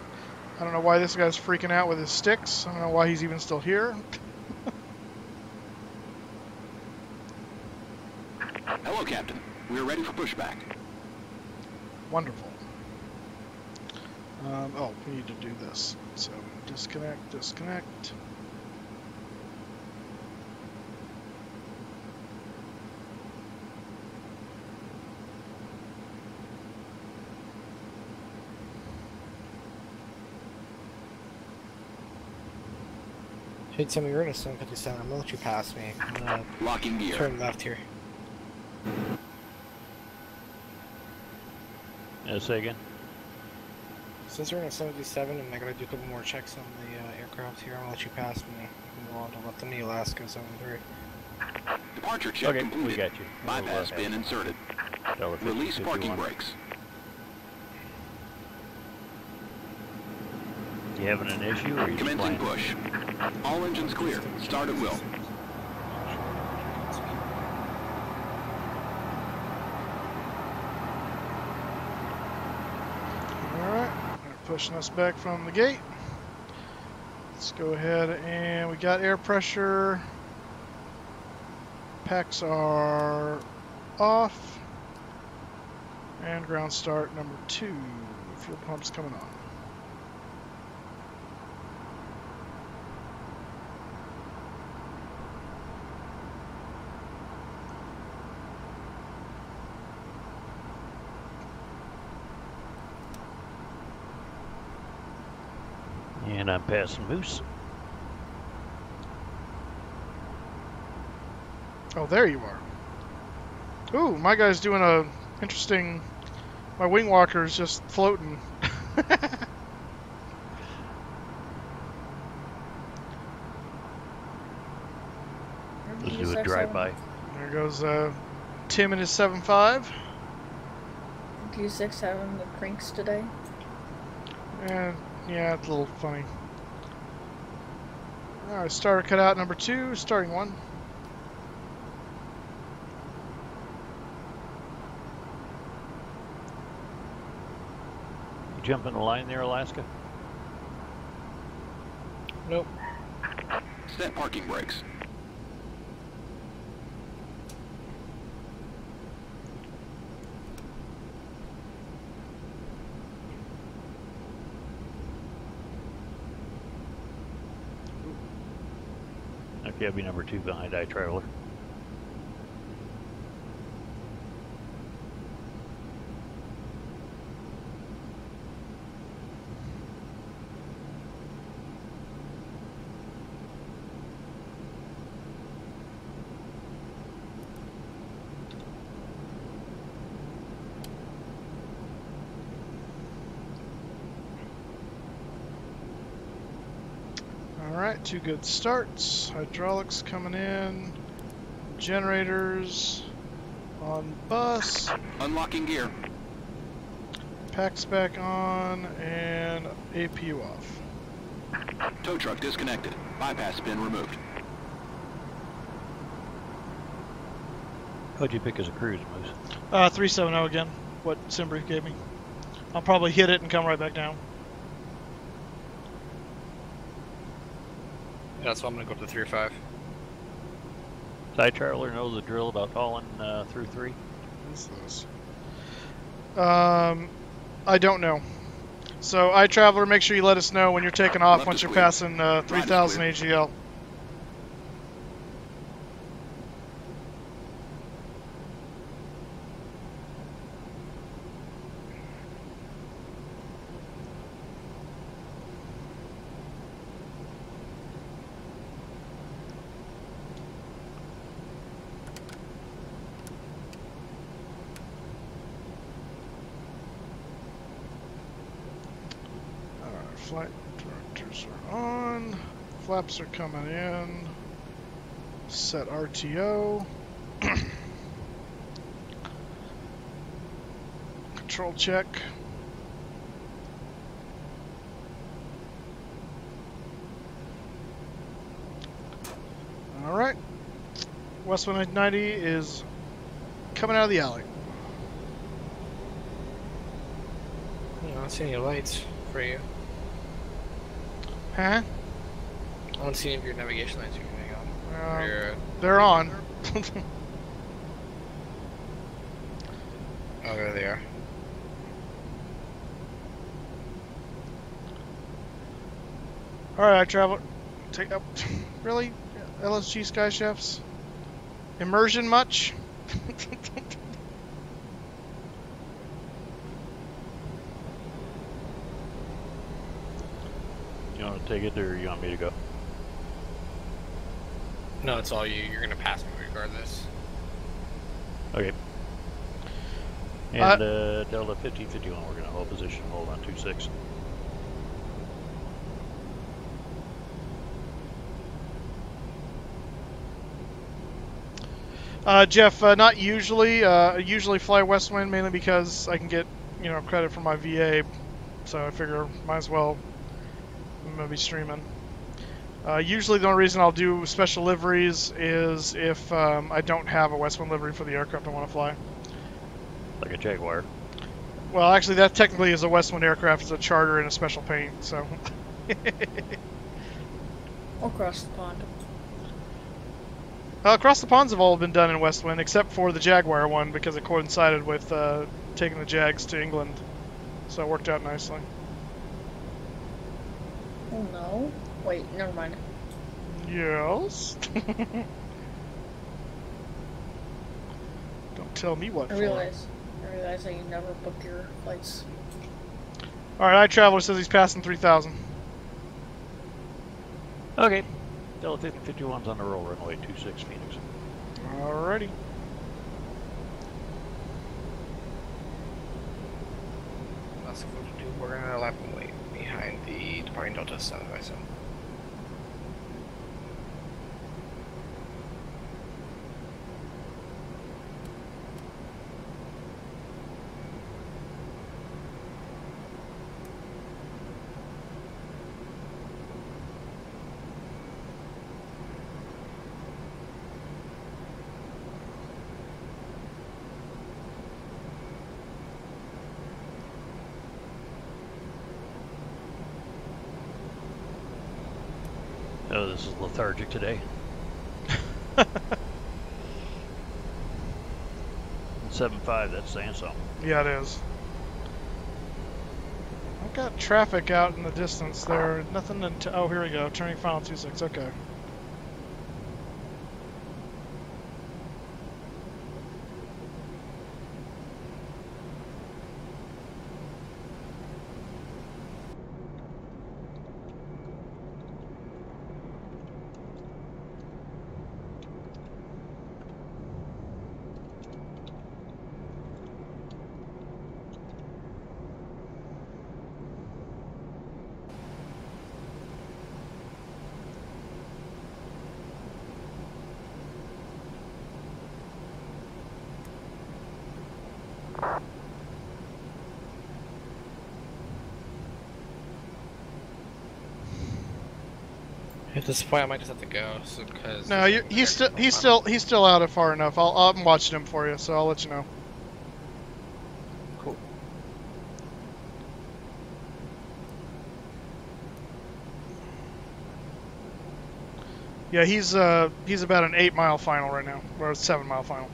I don't know why this guy's freaking out with his sticks. I don't know why he's even still here. Hello, Captain. We're ready for pushback. Wonderful. Oh, we need to do this. So disconnect, disconnect. Hey, Tim, you're in a 757. I'm gonna let you pass me. I'm gonna locking gear. Turn left here. Say again. Since you're in a 77 and I gotta do a couple more checks on the aircraft here, I'm gonna let you pass me. I'm going to let the New Alaska 73. Departure check completed. We got you. Bypass pin inserted. Release parking brakes. You having an issue or are you just Commencing flying? push. All engines clear. Start at will. Alright, they're pushing us back from the gate. Let's go ahead and we got air pressure. Packs are off. And ground start number 2. Fuel pump's coming on. And I'm passing Moose. Oh, there you are. Ooh, my guy's doing a interesting... My wing walker is just floating. Let's do a drive-by. There goes Tim and his 7.5. Do you 6 having the cranks today? And yeah, it's a little funny. Alright, starter cutout number 2, starting 1. jump in the line there, Alaska? Nope. Set parking brakes. Okay, I'll be number 2 behind iTraveler. Alright, 2 good starts. Hydraulics coming in. Generators on bus. Unlocking gear. Packs back on and APU off. Tow truck disconnected. Bypass pin removed. What'd you pick as a cruise, Moose? 370 again, what Simbrief gave me. I'll probably hit it and come right back down. Yeah, so I'm gonna go to the 305. Does iTraveler know the drill about calling through 3? What's this? I don't know. So iTraveler, make sure you let us know when you're taking off once you're passing 3000 AGL. Flight directors are on. Flaps are coming in. Set RTO. Control check. Alright. West 190 is coming out of the alley. I don't see any lights for you. Huh? I don't see any of your navigation lights you can hang on. They're on. Oh, there they are. Alright, traveler. Take up. Really? LSG Sky Chefs? Immersion much? You want to take it, or you want me to go? No, it's all you. You're gonna pass me regardless. Okay. And Delta 1551, we're gonna hold position, hold on 26. Jeff, not usually. Usually fly west wind mainly because I can get, credit for my VA. So I figure might as well. I'm gonna be streaming. Usually the only reason I'll do special liveries is if I don't have a west wind livery for the aircraft I want to fly. Like a Jaguar. Well, actually, that technically is a west wind aircraft. It's a charter and a special paint. So. Across the pond. Across the ponds have all been done in West Wind, except for the Jaguar one, because it coincided with taking the Jags to England. So it worked out nicely. Oh no. Wait, never mind. Yes? Don't tell me what I realize that you never book your flights. Alright, iTraveler says he's passing 3,000. Okay. Delta 1551's on the roll, runway 26 Phoenix. Alrighty. That's what we'll do. We're gonna lap and wait behind the departing Delta 757. Oh, this is lethargic today. 7.5, that's saying something. Yeah, it is. I've got traffic out in the distance there. Nothing until... Oh, here we go. Turning final 26. Okay. At this point, I might just have to go. So, cause No, he's still out of far enough. I'm watching him for you, so I'll let you know. Cool. Yeah, he's about an 8-mile final right now, or a 7-mile final.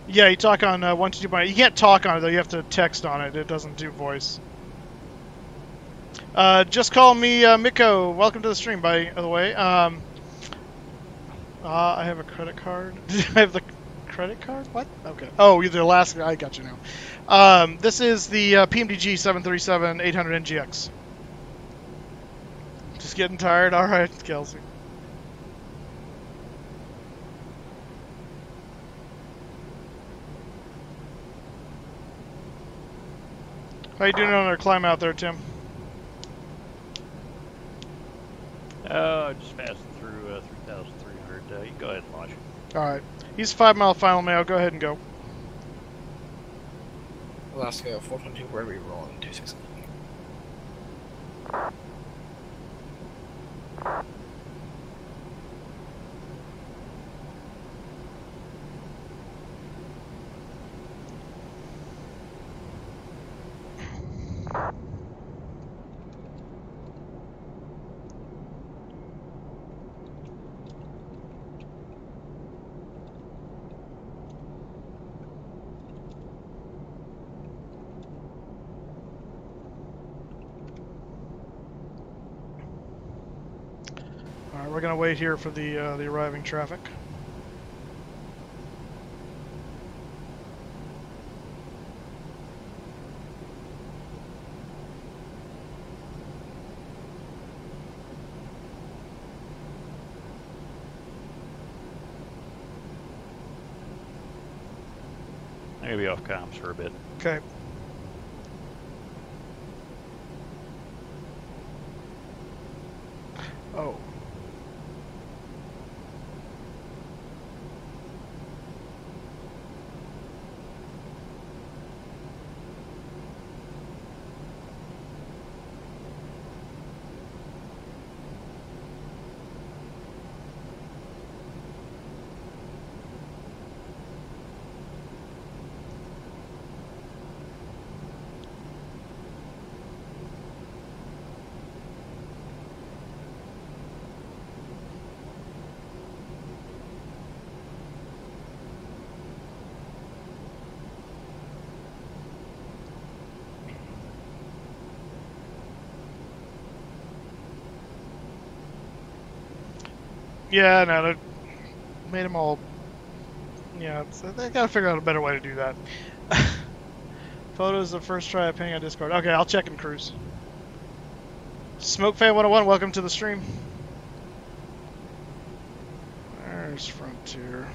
Yeah, you talk on 122. You can't talk on it though. You have to text on it. It doesn't do voice. Just call me Miko. Welcome to the stream, by the way. I have a credit card. I have the credit card? What? Okay. Oh, you're the last guy. I got you now. This is the PMDG 737-800 NGX. Just getting tired. All right, Kelsey. How you doing on our climb out there, Tim? Just passing through 3,300. You can go ahead and launch. All right. He's 5-mile final, Mayo. Go ahead and go. Alaska 422, where are we rolling? 26. Alright, we're gonna wait here for the arriving traffic. I'm gonna be off comms for a bit. Okay. Oh. Yeah, no, they made them all. Yeah, they gotta figure out a better way to do that. Photos of first try of ping on Discord. Okay, I'll check in cruise. SmokeFan101, welcome to the stream. There's Frontier.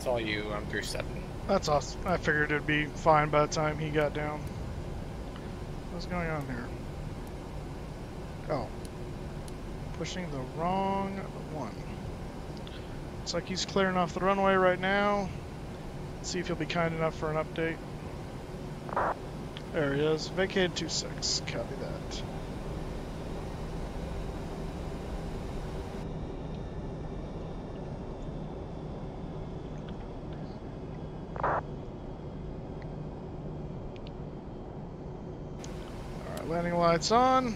It's all you. I'm through 7. That's awesome. I figured it'd be fine by the time he got down. What's going on here? Oh. Pushing the wrong one. Looks like he's clearing off the runway right now. Let's see if he'll be kind enough for an update. There he is. Vacated 26. Copy that. Alright, landing lights on.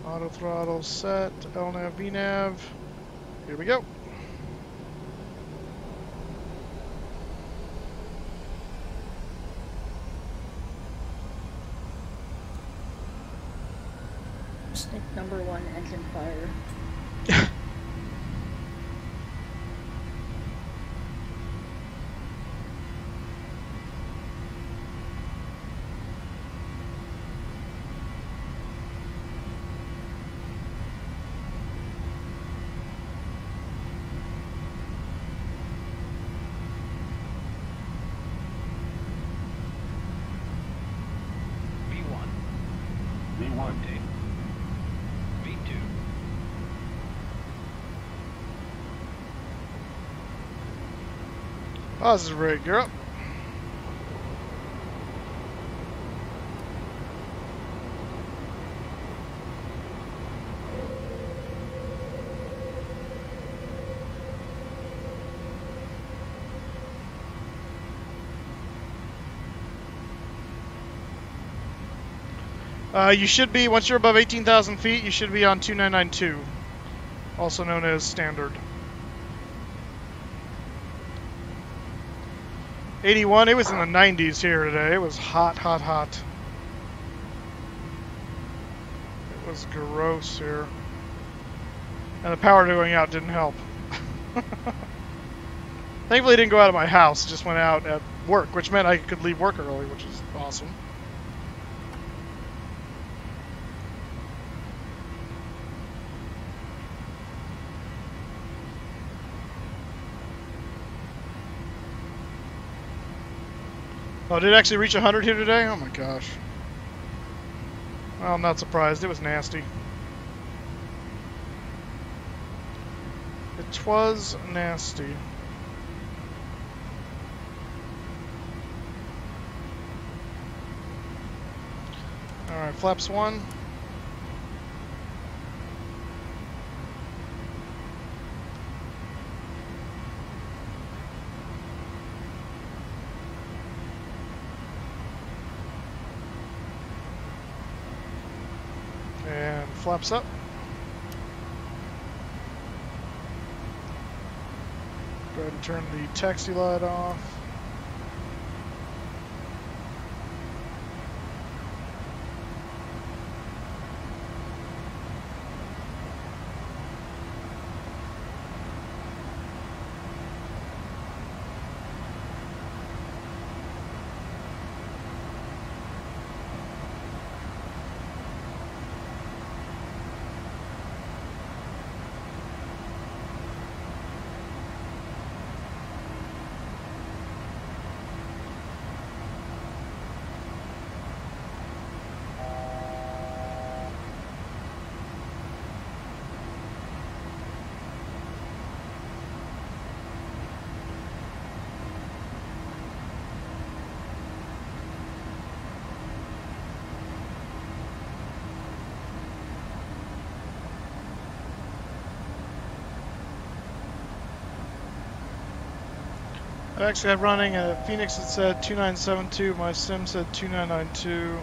Auto throttle set. LNAV, VNAV. Here we go. Stick number 1, engine fire. Positive rate, you're up. You should be, once you're above 18,000 feet, you should be on 2992, also known as standard. 81, it was in the 90s here today. It was hot, hot, hot. It was gross here. And the power going out didn't help. Thankfully it didn't go out of my house, it just went out at work, which meant I could leave work early, which is awesome. Oh, did it actually reach 100 here today? Oh my gosh. Well, I'm not surprised. It was nasty. It was nasty. Alright, flaps 1. And flaps up. Go ahead and turn the taxi light off. I actually had running at Phoenix, it said 2972, my sim said 2992.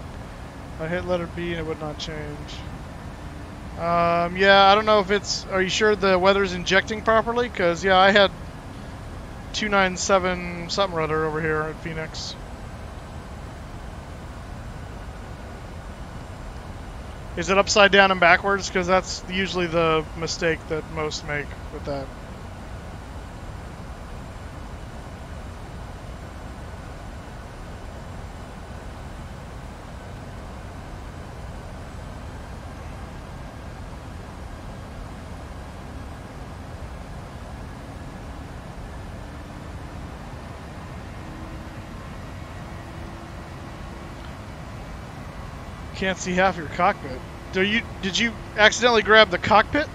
I hit letter B and it would not change. Yeah, I don't know if it's, are you sure the weather's injecting properly? Because, yeah, I had 297 something or other over here at Phoenix. Is it upside down and backwards? Because that's usually the mistake that most make with that. Can't see half your cockpit. Did you accidentally grab the cockpit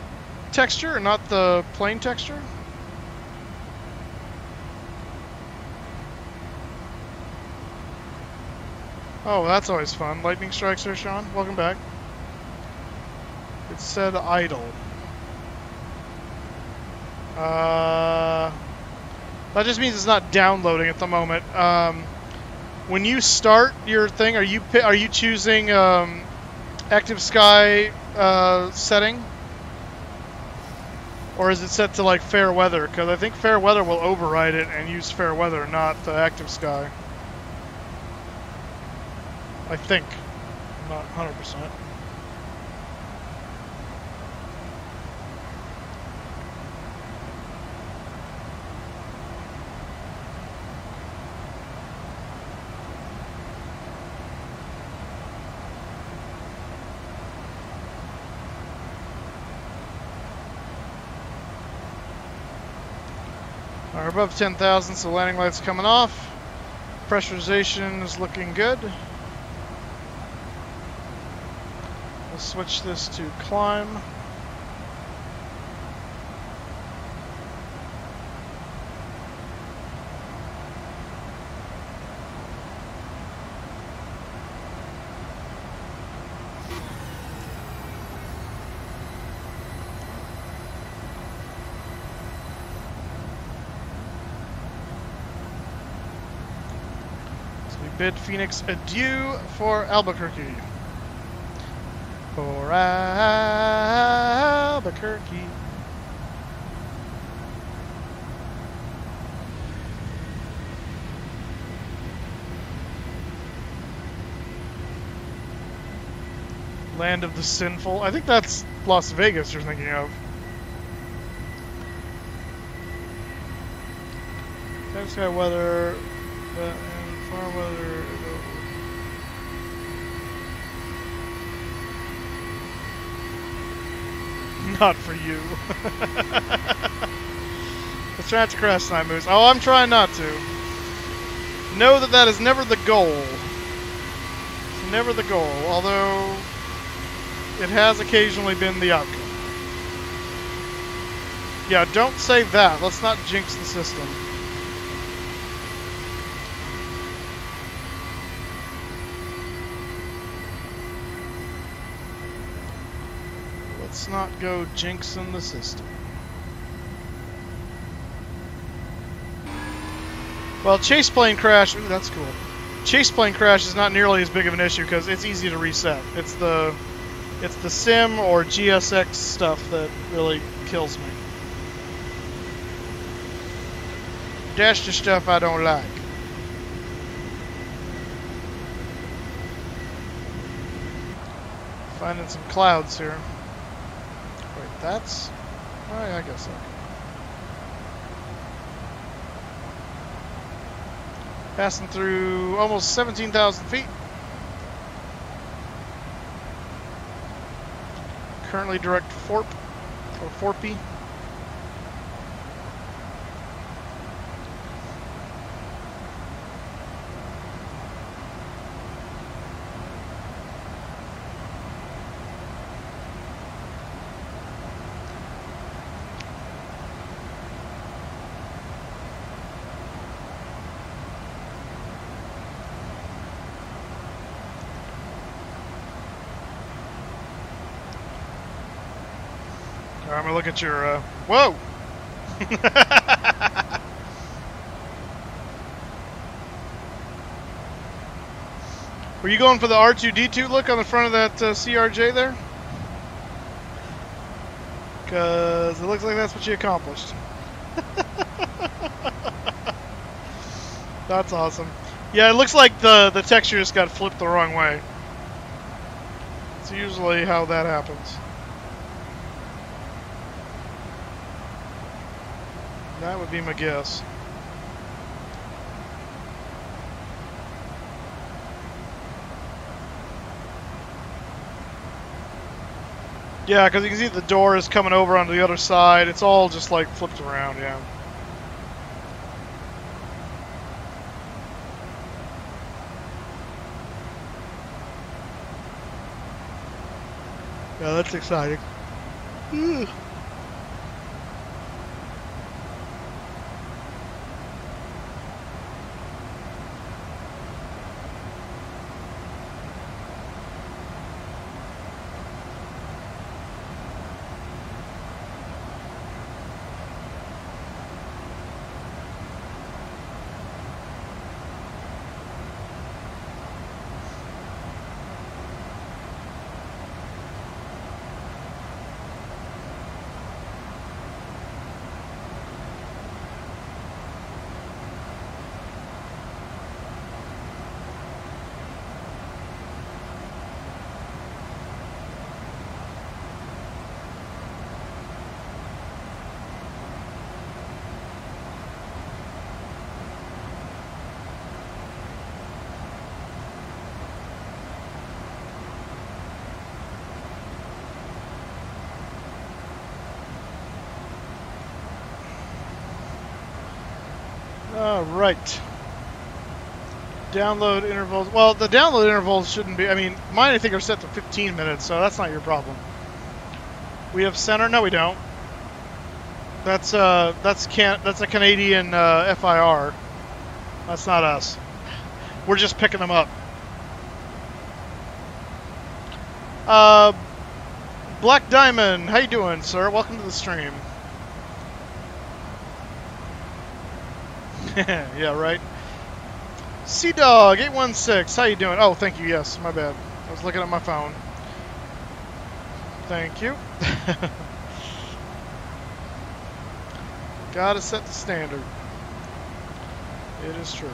texture, not the plane texture? Oh, that's always fun. Lightning strikes there, Sean. Welcome back. It said idle. That just means it's not downloading at the moment. When you start your thing, are you choosing active sky setting, or is it set to like fair weather? Because I think fair weather will override it and use fair weather, not the active sky. I think. I'm not 100%. We're above 10,000, so landing light's coming off. Pressurization is looking good. We'll switch this to climb. Bid Phoenix adieu for Albuquerque. For Albuquerque. Land of the Sinful. I think that's Las Vegas you're thinking of. Dark sky weather. Farm weather. Not for you. Let's try not to crash tonight, Moose. Oh, I'm trying not to. Know that that is never the goal. It's never the goal, although it has occasionally been the outcome. Yeah, don't say that. Let's not jinx the system. Let's not go jinxing the system. Well, chase plane crash, ooh, that's cool. Chase plane crash is not nearly as big of an issue because it's easy to reset. It's the sim or GSX stuff that really kills me. That's the stuff I don't like. Finding some clouds here. Wait, that's... oh, yeah, I guess so. Passing through almost 17,000 feet. Currently direct FORP, or FORPy. I'm gonna look at your, whoa! Were you going for the R2-D2 look on the front of that CRJ there? Because it looks like that's what you accomplished. That's awesome. Yeah, it looks like the texture just got flipped the wrong way. It's usually how that happens. That would be my guess. Yeah, because you can see the door is coming over onto the other side. It's all just like flipped around, yeah. Yeah, that's exciting. Right. Download intervals. Well, the download intervals shouldn't be. I mean, mine I think are set to 15 minutes, so that's not your problem. We have center. No, we don't. That's a Canadian FIR. That's not us. We're just picking them up. Black Diamond, how you doing, sir? Welcome to the stream. Yeah, right. Sea Dog 816, how you doing? Oh, thank you. Yes, my bad. I was looking at my phone. Thank you. Gotta set the standard. It is true.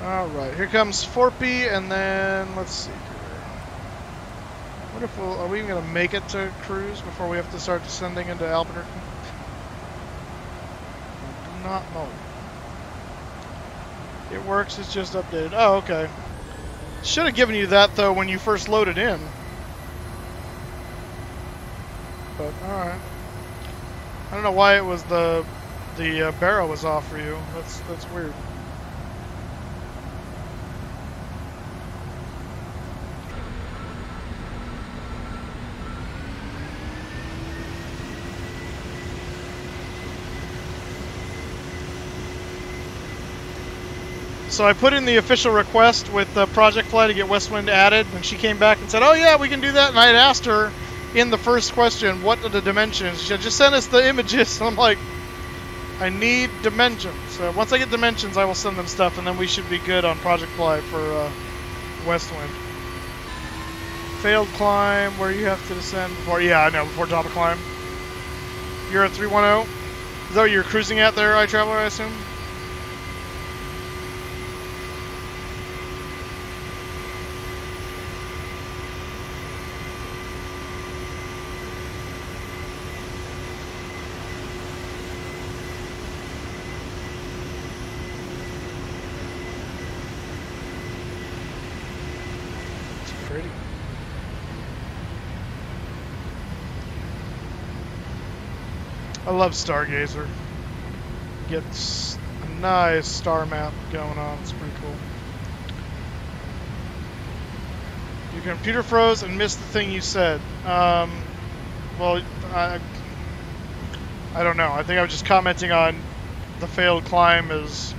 All right, here comes Forpy, and then let's see here. What if are we even gonna make it to cruise before we have to start descending into Albuquerque? I do not know. It works, it's just updated. Oh, okay. Should have given you that, though, when you first loaded in. But, alright. I don't know why it was the barrel was off for you. That's weird. So I put in the official request with Project Fly to get Westwind added, and she came back and said, oh yeah, we can do that. And I had asked her in the first question, what are the dimensions? She said, just send us the images. And I'm like, I need dimensions. So once I get dimensions, I will send them stuff, and then we should be good on Project Fly for Westwind. Failed climb, where you have to descend before, yeah, I know, before top of climb. You're at 310? Is that what you're cruising at there, iTraveler, I assume? I love Stargazer. Gets a nice star map going on. It's pretty cool. Your computer froze and missed the thing you said. Well, I don't know. I think I was just commenting on the failed climb is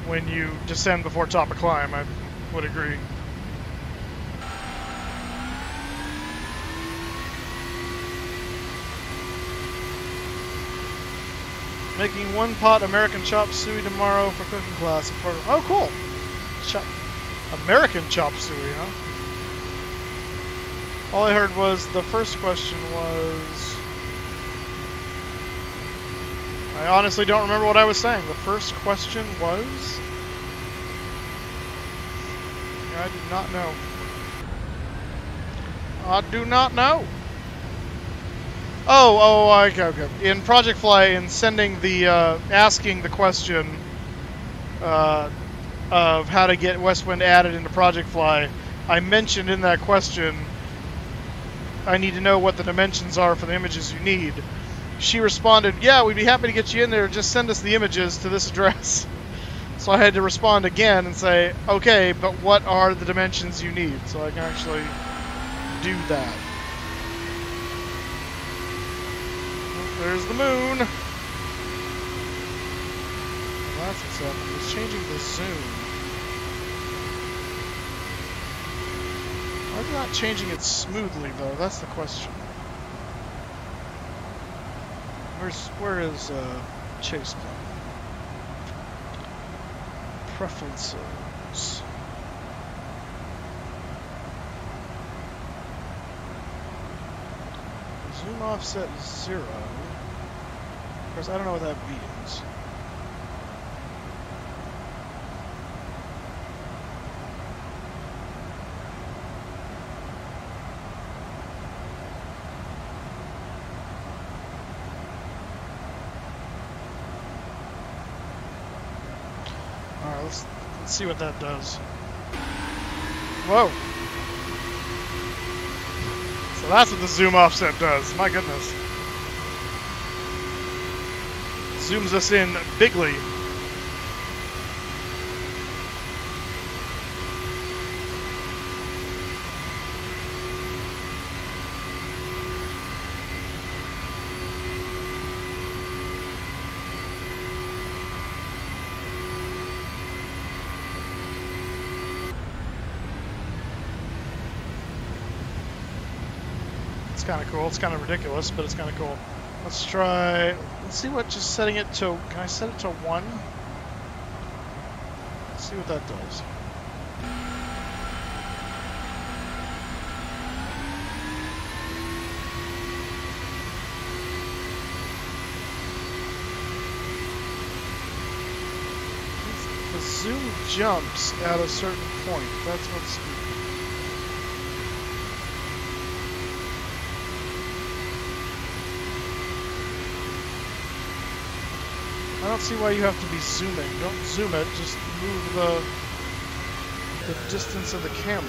when you descend before top of climb. I would agree. Making one pot American chop suey tomorrow for cooking class. Oh, cool. American chop suey, huh? All I heard was the first question was... I honestly don't remember what I was saying. The first question was... I do not know. I do not know. Oh, okay. In Project Fly, in sending the, asking the question of how to get Westwind added into Project Fly, I mentioned in that question, I need to know what the dimensions are for the images you need. She responded, yeah, we'd be happy to get you in there, just send us the images to this address. So I had to respond again and say, okay, but what are the dimensions you need? So I can actually do that. there's the moon. That's what's happening. It's changing the zoom. Why is it not changing it smoothly, though? That's the question. Where is Chase Plane? Preferences. Zoom offset is 0. Of course, I don't know what that means. Alright, let's see what that does. Whoa! So that's what the zoom offset does. My goodness. Zooms us in bigly. Kind of cool. It's kind of ridiculous, but it's kind of cool. Let's try. Let's see what just setting it to. Can I set it to 1? Let's see what that does. The zoom jumps at a certain point. That's what's. I don't see why you have to be zooming. Don't zoom it, just move the distance of the camera.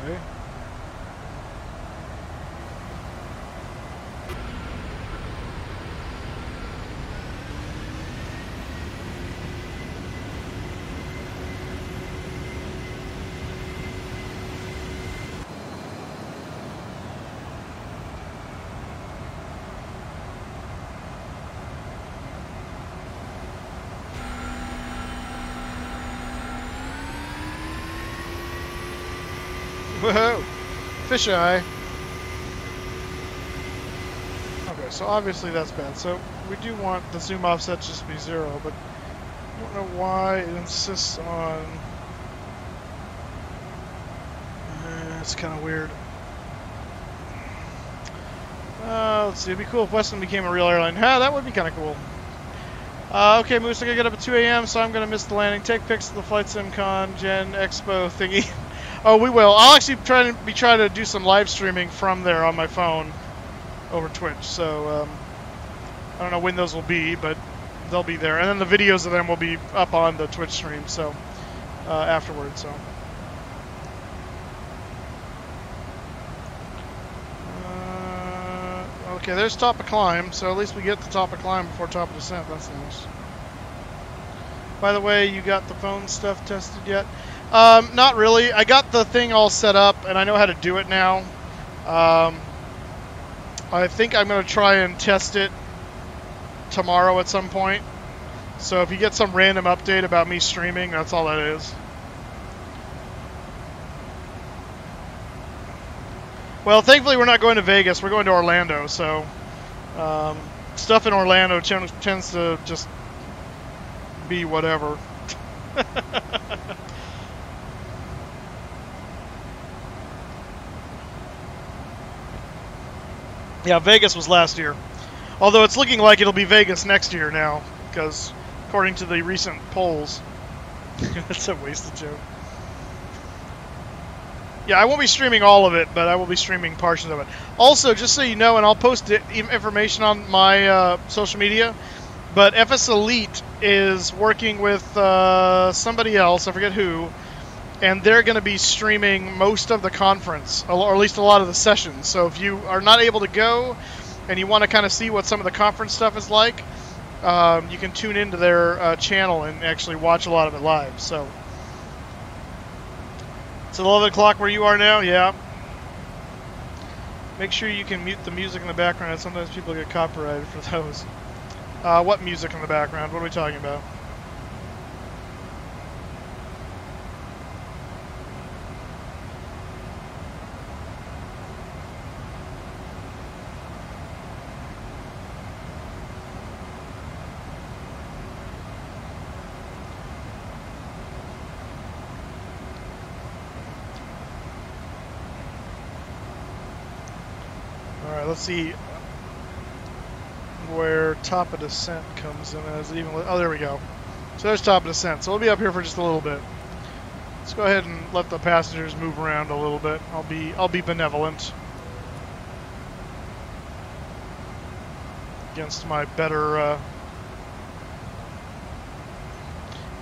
Okay. Whoa! Fisheye! Okay, so obviously that's bad. So we do want the zoom offset just to be 0, but I don't know why it insists on... it's kind of weird. Let's see, it'd be cool if Westland became a real airline. That would be kind of cool. Okay, Moose, I gotta get up at 2 a.m., so I'm gonna miss the landing. Take pics of the Flight Sim Con Gen Expo thingy. Oh, we will. I'll actually try to do some live streaming from there on my phone over Twitch. So I don't know when those will be, but they'll be there. And then the videos of them will be up on the Twitch stream. So afterwards. So. Okay, there's top of climb. So at least we get the top of climb before top of descent. That's nice. By the way, you got the phone stuff tested yet? Not really. I got the thing all set up, and I know how to do it now. I think I'm going to try and test it tomorrow at some point. So if you get some random update about me streaming, that's all that is. Well, thankfully we're not going to Vegas. We're going to Orlando, so stuff in Orlando tends to just be whatever. Yeah, Vegas was last year. Although it's looking like it'll be Vegas next year now, because according to the recent polls. That's a wasted joke. Yeah, I won't be streaming all of it, but I will be streaming portions of it. Also, just so you know, and I'll post information on my social media, but FS Elite is working with somebody else, I forget who, and they're going to be streaming most of the conference, or at least a lot of the sessions. So if you are not able to go and you want to kind of see what some of the conference stuff is like, you can tune into their channel and actually watch a lot of it live. So it's 11 o'clock where you are now. Yeah. Make sure you can mute the music in the background. Sometimes people get copyrighted for those. What music in the background? What are we talking about? Alright, let's see where top of descent comes in. Is it even? Oh, there we go. So there's top of descent. So we'll be up here for just a little bit. Let's go ahead and let the passengers move around a little bit. I'll be benevolent against my better.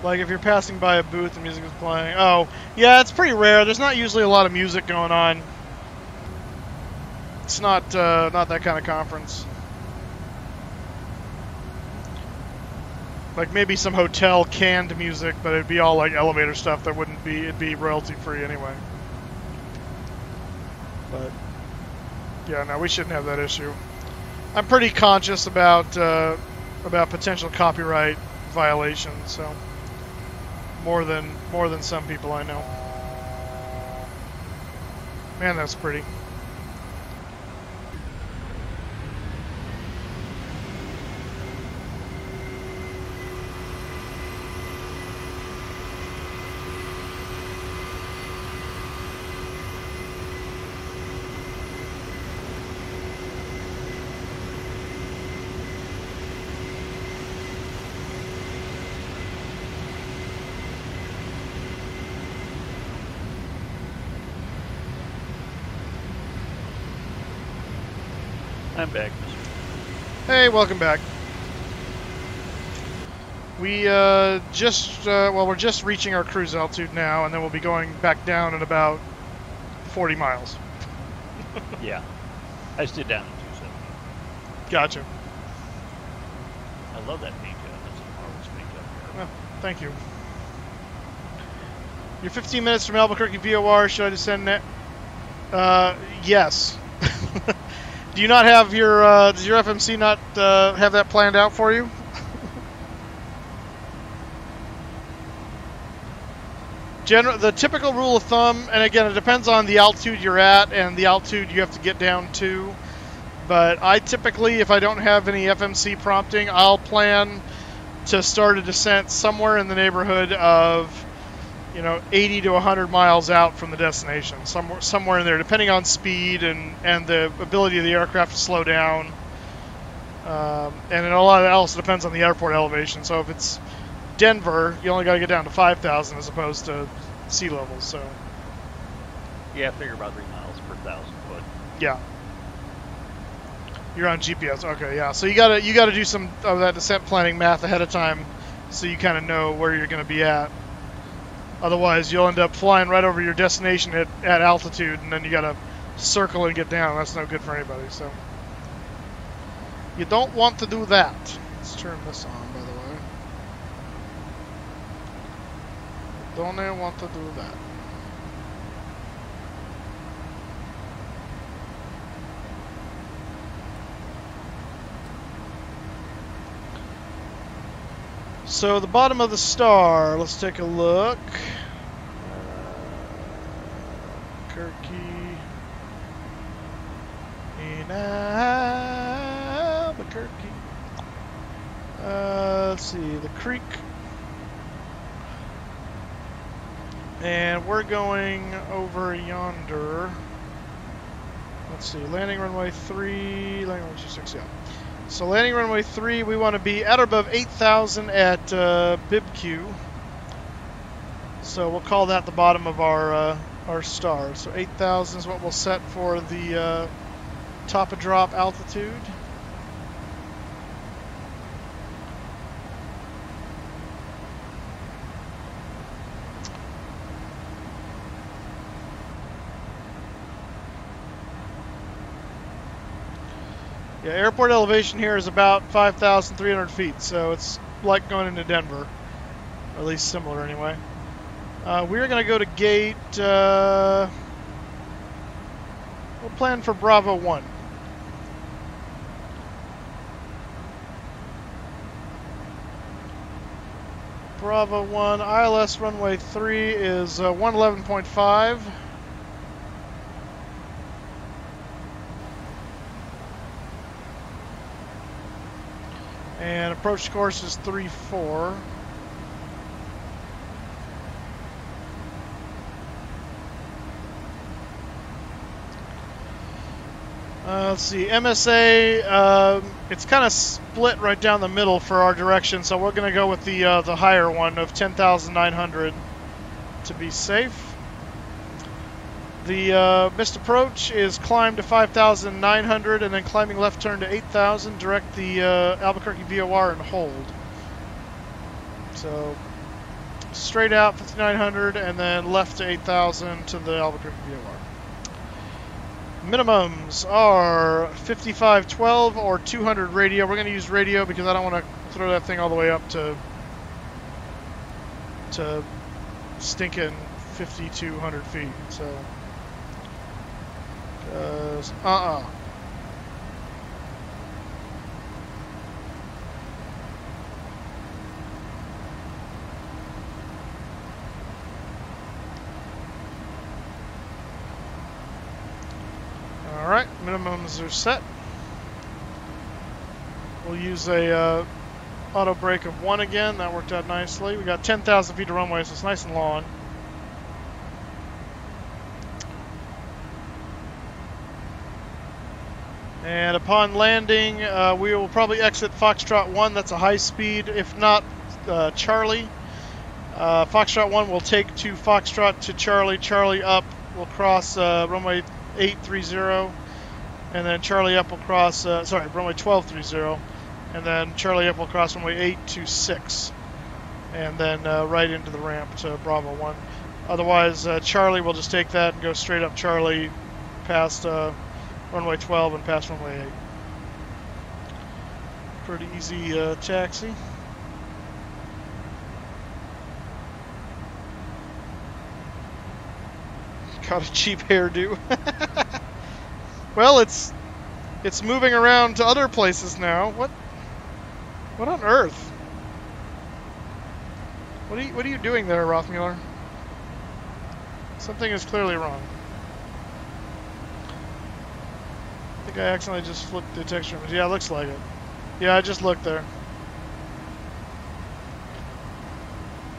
Like if you're passing by a booth and music is playing. Oh, yeah, it's pretty rare. There's not usually a lot of music going on. It's not that kind of conference. Like maybe some hotel canned music, but it'd be all like elevator stuff that wouldn't be, it'd be royalty free anyway. But yeah, no, we shouldn't have that issue. I'm pretty conscious about potential copyright violations, so more than some people I know. Man, that's pretty. I'm back. Hey, welcome back. We we're just reaching our cruise altitude now, and then we'll be going back down in about 40 miles. Yeah. I stood down at 270. Gotcha. I love that paint job. That's a marvelous paint job. Well, thank you. You're 15 minutes from Albuquerque VOR. Should I descend net? Yes. Do you not have your, does your FMC not have that planned out for you? The typical rule of thumb, and again, it depends on the altitude you're at and the altitude you have to get down to, but I typically, if I don't have any FMC prompting, I'll plan to start a descent somewhere in the neighborhood of, 80 to 100 miles out from the destination, somewhere in there, depending on speed and the ability of the aircraft to slow down. And then a lot else depends on the airport elevation. So if it's Denver, you only got to get down to 5,000 as opposed to sea level. So yeah, I figure about 3 miles per 1,000 foot. Yeah. You're on GPS. Okay, yeah. So you gotta do some of that descent planning math ahead of time, so you kind of know where you're going to be at. Otherwise, you'll end up flying right over your destination at altitude, and then you got to circle and get down. That's no good for anybody. So you don't want to do that. Let's turn this on, by the way. Don't want to do that. So the bottom of the star, let's take a look. Albuquerque. In Albuquerque. Let's see, the creek. And we're going over yonder. Let's see, landing runway 3, landing runway 26, yeah. So landing runway 3, we want to be at or above 8,000 at BIBQ. So we'll call that the bottom of our star. So 8,000 is what we'll set for the top of drop altitude. Yeah, airport elevation here is about 5,300 feet, so it's like going into Denver, or at least similar anyway. We're going to go to gate, we'll plan for Bravo 1. Bravo 1, ILS runway 3 is 111.5. And approach course is 34. Let's see, MSA, it's kind of split right down the middle for our direction, so we're going to go with the higher one of 10,900 to be safe. The missed approach is climb to 5,900 and then climbing left turn to 8,000, direct the Albuquerque VOR and hold. So straight out 5,900 and then left to 8,000 to the Albuquerque VOR. Minimums are 5512 or 200 radio. We're going to use radio because I don't want to throw that thing all the way up to stinking 5,200 feet. So, Alright, minimums are set. We'll use a auto brake of 1 again. That worked out nicely. We got 10,000 feet of runway, so it's nice and long. And upon landing, we will probably exit Foxtrot 1. That's a high speed, if not Charlie. Foxtrot 1 will take to Foxtrot to Charlie. Charlie up will cross runway 830, and then Charlie up will cross, runway 1230, and then Charlie up will cross runway 826, and then right into the ramp to Bravo 1. Otherwise, Charlie will just take that and go straight up Charlie past runway 12 and past runway 8. Pretty easy taxi. Got a cheap hairdo. Well, it's moving around to other places now. What on earth? What are you doing there, Rothmuller? Something is clearly wrong. I think I accidentally just flipped the texture image. Yeah, it looks like it. Yeah, I just looked there.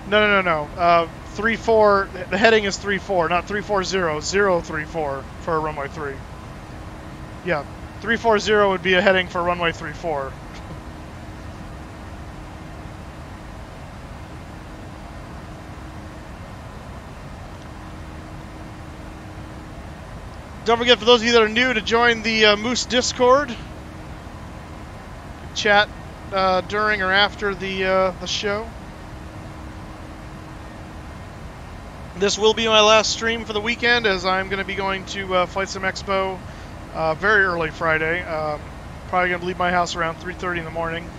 No. 34, the heading is 34, not 340, 034 for runway 3. Yeah, 340 would be a heading for runway 34. Don't forget, for those of you that are new, to join the Moose Discord. Chat during or after the show. This will be my last stream for the weekend, as I'm going to be going to FSExpo very early Friday. Probably going to leave my house around 3:30 in the morning.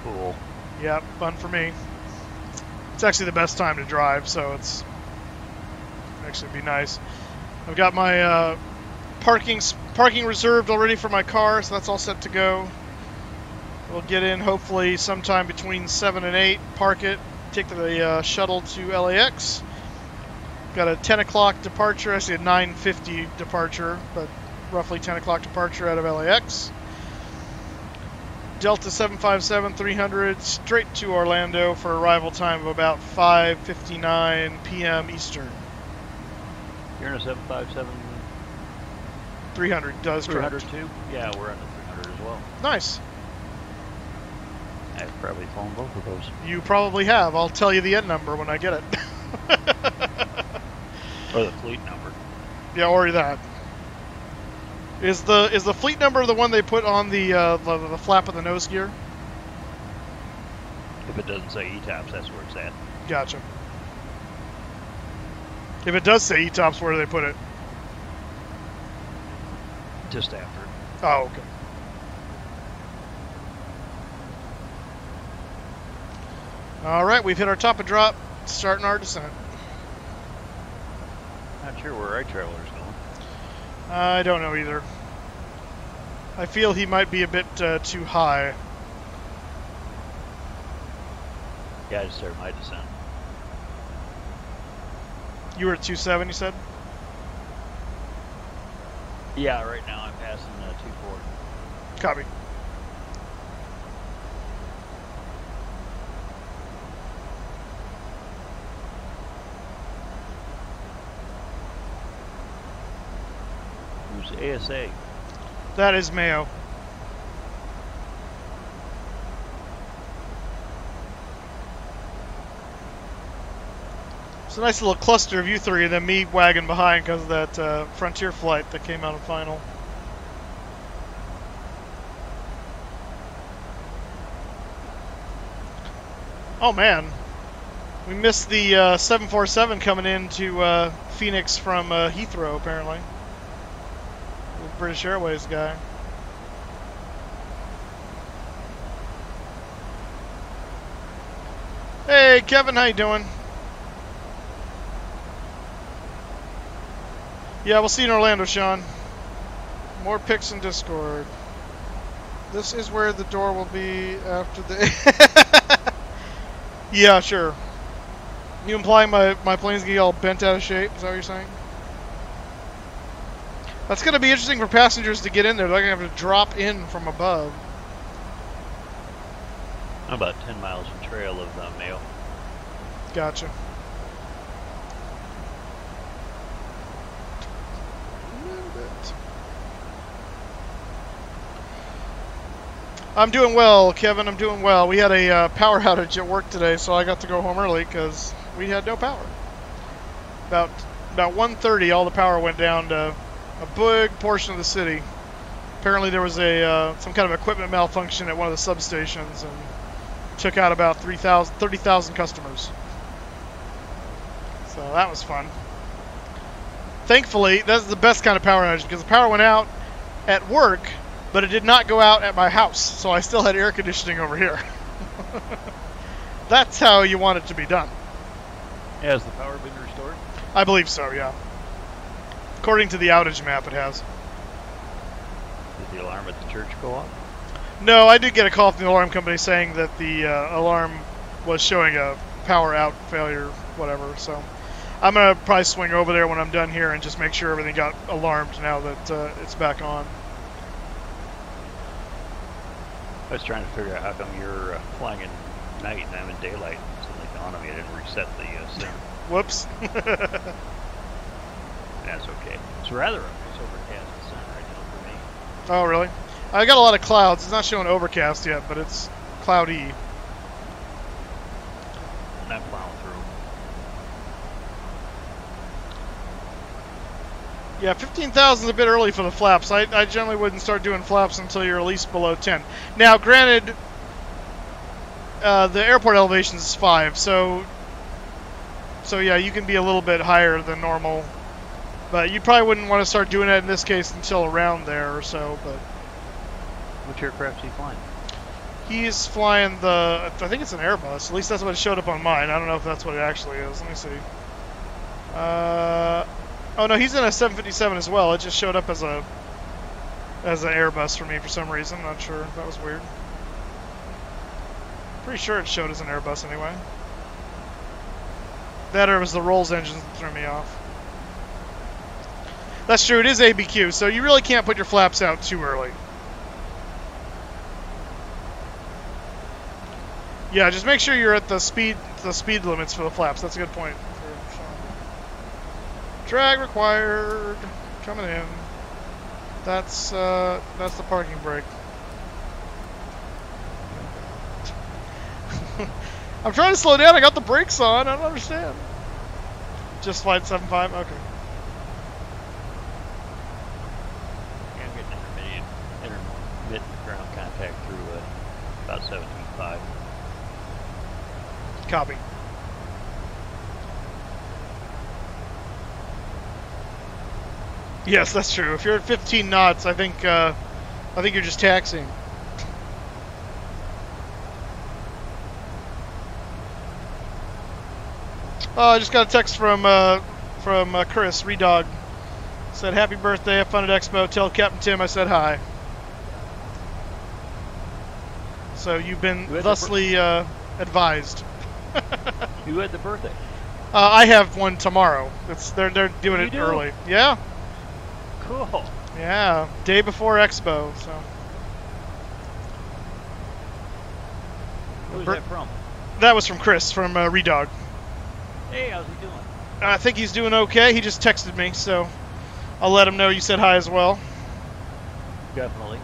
Cool. Yeah, fun for me. It's actually the best time to drive, so it's actually be nice. I've got my parking reserved already for my car, so that's all set to go. We'll get in hopefully sometime between 7 and 8, park it, take the shuttle to LAX. Got a 10 o'clock departure, actually a 9:50 departure, but roughly 10 o'clock departure out of LAX. Delta 757-300 straight to Orlando for arrival time of about 5:59 p.m. Eastern. You're in a 757? 300 does 300 correct. too? Yeah, we're in a 300 as well. Nice. I've probably flown both of those. You probably have. I'll tell you the end number when I get it. Or the fleet number. Yeah, or that. Is the fleet number the one they put on the flap of the nose gear? If it doesn't say ETOPS, that's where it's at. Gotcha. If it does say ETOPS, where do they put it? Just after. Oh, okay. All right, we've hit our top of drop, starting our descent. Not sure where our traveler's going. I don't know either. I feel he might be a bit too high. Yeah, I just started my descent. You were at 2.7, you said? Yeah, right now I'm passing 2.4. Copy. Who's ASA? That is Mayo. It's a nice little cluster of you three, and then me wagging behind because of that Frontier flight that came out in final. Oh man, we missed the 747 coming into Phoenix from Heathrow apparently. The British Airways guy. Hey Kevin, how you doing? Yeah, we'll see you in Orlando, Sean. More pics in Discord. This is where the door will be after the... Yeah, sure. You implying my plane's gonna get all bent out of shape? Is that what you're saying? That's gonna be interesting for passengers to get in there. They're gonna have to drop in from above. I'm about 10 miles from trail of Mayo. Gotcha. I'm doing well, Kevin. I'm doing well. We had a power outage at work today, so I got to go home early because we had no power. About 1:30, all the power went down to a big portion of the city. Apparently, there was a some kind of equipment malfunction at one of the substations and took out about 30,000 customers. So that was fun. Thankfully, that's the best kind of power outage because the power went out at work, but it did not go out at my house, so I still had air conditioning over here. That's how you want it to be done. Yeah, has the power been restored? I believe so, yeah. According to the outage map, it has. Did the alarm at the church go off? No, I did get a call from the alarm company saying that the alarm was showing a power out failure, whatever, so I'm going to probably swing over there when I'm done here and just make sure everything got alarmed now that it's back on. I was trying to figure out how come you're flying in night and I'm in daylight. So the economy didn't reset the sim. Whoops. That's okay. It's rather a nice overcast sun right now for me. Oh, really? I got a lot of clouds. It's not showing overcast yet, but it's cloudy. And I'm plowing through. Yeah, 15,000 is a bit early for the flaps. I generally wouldn't start doing flaps until you're at least below 10. Now, granted, the airport elevation is 5, so yeah, you can be a little bit higher than normal. But you probably wouldn't want to start doing it in this case until around there or so. But which aircraft is he flying? He's flying the, I think it's an Airbus. At least that's what it showed up on mine. I don't know if that's what it actually is. Let me see. Oh no, he's in a 757 as well. It just showed up as an Airbus for me for some reason. Not sure. That was weird. Pretty sure it showed as an Airbus anyway. That or it was the Rolls engines that threw me off. That's true. It is ABQ, so you really can't put your flaps out too early. Yeah, just make sure you're at the speed limits for the flaps. That's a good point. Drag required. Coming in. That's the parking brake. I'm trying to slow down. I got the brakes on. I don't understand. Just flight 75. Okay. Yeah, I'm getting intermittent ground contact through about 17.5. Copy. Yes, that's true. If you're at 15 knots, I think I think you're just taxiing. Oh, I just got a text from Chris, Redog. Said, happy birthday, have fun at Expo. Tell Captain Tim I said hi. So you've been thusly advised. Who had the birthday? I have one tomorrow. They're doing You it do? early. Yeah. Cool. Yeah, day before Expo. So. Who's that from? That was from Chris from Redog. Hey, how's he doing? I think he's doing okay. He just texted me, so I'll let him know you said hi as well. Definitely.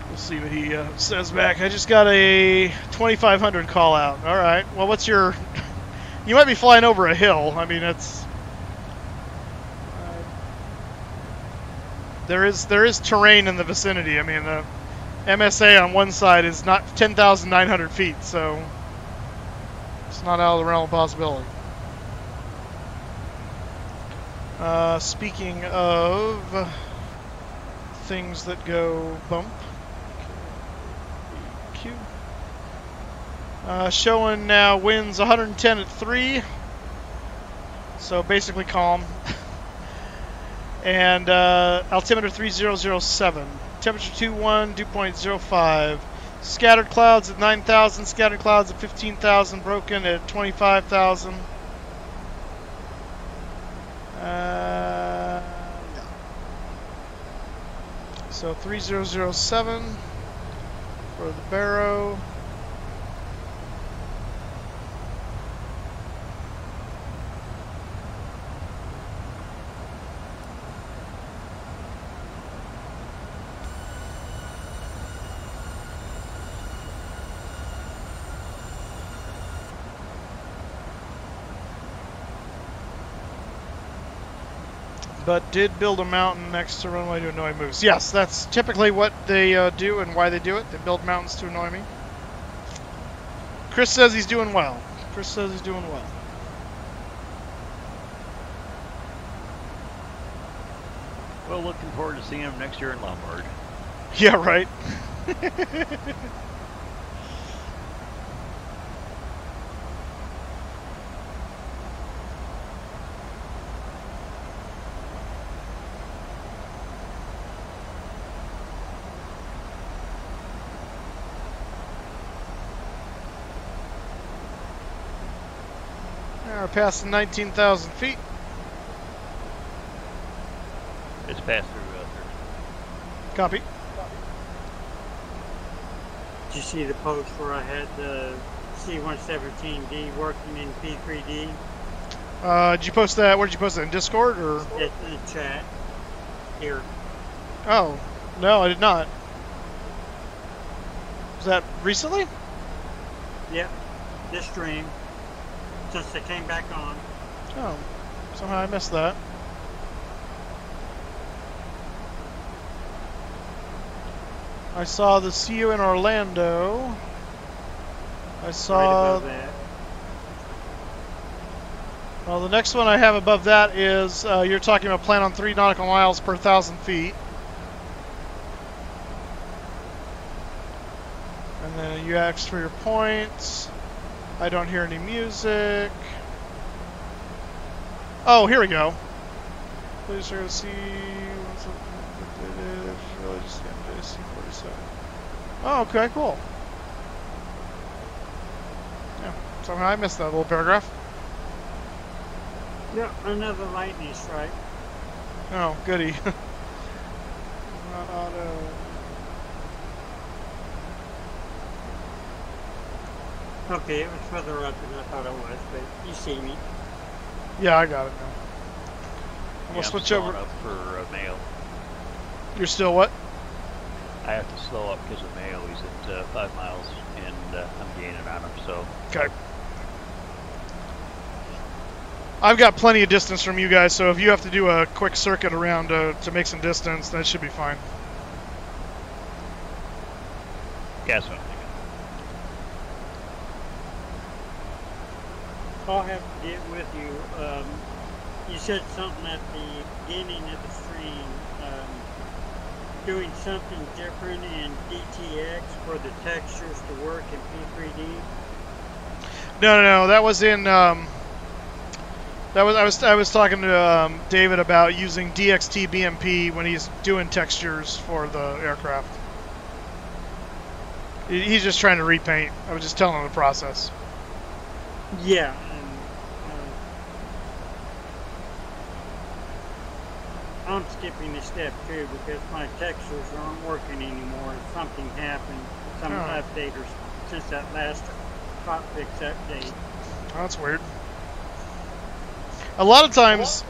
We'll see what he says back. I just got a 2500 call out. All right. Well, what's your... You might be flying over a hill. I mean, it's... There is terrain in the vicinity. I mean, the MSA on one side is not 10,900 feet, so it's not out of the realm of possibility. Speaking of things that go bump, KABQ. Showing now winds 110 at 3, so basically calm. And altimeter 3007, temperature 21, dew point 05. Scattered clouds at 9,000, scattered clouds at 15,000, broken at 25,000. Yeah. So 3007 for the Barrow. But did build a mountain next to runway to annoy moose. Yes, that's typically what they do and why they do it. They build mountains to annoy me. Chris says he's doing well. Chris says he's doing well. Well, looking forward to seeing him next year in Lombard. Yeah, right. We're passing 19,000 feet. It's passed through. Copy. Did you see the post where I had the C-117D working in P3D? Did you post that? Where did you post that? In Discord or? In the chat. Here. Oh, no, I did not. Was that recently? Yep. This stream. Since they came back on. Oh, somehow I missed that. I saw the See You in Orlando. I saw... Right above that. Well, the next one I have above that is, you're talking about plan on 3 nautical miles per 1,000 feet. And then you asked for your points. I don't hear any music. Oh, here we go. Please sure to see what's up. Really just C-47. Oh, okay, cool. Yeah, somehow I missed that little paragraph. Yep, another lightning strike. Oh, goody. Not auto. Okay, it was further up than I thought it was, but you see me. Yeah, I got it now. I'm gonna switch over. Up for mail. You're still what? I have to slow up because of mail. He's at 5 miles, and I'm gaining on him. So. Okay. I've got plenty of distance from you guys, so if you have to do a quick circuit around to make some distance, that should be fine. Yeah, so I'm thinking. I'll have to get with you. You said something at the beginning of the stream, doing something different in DTX for the textures to work in P3D. No, that was in. I was talking to David about using DXT BMP when he's doing textures for the aircraft. He's just trying to repaint. I was just telling him the process. Yeah. I'm skipping a step too because my textures aren't working anymore. Something happened, some updaters since that last hotfix update. Oh, that's weird. A lot of times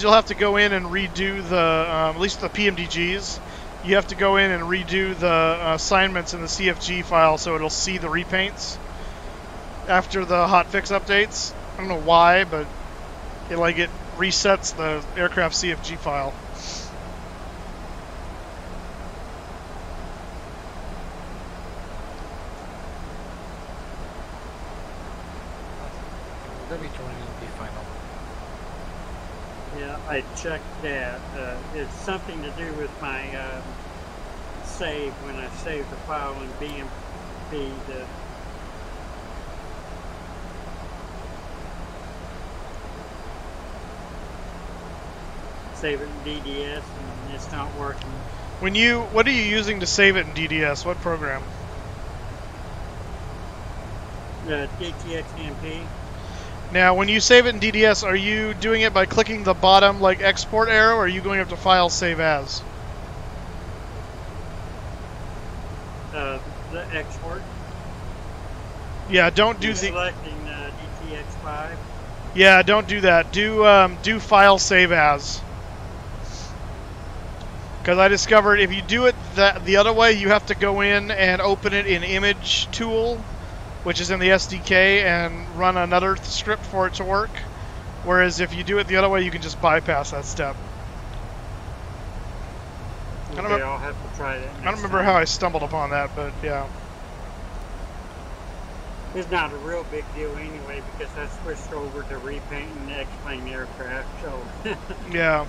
you'll have to go in and redo the at least the PMDGs. You have to go in and redo the assignments in the CFG file so it'll see the repaints after the hotfix updates. I don't know why, but it resets the aircraft CFG file. They'll be joining the final. Yeah, I checked that. It's something to do with my save when I save the file in BMP. Save it in DDS and it's not working. What are you using to save it in DDS? What program? DTX MP. Now, when you save it in DDS, are you doing it by clicking the bottom export arrow, or are you going up to File, Save As? The export. Yeah, don't do selecting DTX5. Yeah, don't do that. Do File, Save As. Because I discovered if you do it the other way, you have to go in and open it in Image Tool, which is in the SDK, and run another script for it to work. Whereas if you do it the other way, you can just bypass that step. Okay, I'll have to try that. I don't remember how I stumbled upon that, but yeah. It's not a real big deal anyway because I switched over to repainting the X-Plane aircraft, so... Yeah.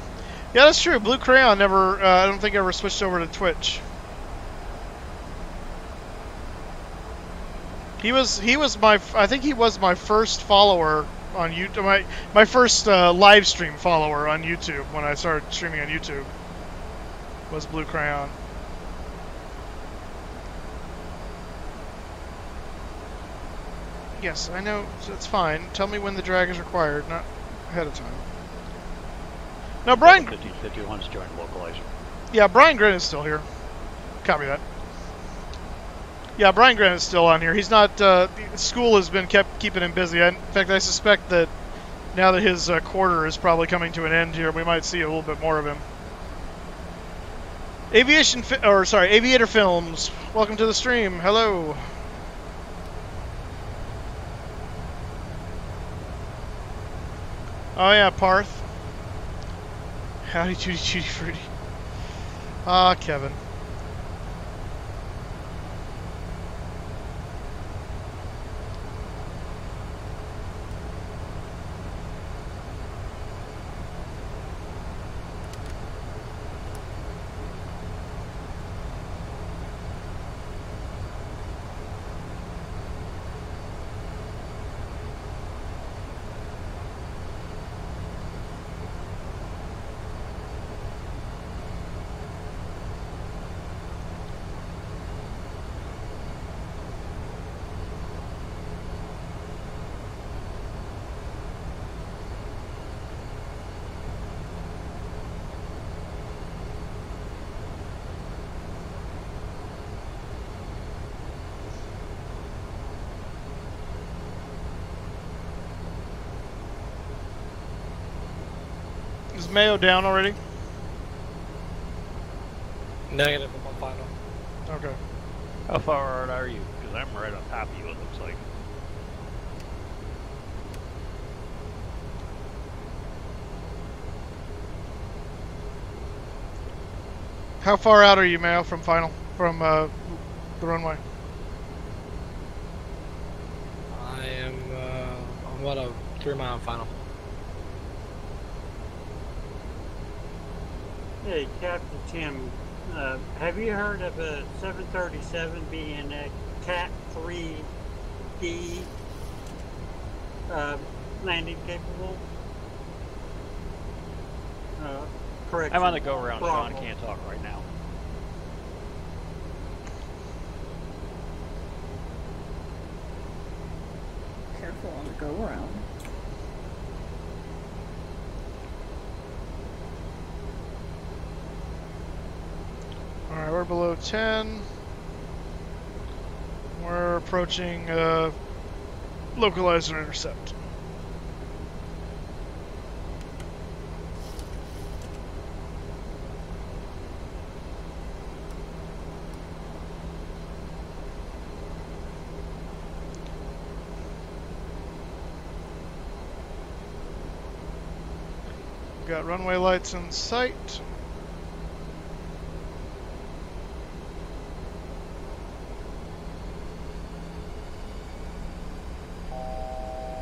Yeah, that's true. Blue Crayon never, I don't think ever switched over to Twitch. I think he was my first follower on YouTube, my first live stream follower on YouTube when I started streaming on YouTube was Blue Crayon. Yes, I know, it's fine. Tell me when the drag is required, not ahead of time. No, Brian... 1551's joined localizer. Yeah, Brian Grin is still here. Copy that. Yeah, Brian Grant is still on here. He's not. School has been keeping him busy. In fact, I suspect that now that his quarter is probably coming to an end here, we might see a little bit more of him. Aviator Films. Welcome to the stream. Hello. Oh yeah, Parth. Howdy, Tutti Fruity. Ah, Kevin. Is Mayo down already? Negative, I'm on final. Okay. How far out are you? Because I'm right on top of you, it looks like. How far out are you, Mayo, from final? From the runway? I am I'm about a 3-mile final. Hey, Captain Tim, have you heard of a 737 being a Cat 3D landing capable? Correct. I'm on the go around, Sean. Can't talk right now. Careful on the go around. Alright, we're below 10. We're approaching localizer intercept. We've got runway lights in sight.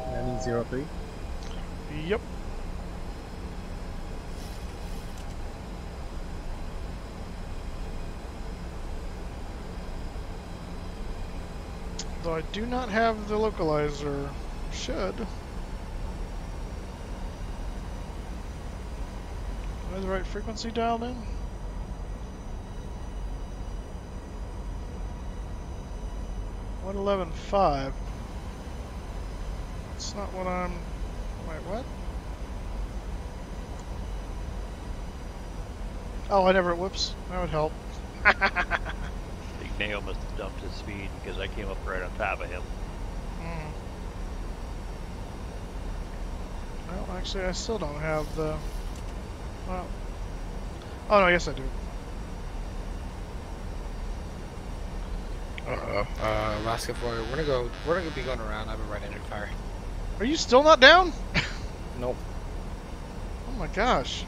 Landing 03. Yep. Though I do not have the localizer. Should. Do I have the right frequency dialed in? $111.5. That's not what I'm... Wait, what? Oh, I never... Whoops. That would help. I think Nail must have dumped his speed because I came up right on top of him. Mm. Well, actually, I still don't have the... Well... Oh, no, yes I do. Alaska Florida, we're gonna be going around. I have a right engine fire. Are you still not down? Nope. Oh my gosh.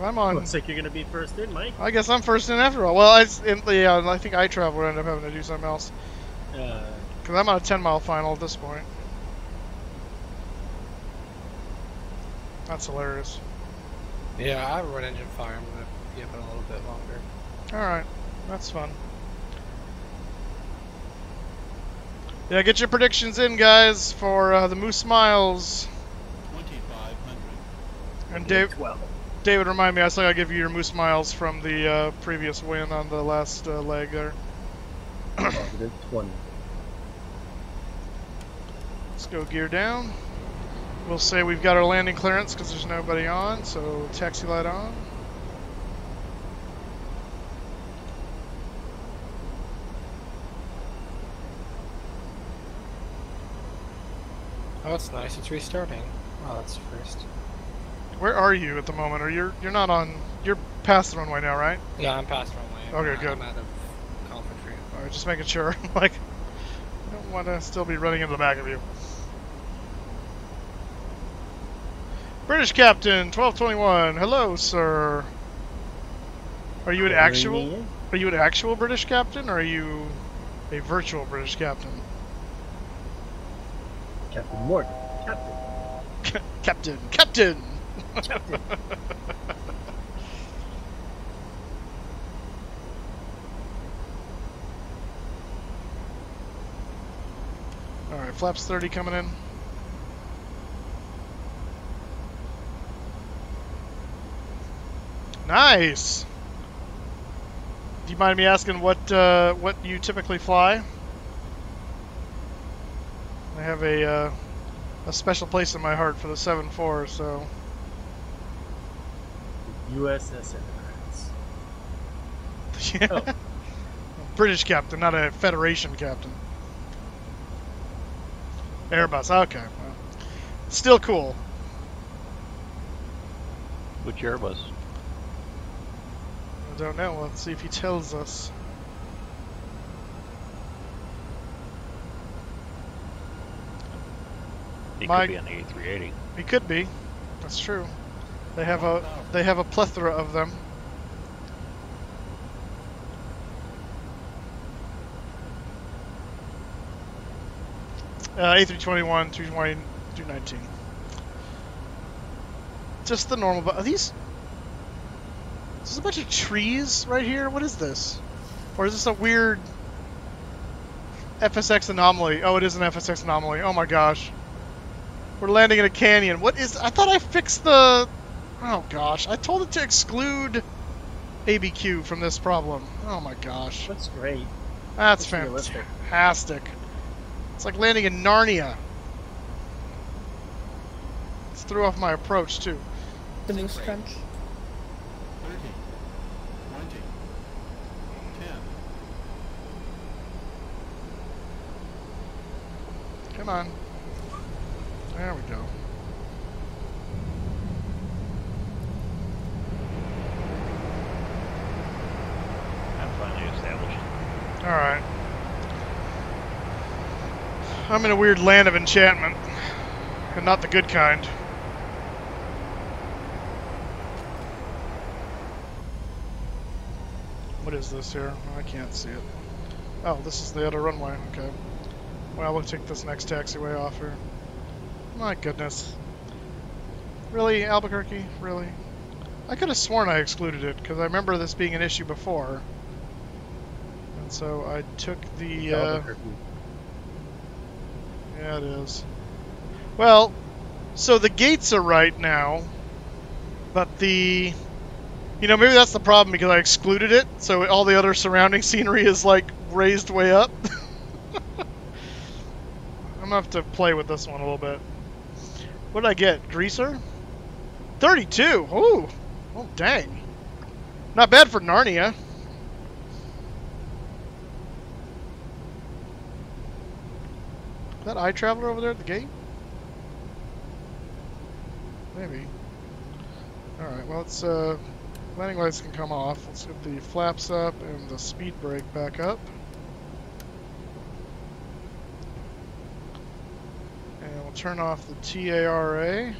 I'm on... Looks like you're gonna be first in, Mike. I guess I'm first in after all. Well, I think iTravel would end up having to do something else. Because I'm on a 10-mile final at this point. That's hilarious. Yeah, I have a right engine fire. I'm gonna be up in a little bit longer. Alright, that's fun. Yeah, get your predictions in, guys, for the Moose Miles. 2,500. And David, remind me, I still gotta give you your Moose Miles from the previous win on the last leg there. Positive 20. Let's go gear down. We'll say we've got our landing clearance because there's nobody on, so taxi light on. Oh, that's nice. It's restarting. Oh, that's first. Where are you at the moment? Or you're not on? You're past the runway now, right? Yeah, I'm past runway. Okay, good. I'm out of infantry. All right, just making sure. Like, I don't want to still be running into the back of you. British Captain 1221. Hello, sir. Are you an actual? Are you an actual British Captain, or are you a virtual British Captain? Captain Morgan. Captain. Captain. Alright, flaps 30 coming in. Nice! Do you mind me asking what you typically fly? I have a special place in my heart for the 7.4, so... USS Enterprise. Yeah. Oh. British captain, not a Federation captain. Airbus, okay. Well, still cool. Which Airbus? I don't know. Let's see if he tells us. He could be on the A380. He could be. That's true. They have a plethora of them. A321, 320, 319. Just the normal. Are these? Is this a bunch of trees right here? What is this? Or is this a weird FSX anomaly? Oh, it is an FSX anomaly. Oh my gosh. We're landing in a canyon. What is... I thought I fixed the... Oh gosh. I told it to exclude KABQ from this problem. Oh my gosh. That's great. That's fantastic. It's like landing in Narnia. It threw off my approach too. The moose crunch. 30, 20, 10. Come on. There we go. I'm finally established. Alright. I'm in a weird land of enchantment. And not the good kind. What is this here? I can't see it. Oh, this is the other runway. Okay. Well, we'll take this next taxiway off here. My goodness. Really, Albuquerque? Really? I could have sworn I excluded it, because I remember this being an issue before. And so I took the... Yeah, it is. Well, so the gates are right now, but the... You know, maybe that's the problem, because I excluded it, so all the other surrounding scenery is, like, raised way up. I'm gonna have to play with this one a little bit. What did I get? Greaser? 32! Ooh! Oh, dang. Not bad for Narnia. Is that iTraveler over there at the gate? Maybe. Alright, well, it's, landing lights can come off. Let's get the flaps up and the speed brake back up. And we'll turn off the TARA.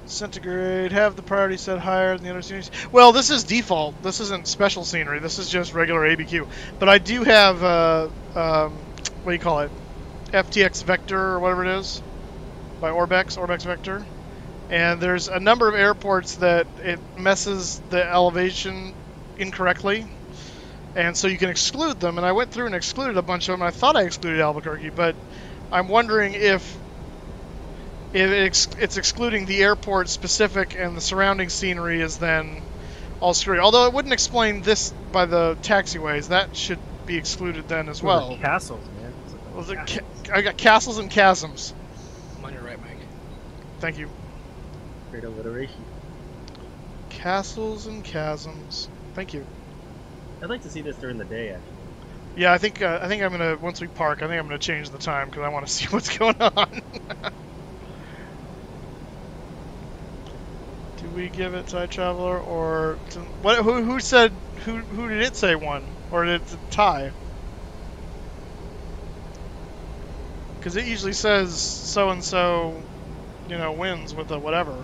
Centigrade, have the priority set higher than the other sceneries. Well, this is default. This isn't special scenery. This is just regular ABQ. But I do have, what do you call it? FTX Vector, or whatever it is, by Orbex Vector. And there's a number of airports that it messes the elevation incorrectly. And so you can exclude them. And I went through and excluded a bunch of them. I thought I excluded Albuquerque, but I'm wondering if it's excluding the airport specific and the surrounding scenery is then all screwed. Although it wouldn't explain this by the taxiways. That should be excluded then as well. Castles, man. Well, I got castles and chasms. I'm on your right, Mike. Thank you. Great alliteration. Castles and chasms. Thank you. I'd like to see this during the day, actually. Yeah, I think I'm gonna, once we park, I think I'm gonna change the time because I want to see what's going on. Do we give it to iTraveler or to, what? Who said? Who did it say won, or did it tie? Because it usually says so and so, you know, wins with a whatever.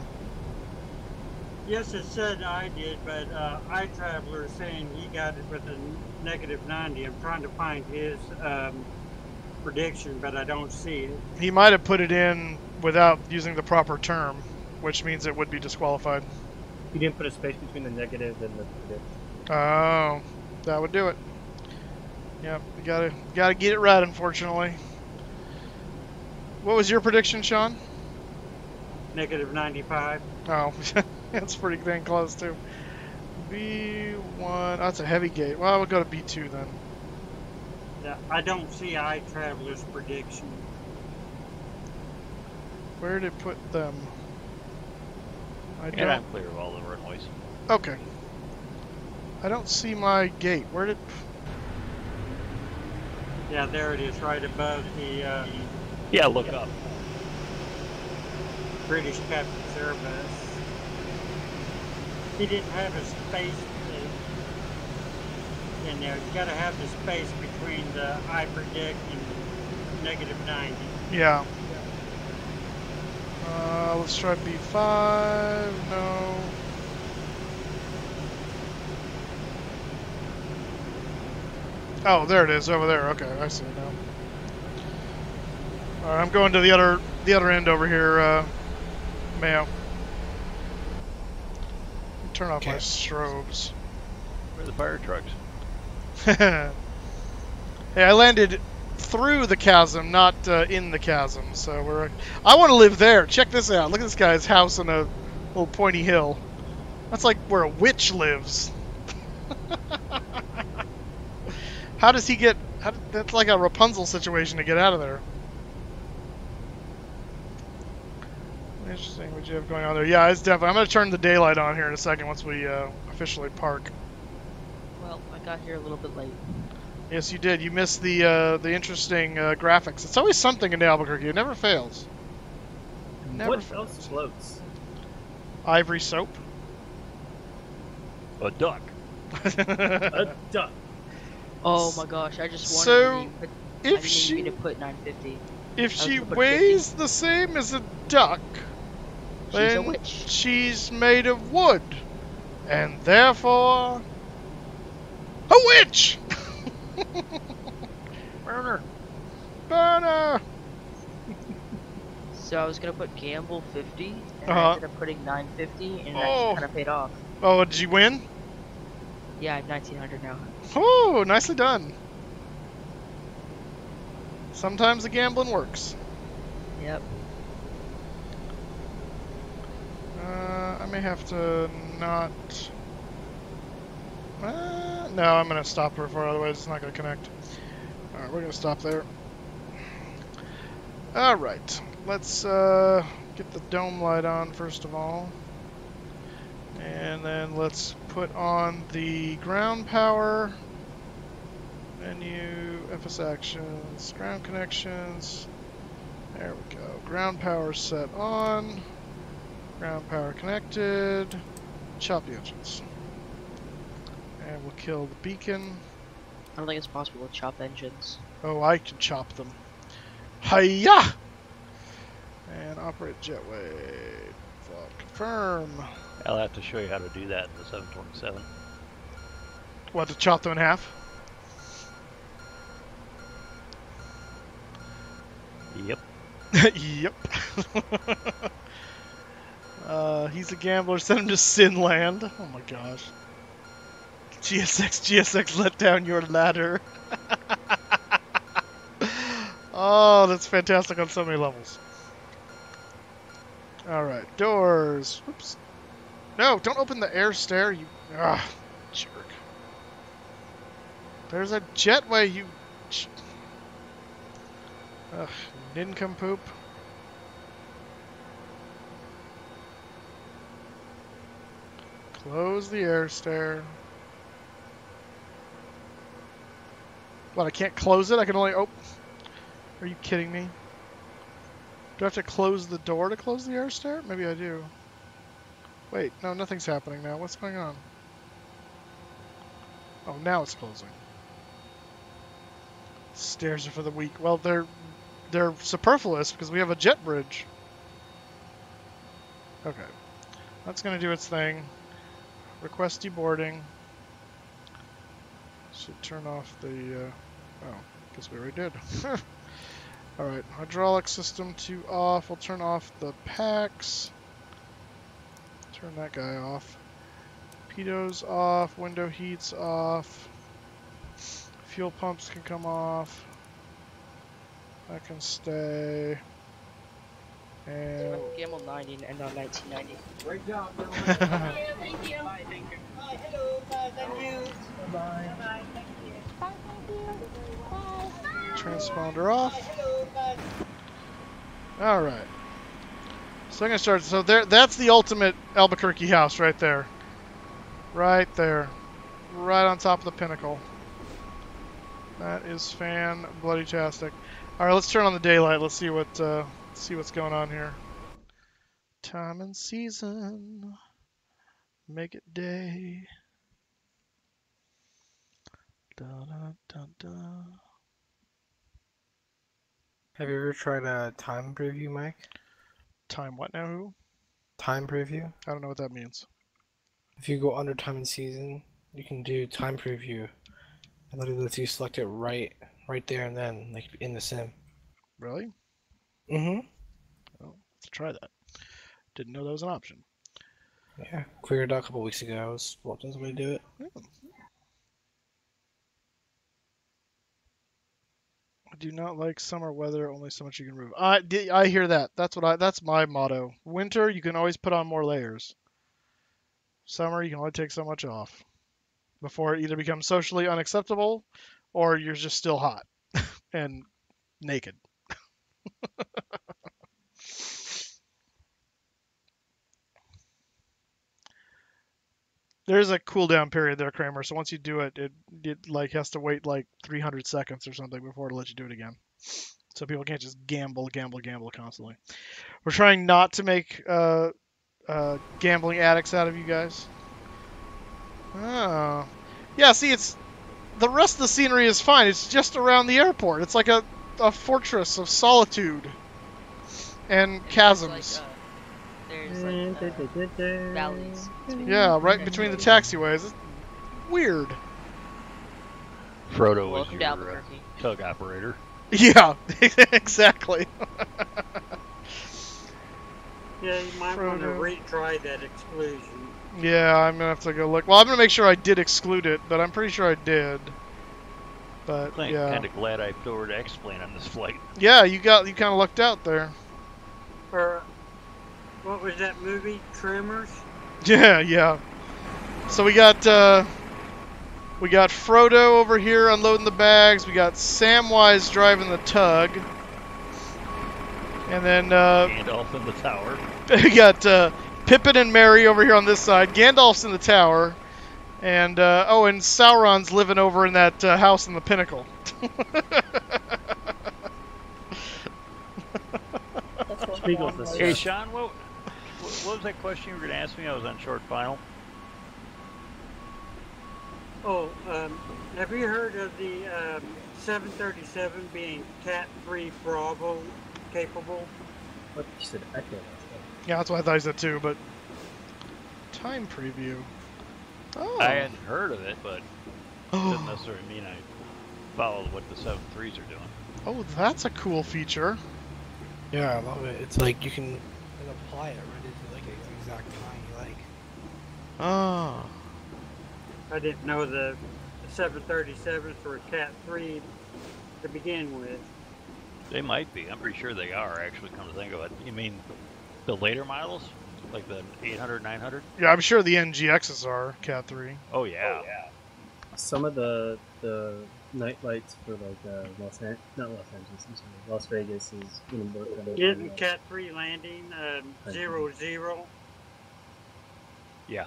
Yes, it said I did, but iTraveler is saying he got it with a -90. I'm trying to find his prediction, but I don't see it. He might have put it in without using the proper term, which means it would be disqualified. You didn't put a space between the negative and the prediction. Oh, that would do it. Yep, you gotta get it right, unfortunately. What was your prediction, Sean? -95. Oh, that's pretty dang close too. B1, oh, that's a heavy gate. Well, we'll go to B2 then. Yeah, I don't see iTraveler's prediction. Where did it put them? Yeah, I'm clear of all the runways. Okay. I don't see my gate. Where did... Yeah, there it is, right above the Yeah, look up. British Captain's Airbus. He didn't have a space in there. You gotta have the space between the I predict and -90. Yeah. Let's try B5. No. Oh, there it is over there. Okay, I see it now. All right, I'm going to the other end over here, Mayo. Turn off my strobes. Where are the fire trucks? Hey, I landed through the chasm, not in the chasm. So I want to live there. Check this out. Look at this guy's house on a little pointy hill. That's like where a witch lives. How does he get... that's like a Rapunzel situation to get out of there. Interesting what you have going on there. Yeah, it's definitely... I'm going to turn the daylight on here in a second once we officially park. Well, I got here a little bit late. Yes, you did. You missed the interesting graphics. It's always something in Albuquerque. It never fails. What else floats? Ivory soap. A duck. A duck. Oh my gosh! I just wanted So, if she to put 950. If she weighs the same as a duck, then she's a witch. She's made of wood, and therefore a witch. Burner. Burner. So I was gonna put gamble 50, and I ended up putting 950, and that kind of paid off. Oh, did you win? Yeah, I have 1900 now. Oh, nicely done. Sometimes the gambling works. Yep. I may have to not... no, I'm going to stop her for otherwise it's not going to connect. Alright, we're going to stop there. Alright, let's get the dome light on first of all. And then let's put on the ground power. Menu, FS actions, ground connections. There we go. Ground power set on. Ground power connected. Chop the engines. And we'll kill the beacon. I don't think it's possible to chop engines. Oh, I can chop them. Hiya! And operate jetway. Confirm. I'll have to show you how to do that in the 727. What, to chop them in half? Yep. Yep. He's a gambler. Send him to Sinland. Oh my gosh. GSX, let down your ladder. Oh, that's fantastic on so many levels. Alright, doors. Whoops. No, don't open the air stair, you... Ah, jerk. There's a jetway, you... Ugh, nincompoop. Close the air stair. What, I can't close it? I can only open... Are you kidding me? Do I have to close the door to close the air stair? Maybe I do. Wait, no, nothing's happening now. What's going on? Oh, now it's closing. Stairs are for the weak. Well, they're superfluous because we have a jet bridge. Okay. That's going to do its thing. Request deboarding. Should turn off the... oh, guess we already did. Alright, hydraulic system to off. We'll turn off the packs. Turn that guy off. Pitos off. Window heats off. Fuel pumps can come off. That can stay. And... Gamble 90 and end on 1990. Great job, Thank you. Bye, thank you. Bye, hello, bye, thank you. Bye. Bye. Thank you. Bye. Thank you. Bye. transponder off. Hello, bye. Alright. So I'm going to start. So that's the ultimate Albuquerque house right there. Right there. Right on top of the pinnacle. That is fan-bloody-tastic. Alright, let's turn on the daylight. Let's see what's going on here. Time and season. Make it day. Da, da, da, da. Have you ever tried a time preview, Mike? Time what now? Who? Time preview? I don't know what that means. If you go under time and season, you can do time preview. I literally lets you select it right there and then, like in the sim. Really? Mm-hmm. Well, let's try that. Didn't know that was an option. Yeah, figured it out a couple weeks ago. I was watching somebody do it. I do not like summer weather. Only so much you can move. I hear that. That's my motto. Winter, you can always put on more layers. Summer, you can only take so much off before it either becomes socially unacceptable or you're just still hot and naked. There's a cooldown period there, Kramer. So once you do it, it like has to wait like 300 seconds or something before it'll let you do it again. So people can't just gamble constantly. We're trying not to make gambling addicts out of you guys. Oh, yeah. See, it's the rest of the scenery is fine. It's just around the airport. It's like a fortress of solitude and chasms. There's valleys. Yeah, right between the taxiways. It's weird. Frodo was Welcome to your Albuquerque. tug operator. Yeah, exactly. Yeah, you might want to retry that exclusion. Yeah, I'm gonna have to go look. Well, I'm gonna make sure I did exclude it, but I'm pretty sure I did. But I'm yeah. kind of glad I threw to X-Plane on this flight. Yeah, you kind of lucked out there. Or what was that movie? Tremors? Yeah, yeah. So we got Frodo over here unloading the bags. We got Samwise driving the tug, and then Gandalf in the tower. we got Pippin and Merry over here on this side. Gandalf's in the tower, and and Sauron's living over in that house in the pinnacle. Hey, Sean, what was that question you were going to ask me? I was on short final. Oh, have you heard of the 737 being Cat 3 Bravo capable? What you said? Echo. Yeah, that's what I thought you said too, but time preview. Oh. I hadn't heard of it, but it doesn't necessarily mean I follow what the 7.3s are doing. Oh, that's a cool feature. Yeah, I love it. It's like you can apply it right into like the exact time you like. Oh. I didn't know the 737s were Cat 3 to begin with. They might be. I'm pretty sure they are, actually, come to think of it. You mean the later models? Like the 800, 900? Yeah, I'm sure the NGXs are Cat 3. Oh, yeah. Some of the night lights for like Las Vegas is going to work. Getting Cat 3 landing, 0-0. Yeah.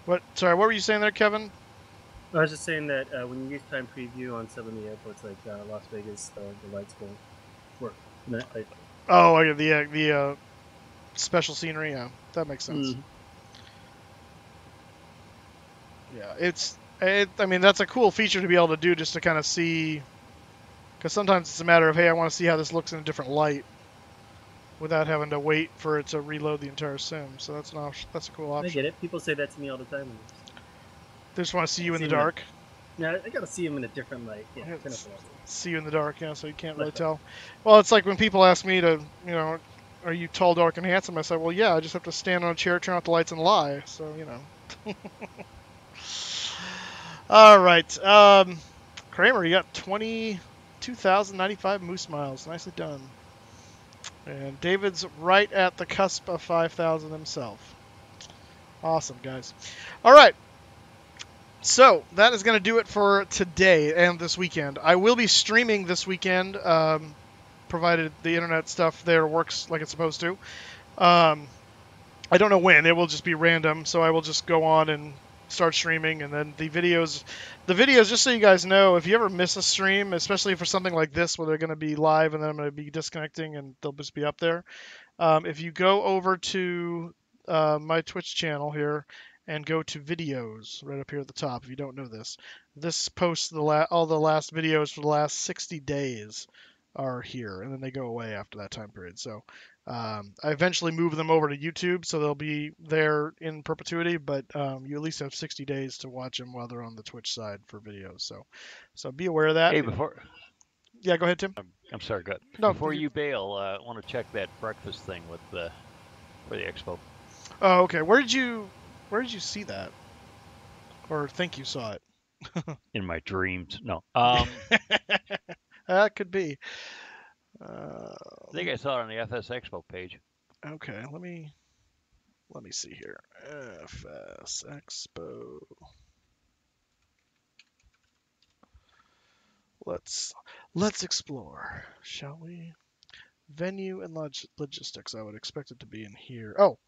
What? Sorry, what were you saying there, Kevin? I was just saying that when you use time preview on some of the airports like Las Vegas, the lights will work. Night light. Oh, I get the special scenery. Yeah, that makes sense. Yeah, I mean, that's a cool feature to be able to do, just to kind of see, because sometimes it's a matter of, hey, I want to see how this looks in a different light, without having to wait for it to reload the entire sim. So that's an option. That's a cool option. I get it. People say that to me all the time. They just want to see you in the dark. Yeah, I gotta see them in a different light. Yeah, see you in the dark, yeah, so you can't really tell. Well, it's like when people ask me to, are you tall, dark, and handsome? I say, well, yeah, I just have to stand on a chair, turn out the lights, and lie. So, All right. Kramer, you got 22,095 moose miles. Nicely done. And David's right at the cusp of 5,000 himself. Awesome, guys. All right. So that is going to do it for today and this weekend. I will be streaming this weekend, provided the internet stuff there works like it's supposed to. I don't know when. It will just be random, so I will just go on and start streaming, and then the videos, just so you guys know, if you ever miss a stream, especially for something like this where they're going to be live and then I'm going to be disconnecting and they'll just be up there, if you go over to my Twitch channel here and go to videos right up here at the top, if you don't know this posts all the last videos for the last 60 days are here, and then they go away after that time period. So I eventually move them over to YouTube, so they'll be there in perpetuity. But you at least have 60 days to watch them while they're on the Twitch side for videos. So be aware of that. Hey, before. Yeah, go ahead, Tim. I'm sorry, go ahead. No, before you bail, I want to check that breakfast thing with for the expo. Oh, okay. Where did you see that? Or think you saw it? In my dreams. No. That could be. I think I saw it on the FSExpo page. Okay, let me see here. FSExpo. Let's explore, shall we? Venue and logistics. I would expect it to be in here. Oh,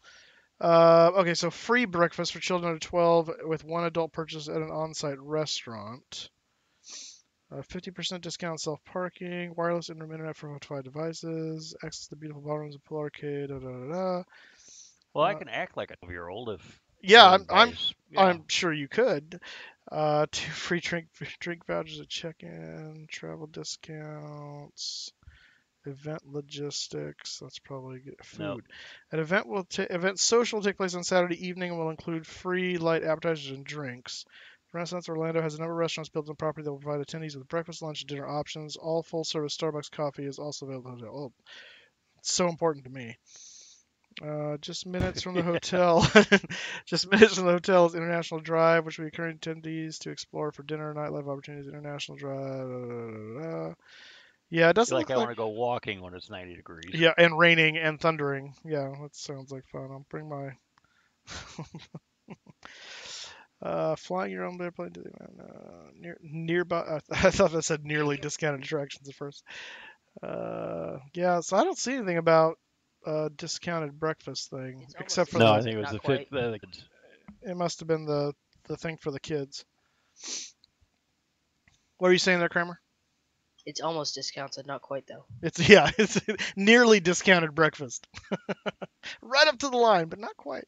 okay. So free breakfast for children under 12 with one adult purchase at an on-site restaurant. 50% discount self-parking, wireless internet for Wi-Fi devices, access to beautiful ballrooms and pool arcade. Well, I can act like a 12-year-old if. Yeah, I'm sure you could. 2 free drink vouchers at check-in, travel discounts, event logistics. That's probably good. Food. Nope. An event social will take place on Saturday evening and will include free light appetizers and drinks. Renaissance Orlando has a number of restaurants built on property that will provide attendees with breakfast, lunch, and dinner options. All full-service Starbucks coffee is also available at the hotel. Oh, it's so important to me. Just minutes from the hotel. Just minutes from the hotel's International Drive, which we encourage attendees to explore for dinner and nightlife opportunities. International Drive. Yeah, it doesn't like look I want to go walking when it's 90 degrees. Yeah, and raining and thundering. Yeah, that sounds like fun. I'll bring my flying your own airplane to the nearby. I thought that said nearly discounted attractions at first. Yeah, so I don't see anything about discounted breakfast thing except for I think it was the kids. It must have been the thing for the kids. What are you saying there, Kramer? It's almost discounted, not quite though. It's nearly discounted breakfast. Right up to the line, but not quite.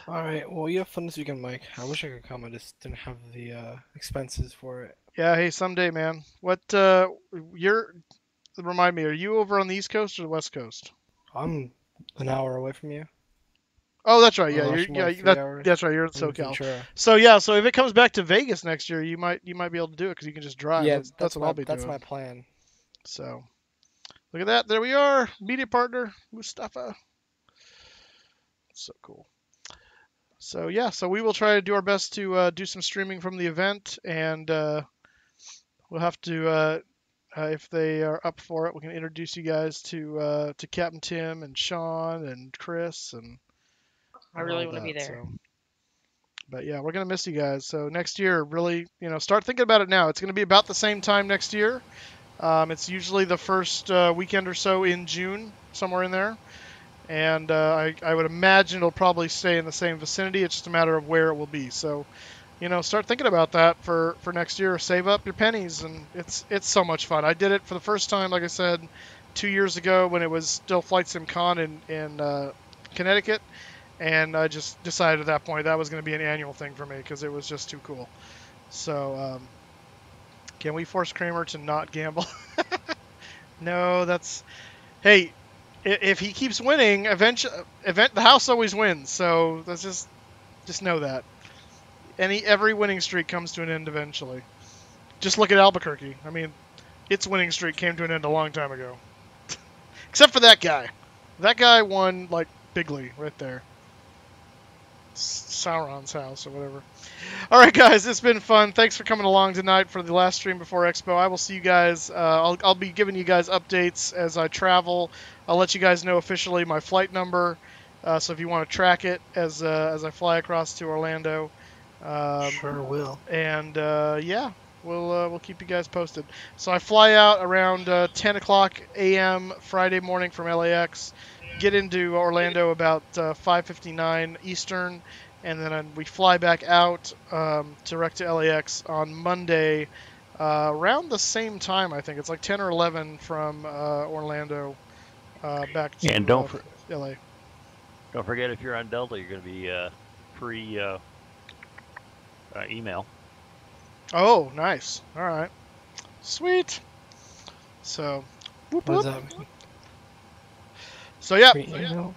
Alright, well, you have fun this weekend, Mike. I wish I could come, I just didn't have the expenses for it. Yeah, hey, someday, man. Remind me, are you over on the East Coast or the West Coast? I'm an hour away from you. Oh, that's right. Yeah, that's right. You're in SoCal. Ventura. So if it comes back to Vegas next year, you might be able to do it because you can just drive. Yeah, that's what I'll be doing. That's my plan. So, look at that. There we are. Media partner Mustafa. So cool. So so we will try to do our best to do some streaming from the event, and we'll have to, if they are up for it, we can introduce you guys to Captain Tim and Sean and Chris and. I really want to be there. So. But yeah, we're gonna miss you guys. So next year, really, start thinking about it now. It's gonna be about the same time next year. It's usually the first weekend or so in June, somewhere in there. And I would imagine it'll probably stay in the same vicinity. It's just a matter of where it will be. So, start thinking about that for next year. Save up your pennies, and it's so much fun. I did it for the first time, like I said, 2 years ago when it was still Flight Sim Con in Connecticut. And I just decided at that point that was going to be an annual thing for me because it was just too cool. So, can we force Kramer to not gamble? No, hey, if he keeps winning, the house always wins. So let's just know that. Every winning streak comes to an end eventually. Just look at Albuquerque. I mean, its winning streak came to an end a long time ago. Except for that guy. That guy won like bigly right there. Sauron's house or whatever. All right, guys, it's been fun. Thanks for coming along tonight for the last stream before Expo. I will see you guys. I'll be giving you guys updates as I travel. I'll let you guys know officially my flight number, so if you want to track it as I fly across to Orlando. Sure will. And we'll keep you guys posted. So I fly out around 10 o'clock a.m. Friday morning from LAX. Get into Orlando about 5:59 Eastern, and then we fly back out direct to LAX on Monday around the same time. I think it's like 10 or 11 from Orlando back to LA. Don't forget, if you're on Delta, you're going to be free email. Oh, nice. All right, sweet. So, what does that mean? So yeah, Email.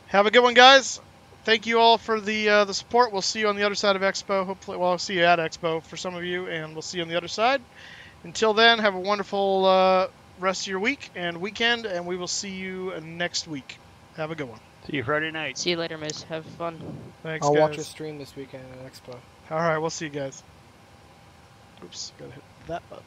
have a good one, guys. Thank you all for the support. We'll see you on the other side of Expo. Hopefully, well, I'll see you at Expo for some of you, and we'll see you on the other side. Until then, have a wonderful rest of your week and weekend, and we will see you next week. Have a good one. See you Friday night. See you later, Miss. Have fun. Thanks, I'll guys. watch your stream this weekend at Expo. All right, we'll see you guys. Oops, gotta hit that button.